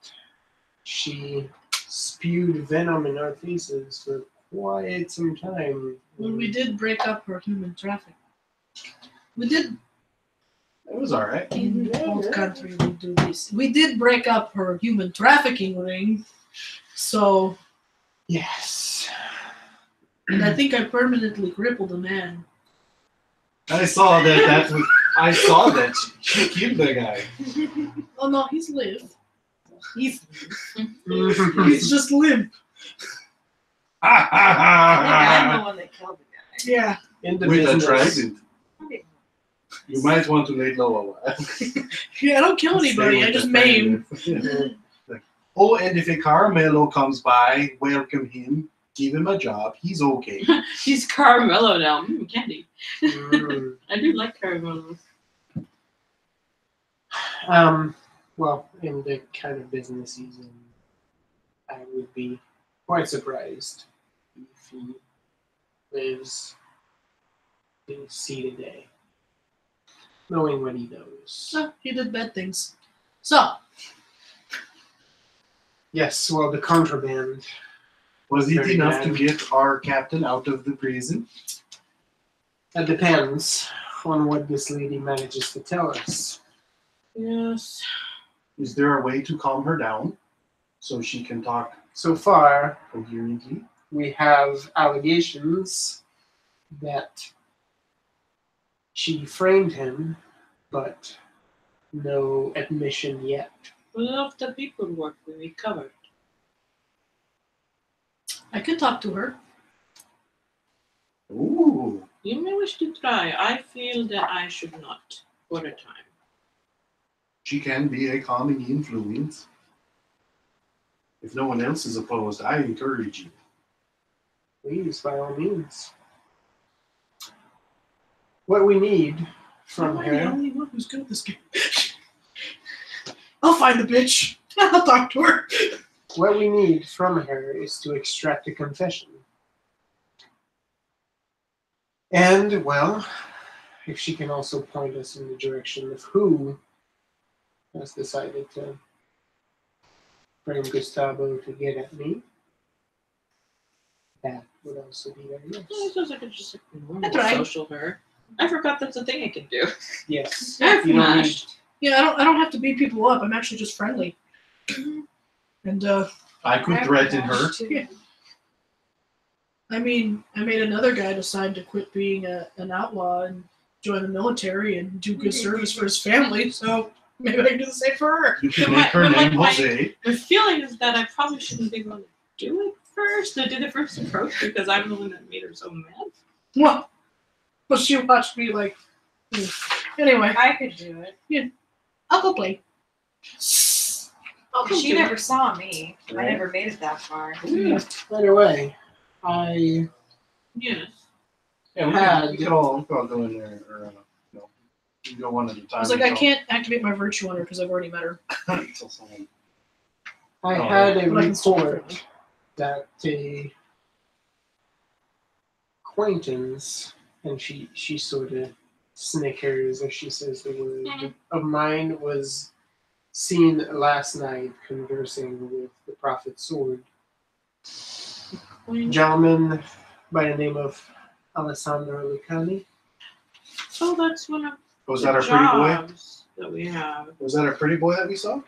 she spewed venom in our faces for quite some time. Well, we did break up her human traffic. We did. It was all right. In old country, we do this. We did break up her human trafficking ring. So, Yes. and I think I permanently crippled a man. I saw that. I saw that she killed the guy. Oh no, he's lived. He's He's just limp. I think I'm the one that killed the guy. Yeah. in the With a business. trident. You might want to lay low a while. Yeah, I don't kill anybody. I just maim. Oh, and if a Caramello comes by, welcome him. Give him a job. He's okay. he's Caramello now. Candy. Mm. I do like caramellos. Well, in the kind of business season, I would be quite surprised if he lives to see the day, knowing what he knows. So, he did bad things. So, Yes, well, the contraband Was it Very enough to bad. get our captain out of the prison? That depends on what this lady manages to tell us. Yes. Is there a way to calm her down so she can talk So far, coherently? we have allegations that she framed him, but no admission yet. All of the paperwork we recovered. I could talk to her. Ooh. You may wish to try. I feel that I should not for a time. She can be a calming influence. If no one else is opposed, I encourage you. Please, by all means. What we need from I'm the her, only one who's good at this game. I'll find the bitch. I'll talk to her. what we need from her is to extract a confession. And, well, if she can also point us in the direction of who has decided to frame Gustavo to get at me, that would also be very Well, it nice. sounds like it's just like normal That's right. social her. I forgot that's a thing I can do. Yes. I've You don't need, mashed. Yeah, I don't have to beat people up. I'm actually just friendly. And I could threaten her. Yeah. I mean, I made another guy decide to quit being an outlaw and join the military and do good service for his family. So maybe I can do the same for her. You can But make her my- name my- Jose. My feeling is that I probably shouldn't be the one to do it first. I did the first approach because I'm the one that made her so mad. Well, she watched me like. Anyway, I could do it. I'll go play. I'll come She to never saw me. I Right. never made it that far. yeah, right away. I Yes. Yeah, we could all go in there, or no, you can go one at a time. I was like, I can't activate my virtue on her because I've already met her. Until someone. I Oh, had a But I can still report that a acquaintance, and she sort of snickers as she says the word, of mine was seen last night conversing with the Prophet's sword. Gentleman by the name of Alessandro Lucani. So that's one of Was the that our pretty boy? jobs that we have. Was that our pretty boy that we saw?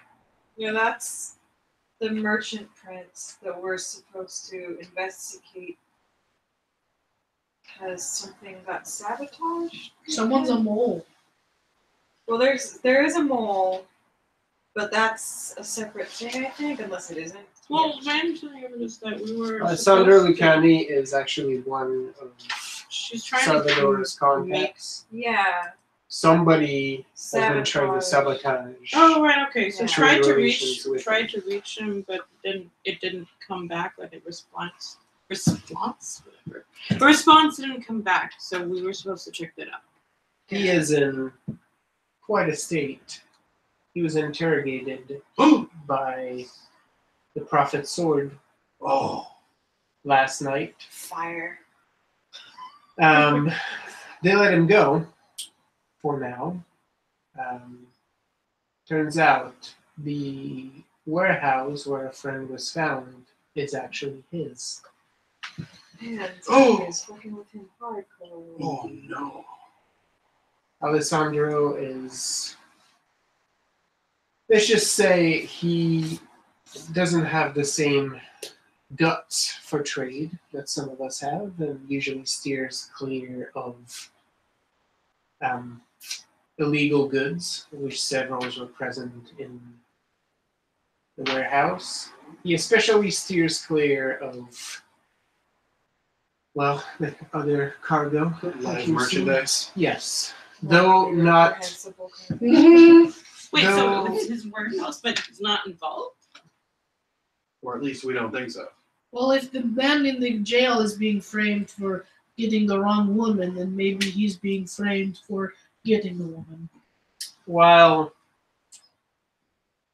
Yeah, that's the merchant prince that we're supposed to investigate. Has something got sabotaged? Someone's a mole. Well, there is a mole, but that's a separate thing, I think, unless it isn't. Well, my understanding is that we were. Alessandro supposed to- Lucani is actually one of She's trying Salvador's to contacts. Yeah, Somebody has been trying to sabotage. make. Oh right, okay. So Yeah. tried to Relations with reach him, but it didn't come back like a response, whatever. The response didn't come back, so we were supposed to check that out. He is in quite a state. He was interrogated by the Prophet's sword Oh, last night. Fire. They let him go for now. Turns out the warehouse where a friend was found is actually his. Man, Oh. is fucking with him hardcore. oh no. Alessandro is, let's just say, he doesn't have the same guts for trade that some of us have, and usually steers clear of illegal goods, which several were present in the warehouse. He especially steers clear of, well, the other cargo. Live merchandise. Yes. Though not. Reprehensible Wait, No. so it's his warehouse, but it's not involved? Or at least we don't think so. Well, if the man in the jail is being framed for getting the wrong woman, then maybe he's being framed for getting the woman. While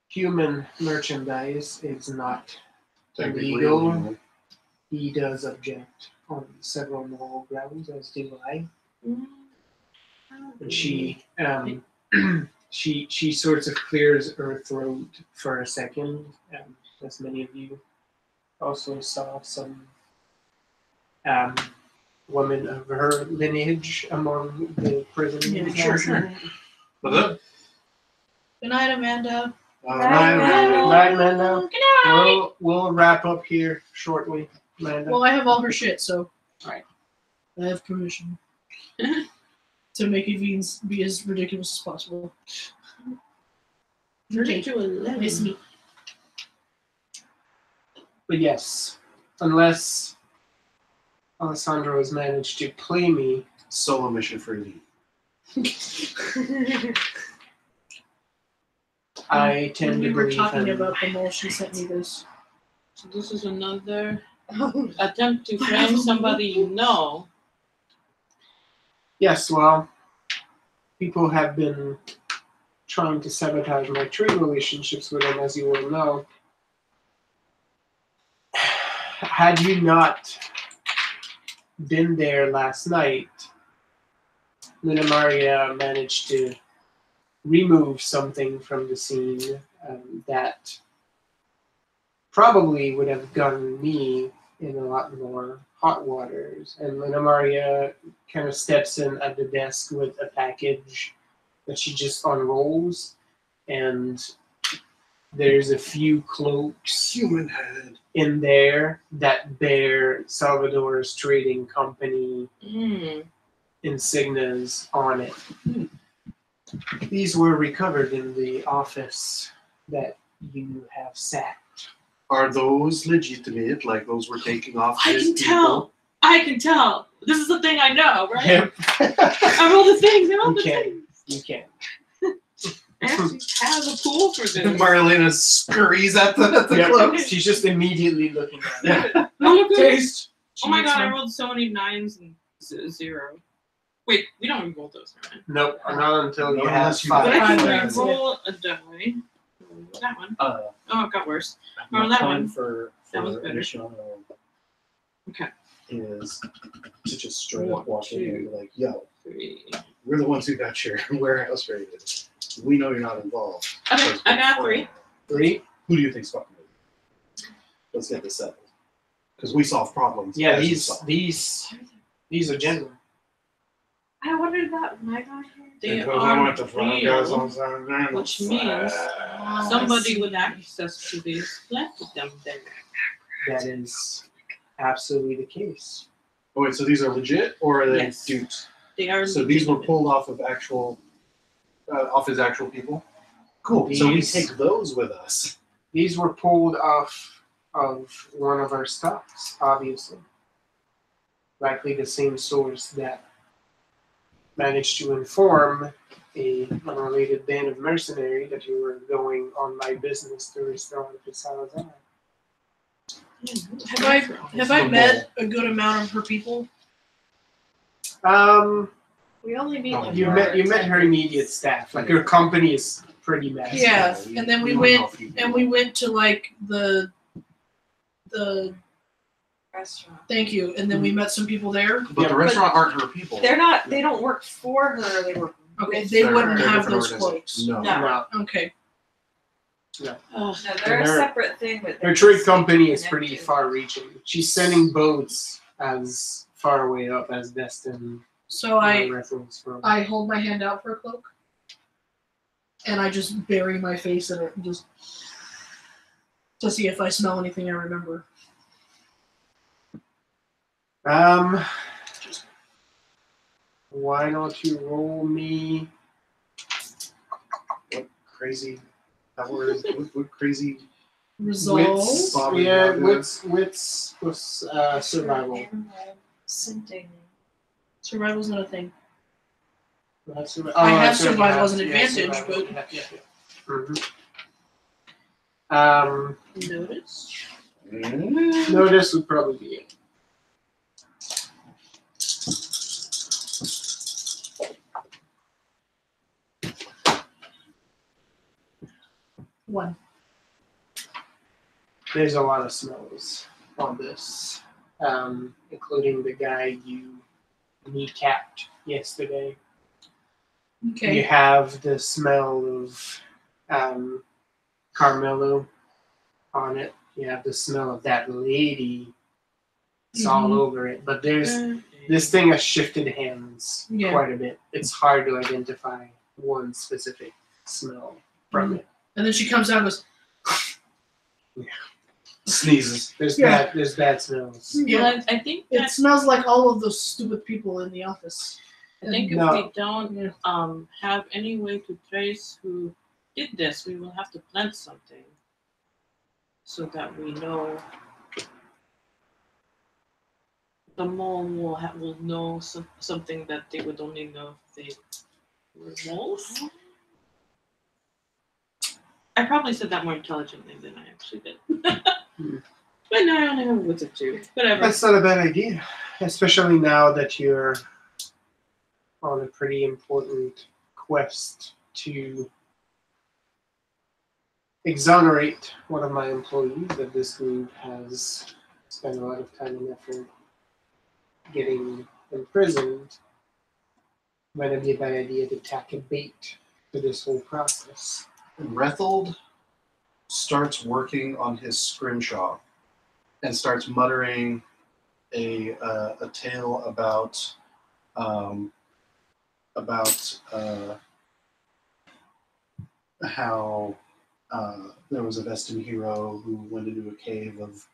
human merchandise is not Technically illegal, illegal. he does object on several moral grounds, as do I. And she she sort of clears her throat for a second, as many of you also saw some women of her lineage among the prisoners. Yeah, sure. What's up? Good night, Amanda. Night, Amanda. We'll wrap up here shortly, Amanda. Well, I have all her shit, so Right. I have permission to make it be as ridiculous as possible. Miss me. But yes, unless Alessandro has managed to play me. Solo mission for you. I tend When to we were believe talking him. about the mole, she sent me this. So this is another attempt to frame somebody you know. Yes, well, people have been trying to sabotage my trade relationships with him, as you will know. Had you not been there last night, Lina Maria managed to remove something from the scene that probably would have gotten me in a lot more hot waters. And Lina Maria kind of steps in at the desk with a package that she just unrolls, and there's a few cloaks Human head. in there that bear Salvador's trading company insignias on it. These were recovered in the office that you have sacked. Are those legitimate? Like those were taking off? I his can people? tell. I can tell. This is the thing I know, right? Yep. I roll the things. I roll You the can. things. You can. I actually have a pool for this. Marlena scurries at the Yep. clothes. She's just immediately looking at it. Yeah. Oh, look at this. Taste. Oh my god, I rolled so many 9s and 0. Wait, we don't even roll those, right? Nope, not until you Not have unless you five. But I can Five. roll a die. That one. Oh, it got worse. My Oh, that plan one. for That was better. initial Okay. is to just straight One, up walk in two. and be like, yo, 3. we're the ones who got your warehouse raided. We know you're not involved. Okay, I got 3. 3? Who do you think's fucking with you? Let's get this settled. Because we solve problems. Yeah, as we these solve. these are genuine. I wondered that when I got here. They Because I are went to find guys real, on Saturday. which means somebody with access to these planted them there. That is absolutely the case. Oh wait, so these are legit or are they Yes. dupes? They are. So these were legitimate. pulled off of off his actual people. Cool. So we These- take those with us. These were pulled off of one of our stocks, obviously. Likely the same source that managed to inform a unrelated band of mercenary that you were going on my business to restore the Salazar. Have I met a good amount of her people? We only meet like You met her immediate staff. Like her company is pretty massive. Yeah, and then we don't went know if you- and we went to like the Restaurant. thank you, and then we met some people there. But Yeah, the restaurant aren't her people. They're not. They don't work for her. They work. Okay, with they her. wouldn't They're have different those organizations. cloaks. No. No. Okay. Ugh. No, they're a Her- separate thing. But Her they're trade just company is pretty connected. far-reaching. She's sending boats as far away up as Destin. So I reference from. hold my hand out for a cloak, and I just bury my face in it, just to see if I smell anything I remember. Why don't you roll me? What crazy powers? What crazy? Resolve. Wits, Bobby yeah, Rogers. wits was survival. Animal scenting. Survival's not a thing. That's I have that's right, survival as an yeah, advantage, survival, but- yeah. Mhm. Notice. No, this would probably be it. One. There's a lot of smells on this, including the guy you kneecapped yesterday. Okay. You have the smell of Carmelo on it. You have the smell of that lady. It's all over it. But this thing has shifted hands quite a bit. It's hard to identify one specific smell from it. And then she comes out and goes, Sneezes. There's bad smells. yeah. Well, I think It that smells like all of those stupid people in the office. I think if No. we don't have any way to trace who did this, we will have to plant something so that we know the mole will know something that they would only know if they were moles. I probably said that more intelligently than I actually did. But now I only have a wizard too. Whatever. That's not a bad idea, especially now that you're on a pretty important quest to exonerate one of my employees that this group has spent a lot of time and effort getting imprisoned. Might be a bad idea to tack a bait to this whole process. Rethold starts working on his scrimshaw and starts muttering a tale about how there was a Vestin hero who went into a cave of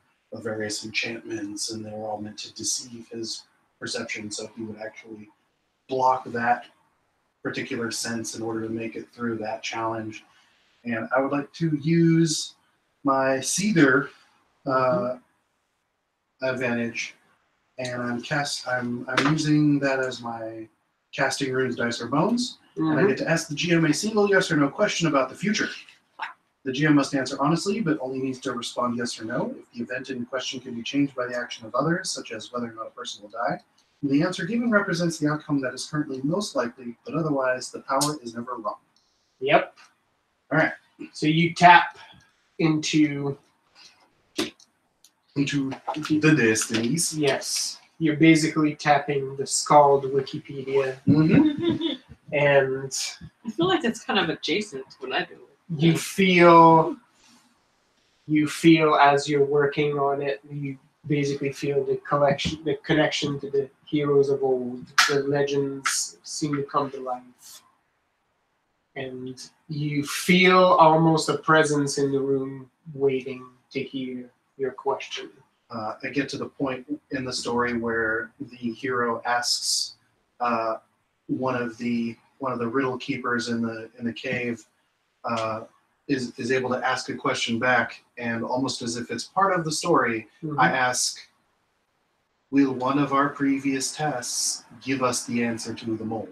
various enchantments, and they were all meant to deceive his perception, so he would actually block that particular sense in order to make it through that challenge. And I would like to use my Cedar advantage, and I'm using that as my casting runes, dice, or bones, and I get to ask the GM a single yes or no question about the future. The GM must answer honestly, but only needs to respond yes or no. If the event in question can be changed by the action of others, such as whether or not a person will die, and the answer given represents the outcome that is currently most likely, but otherwise the power is never wrong. Yep. All right. So you tap into the destinies. Yes. You're basically tapping the Scald Wikipedia, and I feel like that's kind of adjacent to what I do. you feel as you're working on it, you basically feel the connection to the heroes of old. The legends seem to come to life. And you feel almost a presence in the room waiting to hear your question. I get to the point in the story where the hero asks one of the riddle keepers in the cave is able to ask a question back, and almost as if it's part of the story, I ask, will one of our previous tests give us the answer to the mole?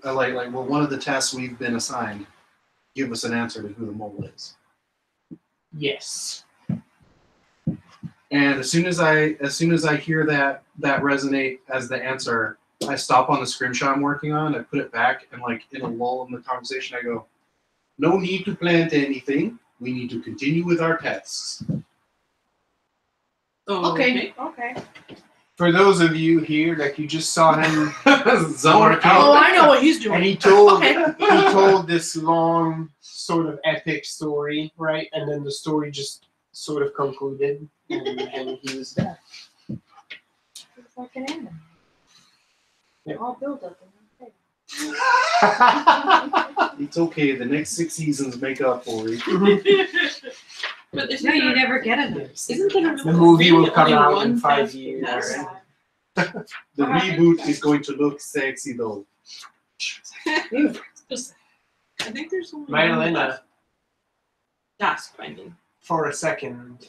Like will one of the tests we've been assigned give us an answer to who the mole is? Yes. And as soon as I hear that resonate as the answer, I stop on the scrimshaw I'm working on, I put it back, and like in a lull in the conversation, I go, no need to plant anything. We need to continue with our tests. Oh, Okay. For those of you here, like you just saw him Oh, I know what he's doing. and he told Okay. this long sort of epic story, right? And then the story just sort of concluded, and he was back. It's like an anime. Yep. All build up in one thing. It's okay. The next 6 seasons make up for it. But No, you never get it. Isn't there The movie will come only out one in 5 fast years. food? The reboot is going to look sexy though. I think there's only one Magdalena, left. Task, I mean. for a second,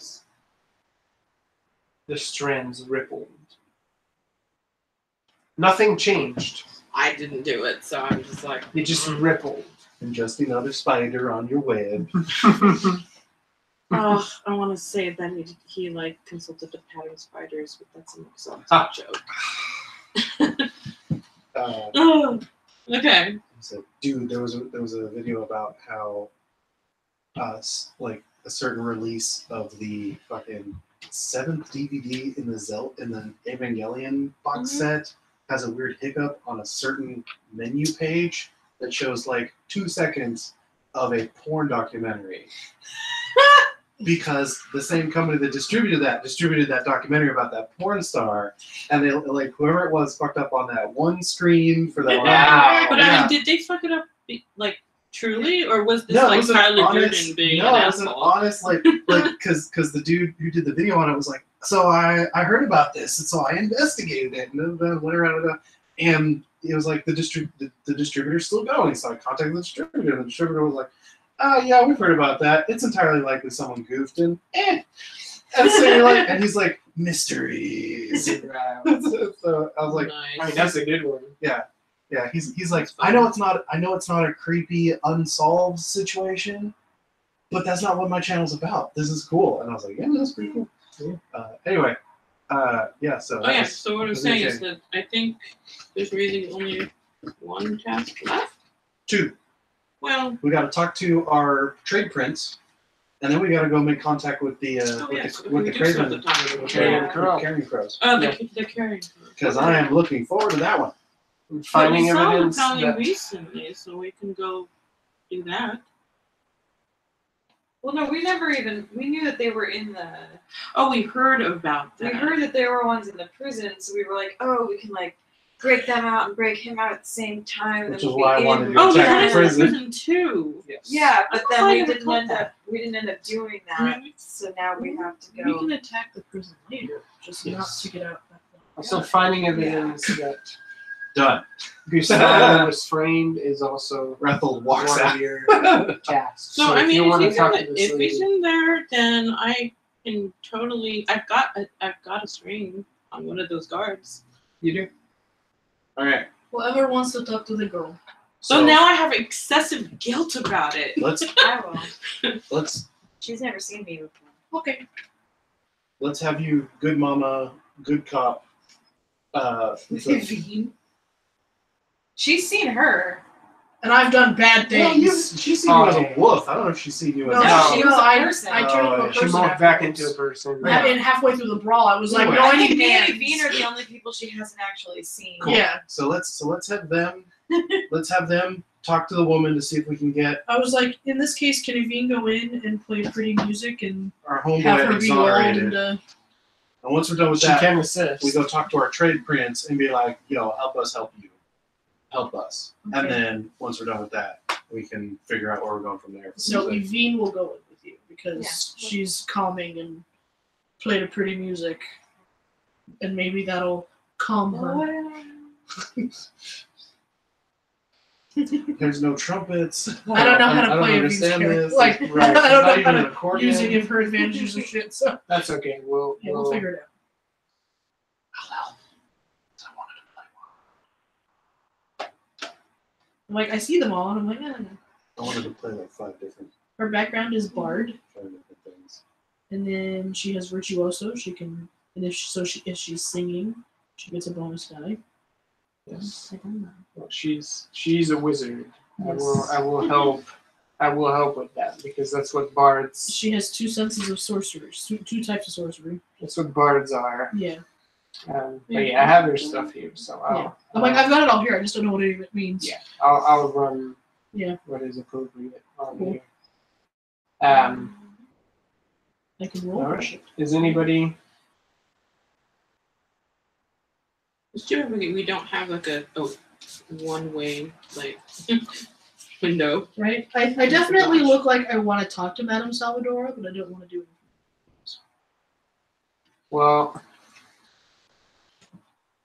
the strands rippled. Nothing changed. I didn't do it, so I'm just like, They just rippled. And just another spider on your web. oh, I want to say that he like consulted the pattern spiders, but that's an exhaustive joke. Oh, okay. So, dude, there was a video about how like a certain release of the fucking 7th DVD in the Evangelion box set has a weird hiccup on a certain menu page that shows like 2 seconds of a porn documentary. because the same company that distributed that documentary about that porn star, and they like whoever it was fucked up on that one screen for that. Wow. But I mean, did they fuck it up like truly, or was this No, it like was an Tyler honest, Durden being no, an it was an asshole? honest like because the dude who did the video on it was like, so I heard about this and so I investigated it and then went around and it was like the distributor's still going, so I contacted the distributor and the distributor was like, oh yeah, we've heard about that. It's entirely likely someone goofed and and so you're like, and he's like, mysteries. So I was like, Nice. I mean, that's a good one. yeah, he's like, I know it's not a creepy unsolved situation, but that's not what my channel's about. This is cool. And I was like, yeah, that's pretty cool. Anyway, yeah. So Oh yeah. So what I'm saying is that I think there's really only one task left. 2. Well, We got to talk to our trade prince, and then we got to go make contact with the we do still have to Craven talk about Carrion it. Crow. carrying crows. Oh, Yeah. the carrying. Because I am looking forward to that one. Finding we saw them evidence probably that recently, so we can go do that. Well, no, we knew that they were in the. Oh, we heard about We that. heard that there were ones in the prison, so we were like, oh, we can like break them out and break him out at the same time. And Which then is we'll why I be wanted in- to Oh, attack that the is prison. prison too. yes. Yeah, but I then we never didn't caught end up. We didn't end up doing that. Really? So now we have to We go. can attack the prison later, just not Yes. to get out that way. Also, finding evidence that Done. Gustavo was framed is also Rethel walks one out. of your tasks. So, I if mean, you if, want to he's talk in, to this if he's lady, in there, then I can totally. I've got a string on one of those guards. you do. All right. Whoever wants to talk to the girl. So now I have excessive guilt about it. let's I will. let's She's never seen me before. Okay. let's have you good mama, good cop. She's seen her. And I've done bad Well, things. she's seen you as a wolf. I don't know if she's seen you as No, a No. she was a I person. turned into a She person. morphed back afterwards. into a person. And halfway through the brawl, I was like, Anyway. no, I I think need me and hands. Evine are the only people she hasn't actually seen. Cool. Yeah. So let's have them talk to the woman to see if we can get I was like, in this case, can Evine go in and play pretty music and our have homeboy her be rolled exonerated. into... And once we're done with She that, can assist. we go talk to our trade prince and be like, yo, help us help you. Help us. And Okay. then once we're done with that, we can figure out where we're going from there. So Evine will go in with you because Yeah. she's calming and played a pretty music. And maybe that'll calm her. There's no trumpets. I don't know how to I don't play Evine's understand character. this. Like, Right. I don't Not know even how an to accordion. use any of her advantages or shit, so That's okay. We'll figure it out. I'm like, I see them all, and I'm like, I wanted to play like 5 different her background is Bard, things. and then she has Virtuoso. She can, and if she's singing, she gets a bonus die. Yes. I don't know. Well, she's a wizard. Yes. I will help with that because that's what bards. She has 2 senses of sorcery, 2 types of sorcery. That's what bards are. Yeah. But yeah, I have their stuff here, so I'll. I'm like, I've got it all here. I just don't know what any of it means. Yeah, I'll run. Yeah. What is appropriate on Cool. here. I can roll. All right. Is anybody? It's typically we don't have like a one-way like window. Right? I definitely look like I want to talk to Madame Salvadora, but I don't want to do anything. Well,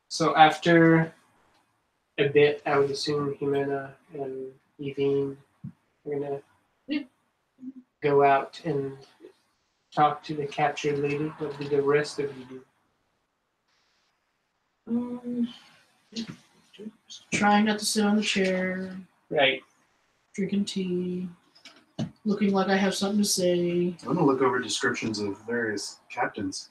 so after a bit, I would assume Jimena and Evine are gonna go out and talk to the captured lady. What did the rest of you do? Trying not to sit on the chair, Right. drinking tea, looking like I have something to say. I'm gonna look over descriptions of various captains.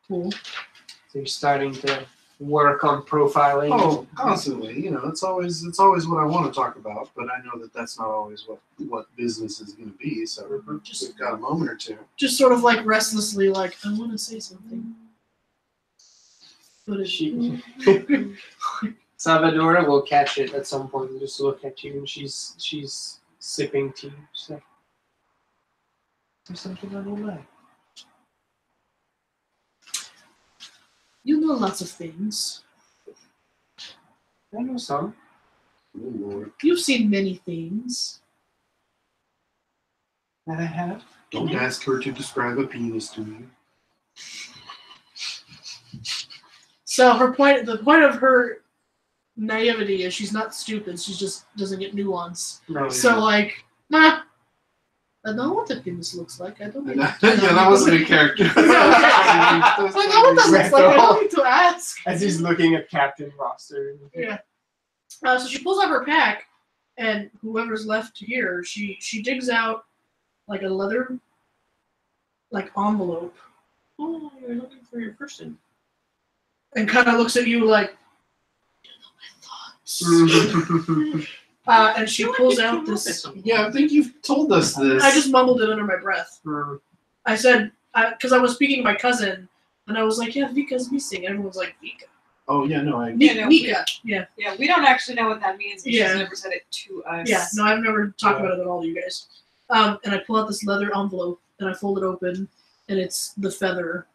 Cool. So you're starting to work on profiling. Oh, constantly. You know, it's always what I want to talk about, but I know that that's not always what business is going to be. So we've got a moment or two. Just sort of like restlessly, like, I want to say something. But She, Salvadora will catch it at some point and just look at you, and she's sipping tea. So, There's something I don't like. You know lots of things. I know some. Oh, Lord. You've seen many things. That I have. Don't ask her to describe a penis to you. So the point of her naivety is she's not stupid. She just doesn't get nuance. No. So like, nah, I know what the penis looks like. I don't. Yeah, that wasn't a character. I know what that looks like. I don't need to ask. As he's looking at Captain Roster. Yeah. So she pulls out her pack, and whoever's left here, she digs out like a leather, like envelope, Oh, you're looking for your person. and kind of looks at you like, you know my thoughts. And she pulls out this. Yeah, I think you've told us this. I just mumbled it under my breath. Mm. I said, because I was speaking to my cousin, and I was like, yeah, Vika's missing. And everyone's like, Vika. Oh yeah, no, I. Vika. Yeah. Yeah, we don't actually know what that means. Yeah. She's never said it to us. Yeah. No, I've never talked about it at all to you guys. And I pull out this leather envelope, and I fold it open, and it's the feather.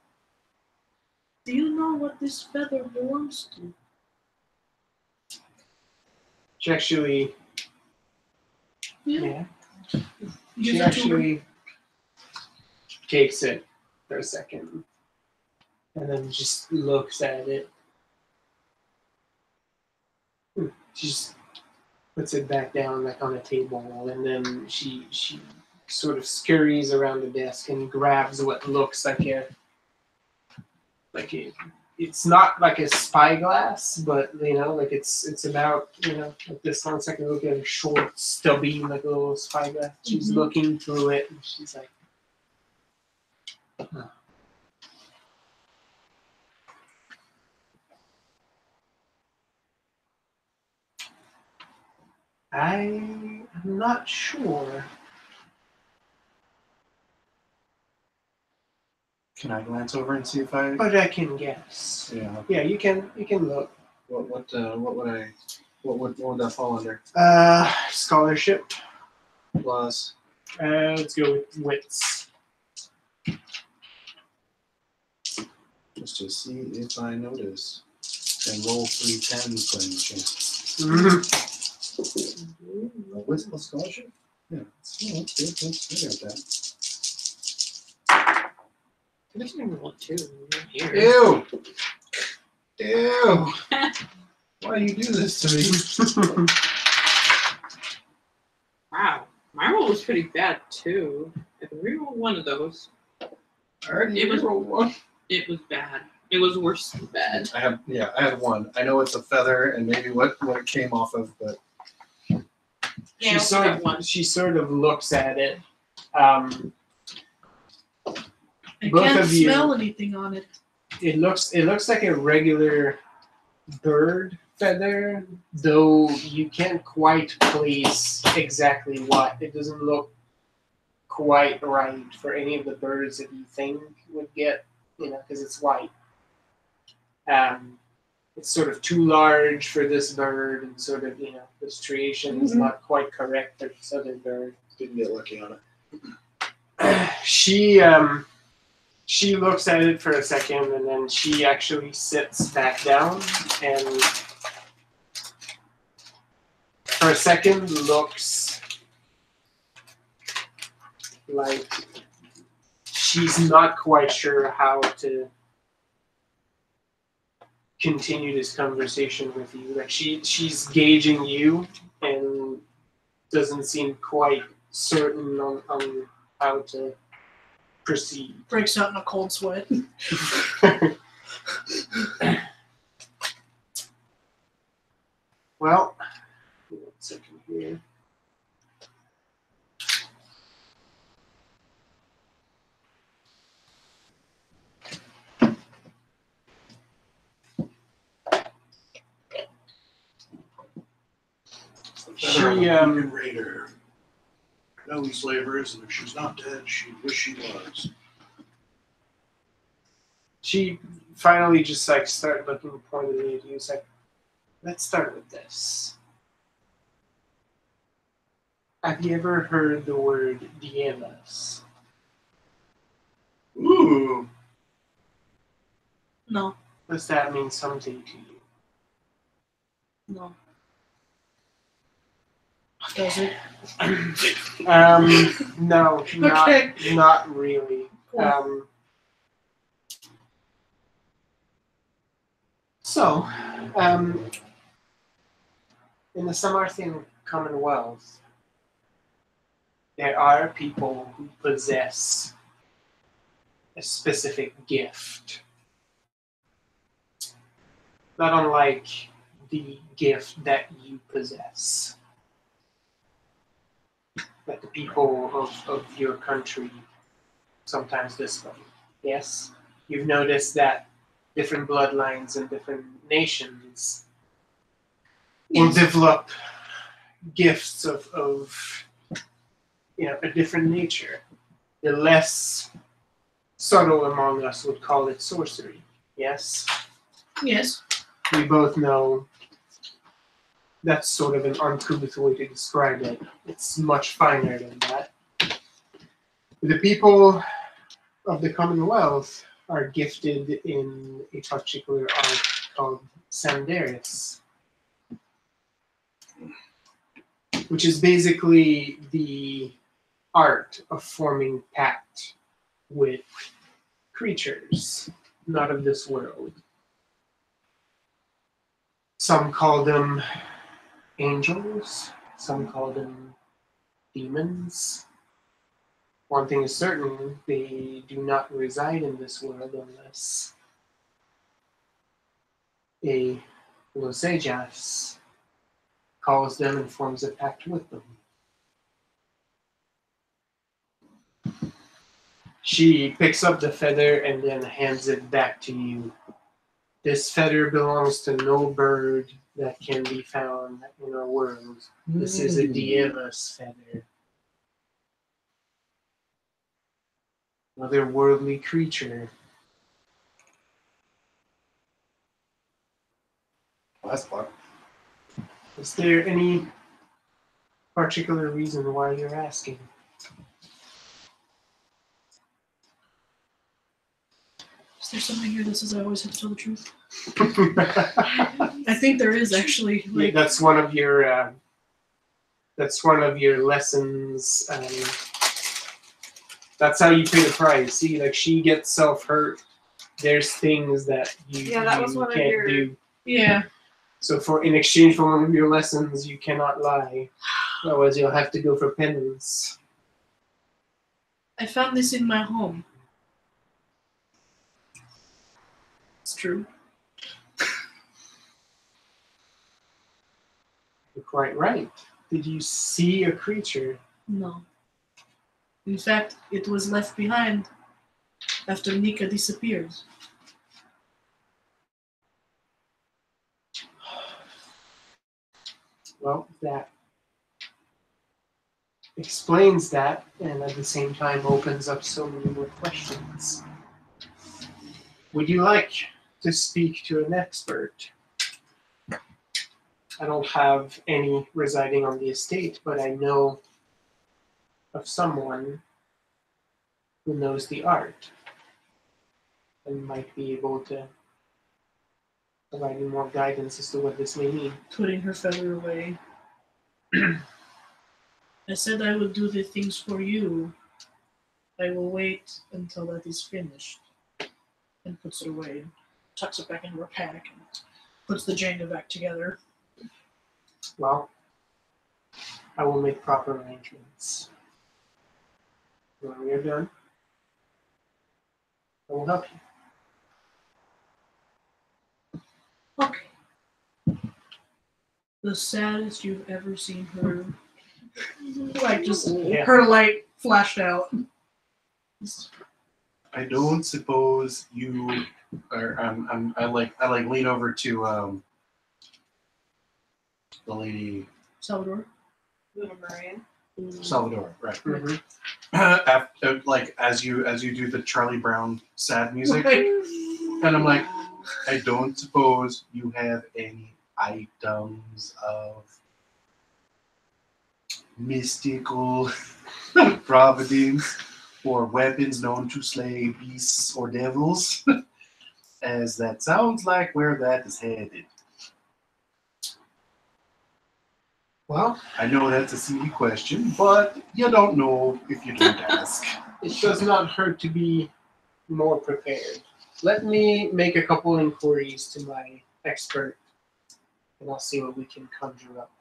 Do you know what this feather belongs to? She actually. Yeah. Yeah. You She give it to her. actually takes it for a second. And then just looks at it. She just puts it back down like on a table, and then she sort of scurries around the desk and grabs what looks like it's not like a spyglass, but you know, like it's about, you know, like this long. It's like a little short, stubby, like a little spyglass. She's looking through it, and she's like, huh. I'm not sure. Can I glance over and see if I? But I can guess. Yeah. Yeah, you can look. What would that fall under? Scholarship. Plus. Let's go with wits. Let's just see if I notice. And roll 3 10s by any chance. What's plus scholarship? Yeah. That's good. I got that. I doesn't even want to. Here. Ew! Ew! Why do you do this to me? Wow. My roll was pretty bad too. I can reroll one of those. I already It was- rolled one. It was bad. It was worse than bad. I have one. I know it's a feather and maybe what it came off of, but Yeah, I also got one. She sort of looks at it. I Both can't of you- smell anything on it. It looks like a regular bird feather, though you can't quite place exactly what. It doesn't look quite right for any of the birds that you think would get, you know, because it's white. It's sort of too large for this bird, and sort of, you know, the striation is not quite correct for this other bird. Didn't get lucky on it. She looks at it for a second, and then she actually sits back down and for a second looks like she's not quite sure how to continue this conversation with you. Like she's gauging you and doesn't seem quite certain on how to proceed. Breaks out in a cold sweat. Well, one second here. Union Raider. I know who Slaver is, and if she's not dead, she'd wish she was. She finally just like started looking pointedly at you. It's like, let's start with this. Have you ever heard the word Diemas? Ooh. No. Does that mean something to you? No. Does it? No, Okay. not really. Cool. So, in the Samarthian Commonwealth, there are people who possess a specific gift. Not unlike the gift that you possess. That the people of your country sometimes display. Yes? You've noticed that different bloodlines and different nations will Yes. develop gifts of a different nature. The less subtle among us would call it sorcery. Yes? Yes. We both know that's sort of an uncouth way to describe it. It's much finer than that. The people of the Commonwealth are gifted in a particular art called Sandaris, which is basically the art of forming pact with creatures not of this world. Some call them angels, some call them demons. One thing is certain, they do not reside in this world unless a Libations calls them and forms a pact with them. She picks up the feather and then hands it back to you. This feather belongs to no bird that can be found in our world. This is a Dieva's feather. Another worldly creature. Well, that's fun. Is there any particular reason why you're asking? Is there something here that says I always have to tell the truth? I think there is actually. Yeah, Like, that's one of your lessons. That's how you pay the price. See, like she gets self-hurt. There's things that you that was one of can't your- do. yeah. So in exchange for one of your lessons, you cannot lie. Otherwise, you'll have to go for penance. I found this in my home. It's true. You're quite right. Did you see a creature? No. In fact, it was left behind after Nika disappeared. Well, that explains that, and at the same time opens up so many more questions. Would you like to speak to an expert? I don't have any residing on the estate, but I know of someone who knows the art and might be able to provide you more guidance as to what this may mean. Putting her feather away. I said I would do the things for you. I will wait until that is finished. And puts it away. Tucks it back into her pack and puts the Jenga back together. Well, I will make proper arrangements. When we are done, I will help you. Okay. The saddest you've ever seen her. Like, just Yeah. her light flashed out. I don't suppose you are. I lean over to the lady Salvador. Little Marion. Salvador, right? Mm-hmm. After, like as you do the Charlie Brown sad music, Like, and I'm like, I don't suppose you have any items of mystical providence or weapons known to slay beasts or devils, as that sounds like where that is headed. Well, I know that's a silly question, but you don't know if you don't ask. it does not hurt to be more prepared. Let me make a couple inquiries to my expert, and I'll see what we can conjure up.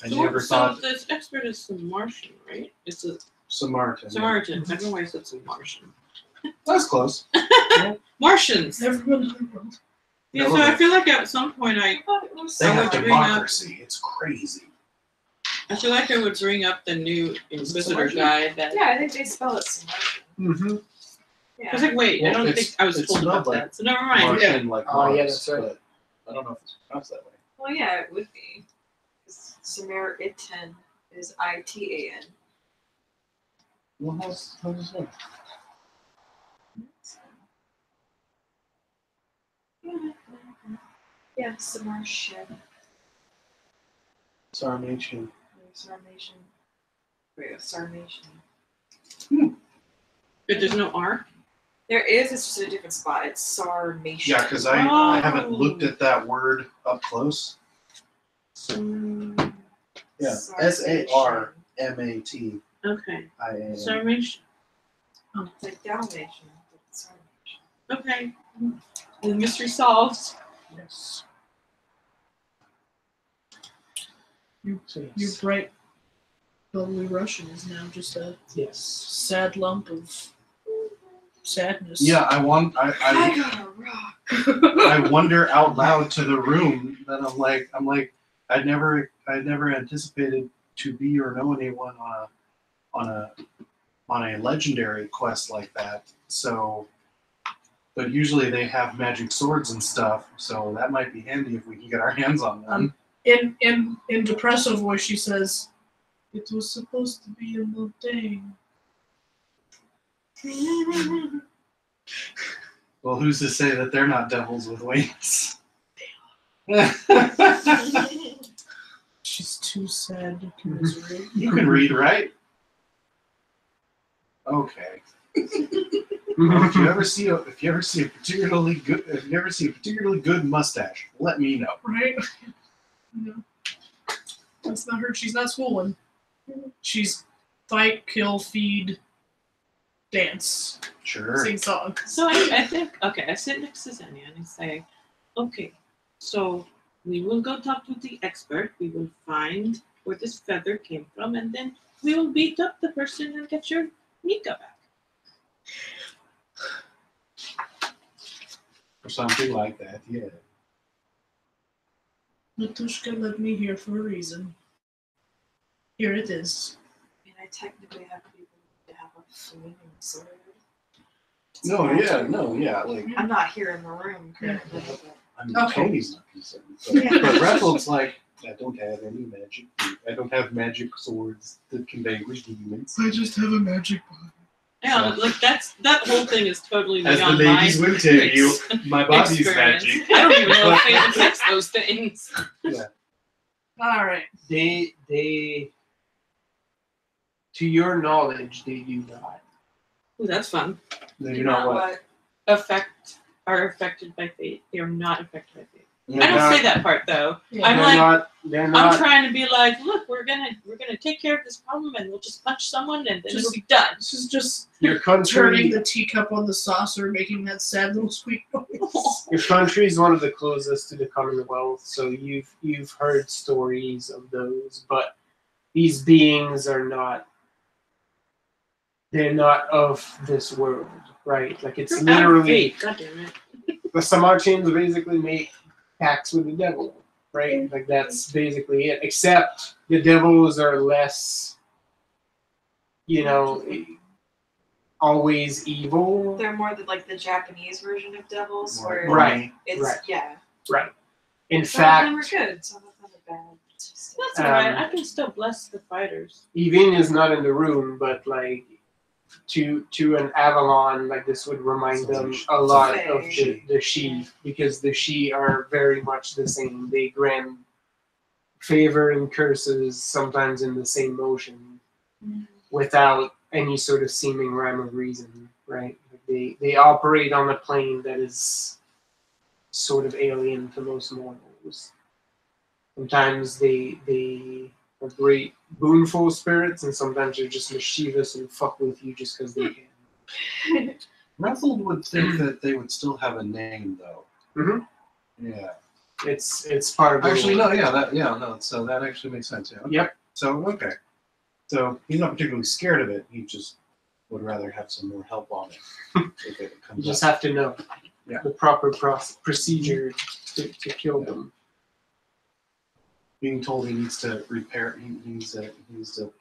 I never So thought this expert is some Martian, right? It's a Samaritan. Samaritan. I don't know why I said some Martian. That's close. Martians. Everyone in the world. Yeah, so I feel like at some point I thought it was They I have would bring up- democracy. It's crazy. I feel like I would bring up the new Inquisitor guy that Yeah, I think they spell it Samaritan. Mm-hmm. I was Yeah. like, wait, I Well, don't it's- think I was it's told about spelled like that. So never mind. Martian like Oh, yeah, Mars, that's right. but I don't know if it's pronounced that way. Well, yeah, it would be. Samaritan is ITAN. Well, how's this one? Yeah, Samartian. Sarmatian. Sarmatian. Wait, Sarmatian. But there's no R. There is, it's just a different spot. It's Sarmatian. Yeah, because I haven't looked at that word up close. Yeah, Sarmatian. SARMATIAN. Okay. Sarmatian. It's like Dalmatian. but it's Sarmatian. Okay. The mystery solved. Yes. Your Yes. bright, bubbly Russian is now just a Yes. sad lump of sadness. Yeah, I I got a rock. I wonder out loud to the room that I'm like I'd never anticipated to be or know anyone on a legendary quest like that. So, but usually they have magic swords and stuff, so that might be handy if we can get our hands on them. In depressive voice, she says, "It was supposed to be a mundane." Well, who's to say that they're not devils with wings? She's too sad to commiserate. You can read, right? Okay. Well, if you ever see a particularly good mustache, let me know. Right? No. That's not her. She's not swollen. She's fight, kill, feed, dance, Sure. sing song. So I think, okay, I sit next to Zenya and I say, okay, so we will go talk to the expert. We will find where this feather came from, and then we will beat up the person and get your Nika back. Or something like that, yeah. Natushka led me here for a reason. Here it is. I mean, I technically have to be able to have a flaming sword. No, yeah, like, I'm not here in the room currently. But I mean, Okay. Tony's not concerned. But Rathel's like, I don't have any magic. I don't have magic swords that can vanquish demons. I just have a magic body. Yeah, like that whole thing is totally As the beyond ladies my will tell you, my body's experience. magic. I don't even know if it affects those things. All right. They, to your knowledge, they do not. Ooh, that's fun. They do not what? Are affected by fate. They are not affected by fate. They're I don't not- say that part though. Yeah. I'm They're like, not. They're I'm not. trying to be like, look, we're gonna take care of this problem, and we'll just punch someone, and then Just- it'll be done. This is just Your turning country. the teacup on the saucer, making that sad little squeak noise. Your country is one of the closest to the Commonwealth, so you've heard stories of those, but these beings are not. They're not of this world, right? Like it's You're out of literally fate, God damn it. the Samartians basically make pacts with the devil, right? Like that's basically it. Except the devils are less, always evil. they're more like the Japanese version of devils, where Right. it's right. yeah. Right. In Some of them are fact, good, some of them are bad. It's just- That's alright. Um, I can still bless the fighters. Evin is not in the room, but like to an Avalon, like this would remind them a lot of the Shi, because the Shi are very much the same. They grant favor and curses sometimes in the same motion, without any sort of seeming rhyme or reason, right? They operate on a plane that is sort of alien to most mortals. Sometimes they are great boonful spirits, and sometimes they're just mischievous and fuck with you just because they can. Ruffled would think that they would still have a name, though. Mm-hmm. Yeah. It's part of the Actually, role. no, yeah, no. So that actually makes sense. Yeah. Okay. Yep. So okay. So he's not particularly scared of it. He just would rather have some more help on it if it You comes just up. have to know the proper procedure to kill them. Being told he needs to repair, he needs to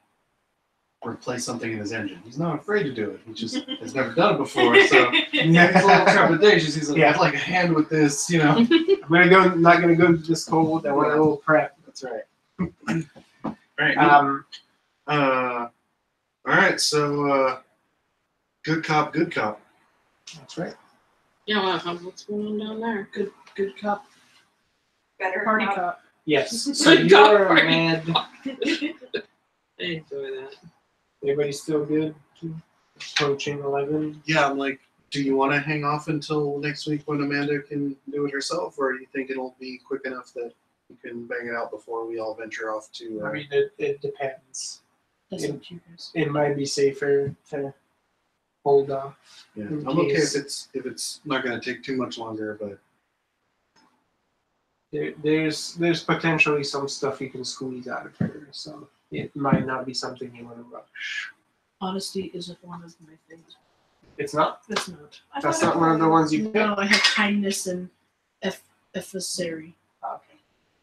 replace something in his engine. He's not afraid to do it. He just has never done it before, so he's a little trepidatious. He's like, I'd like a hand with this, you know. I'm not gonna go this cold. I want a little prep. That's right. All right. Um, All right. So, good cop, good cop. that's right. Yeah, well, what's going on down there? Good cop, Better party cop. cop. Yes. So Good cop, you're party mad. I enjoy that. Everybody still good? Approaching 11. Yeah, I'm like, do you want to hang off until next week when Amanda can do it herself, or do you think it'll be quick enough that you can bang it out before we all venture off to? I mean, it depends. That's Yeah. what you guys. It might be safer to hold off. Yeah, in I'm okay case. if it's not going to take too much longer, but There's potentially some stuff you can squeeze out of her, so it might not be something you want to rush. Honesty isn't one of my things. It's not. That's not. That's not one of the ones you pick. No, I have kindness and efficacy. Okay.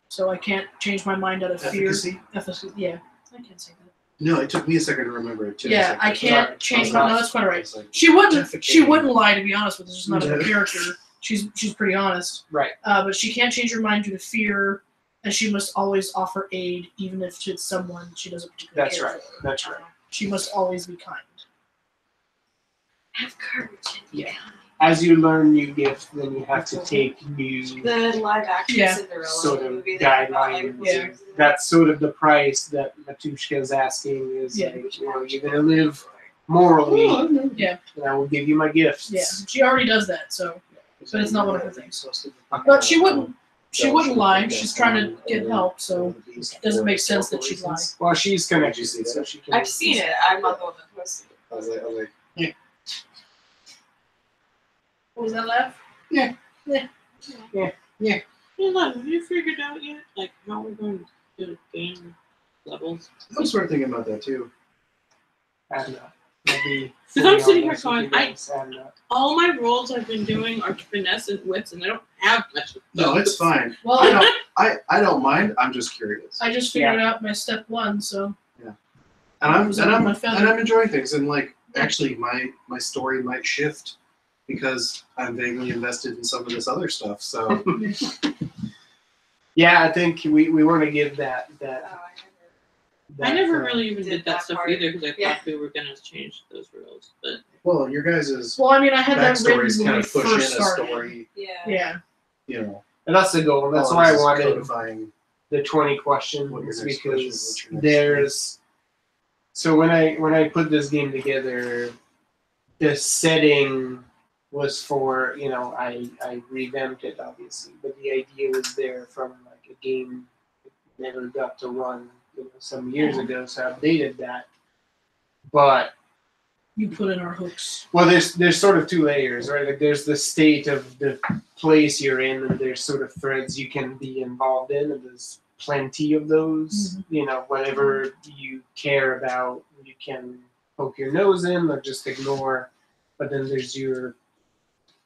So I can't change my mind out of fear. efficacy. Efficacy. Yeah, I can't say that. No, it took me a second to remember it too. Yeah, I can't Sorry. change Sorry. my. No, that's quite alright. It's like, She wouldn't. She Defecating. wouldn't lie, to be honest with you. It's just not her Yeah. character. She's pretty honest. Right. But she can't change her mind due to fear, and she must always offer aid, even if it's someone she doesn't particularly That's care right. for. That's right. She must always be kind. Have courage. And be Yeah. kind. As you learn new gifts, then you have to take new The live action Yeah. Cinderella sort of movie that came out, like, guidelines. 4 Yeah. years ago. That's sort of the price that Matushka's asking is, Yeah. like, you know, you're going to live morally, Yeah. and I will give you my gifts. Yeah, she already does that. So, but it's not one of her things. But she wouldn't. She wouldn't lie. She's trying to get help. So it doesn't make sense that she'd lie. Well, she's connected, Did you see that? so she can. I've seen it. I'm not the one that posted it. I was like, What was that laugh? Yeah, look, have you figured out yet, like, how we're going to do game levels? I was sort of thinking about that too. I'm not. I'll be Because I'm sitting here honest with going, you guys, I'm not. All my roles I've been doing are finesse and wits, and I don't have much of No, those. it's fine. Well, I don't mind. I'm just curious. I just figured out my step one. So And I'm Was it my feather? enjoying things, and like actually my story might shift because I'm vaguely invested in some of this other stuff. So Yeah, I think we want to give that. Oh, I never really even did did that that stuff part. either because I Yeah. thought we were going to change those rules. But well, your guys' well, I mean, I had that written backstories when kind we of push in a first started. story. Yeah. Yeah. You know, And that's the goal. That's all why I this is wanted codifying. the 20 What your questions next question- because what's your next there's. So when I put this game together, the setting was for, you know, I revamped it obviously, but the idea was there from like a game that never got to run, you know, some years ago, so I updated that. But You put in our hooks. well, there's sort of two layers, right? Like there's the state of the place you're in, and there's sort of threads you can be involved in, and there's plenty of those. You know, whatever you care about, you can poke your nose in or just ignore. But then there's your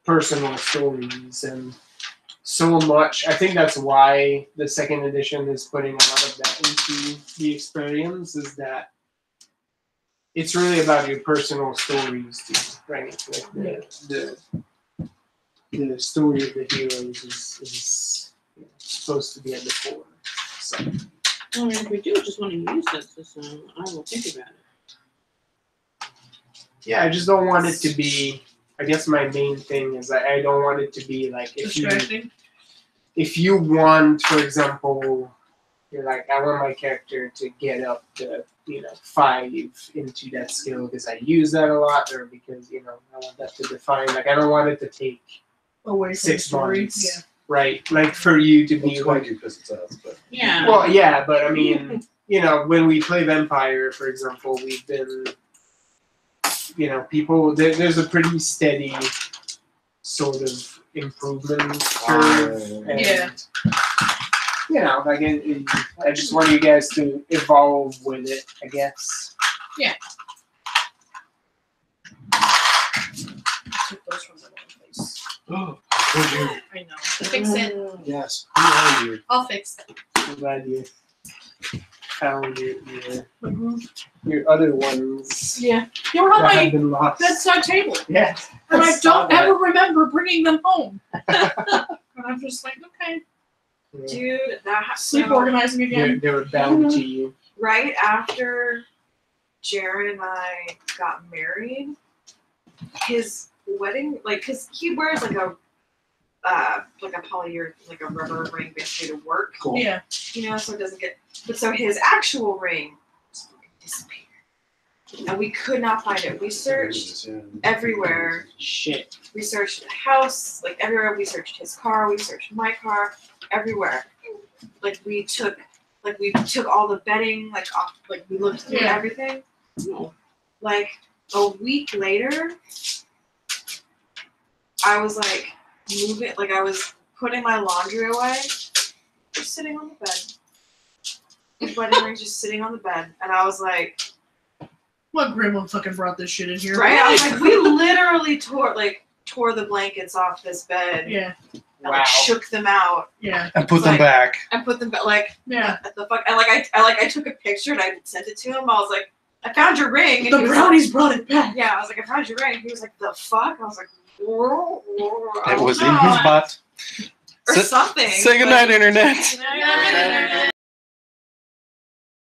personal stories, and so much. I think that's why the second edition is putting a lot of that into the experience. Is that it's really about your personal stories too, right? Like the story of the heroes is you know, supposed to be at the core. So I mean, if we do just want to use that system, I will think about it. yeah, I just don't want it to be. I guess my main thing is I don't want it to be like if Distracting. you want, for example, You're like, I want my character to get up to 5 into that skill because I use that a lot, or because I want that to define. Like I don't want it to take Away from 6 the story. months, right? Like for you to be It's like, quite because it's us, but Yeah. well, yeah, but I mean, when we play Vampire, for example, we've been, people. There's a pretty steady sort of improvement curve, and Yeah. like I just want you guys to evolve with it, I guess. Yeah. Took those from the wrong place. Oh, would you? I know. Fix it. Yes. Who are you? I'll fix it. I'm glad you found your Mhm. your other ones Yeah. They were on that have my been lost. bedside table, Yeah. and I saw don't that. ever remember bringing them home. And I'm just like, okay, Dude, that sleep so, organizing again. They were bound to you. right after Jared and I got married, his wedding, cause he wears like a polyurethane, like a rubber ring basically to work, Cool. Yeah. so it doesn't get. But so his actual ring just disappeared, and we could not find it. We searched everywhere. Shit. We searched the house, like everywhere. We searched his car. We searched my car, everywhere. We took all the bedding, off. We looked through Yeah. everything. Like a week later, I was moving. I was putting my laundry away, just sitting on the bed. His wedding ring just sitting on the bed, and I was like, What grandma fucking brought this shit in here? right? I was like, we literally tore the blankets off this bed. Yeah. And Wow. shook them out Yeah. And put It's them like- back. and put them back. Yeah. What the fuck? And I took a picture and I sent it to him. I was like, I found your ring. And The he was brownies brought it back. Like, yeah, I was like, I found your ring. He was like, the fuck? I was like, whoa, It was in his butt. or something. Say goodnight, internet. Yeah.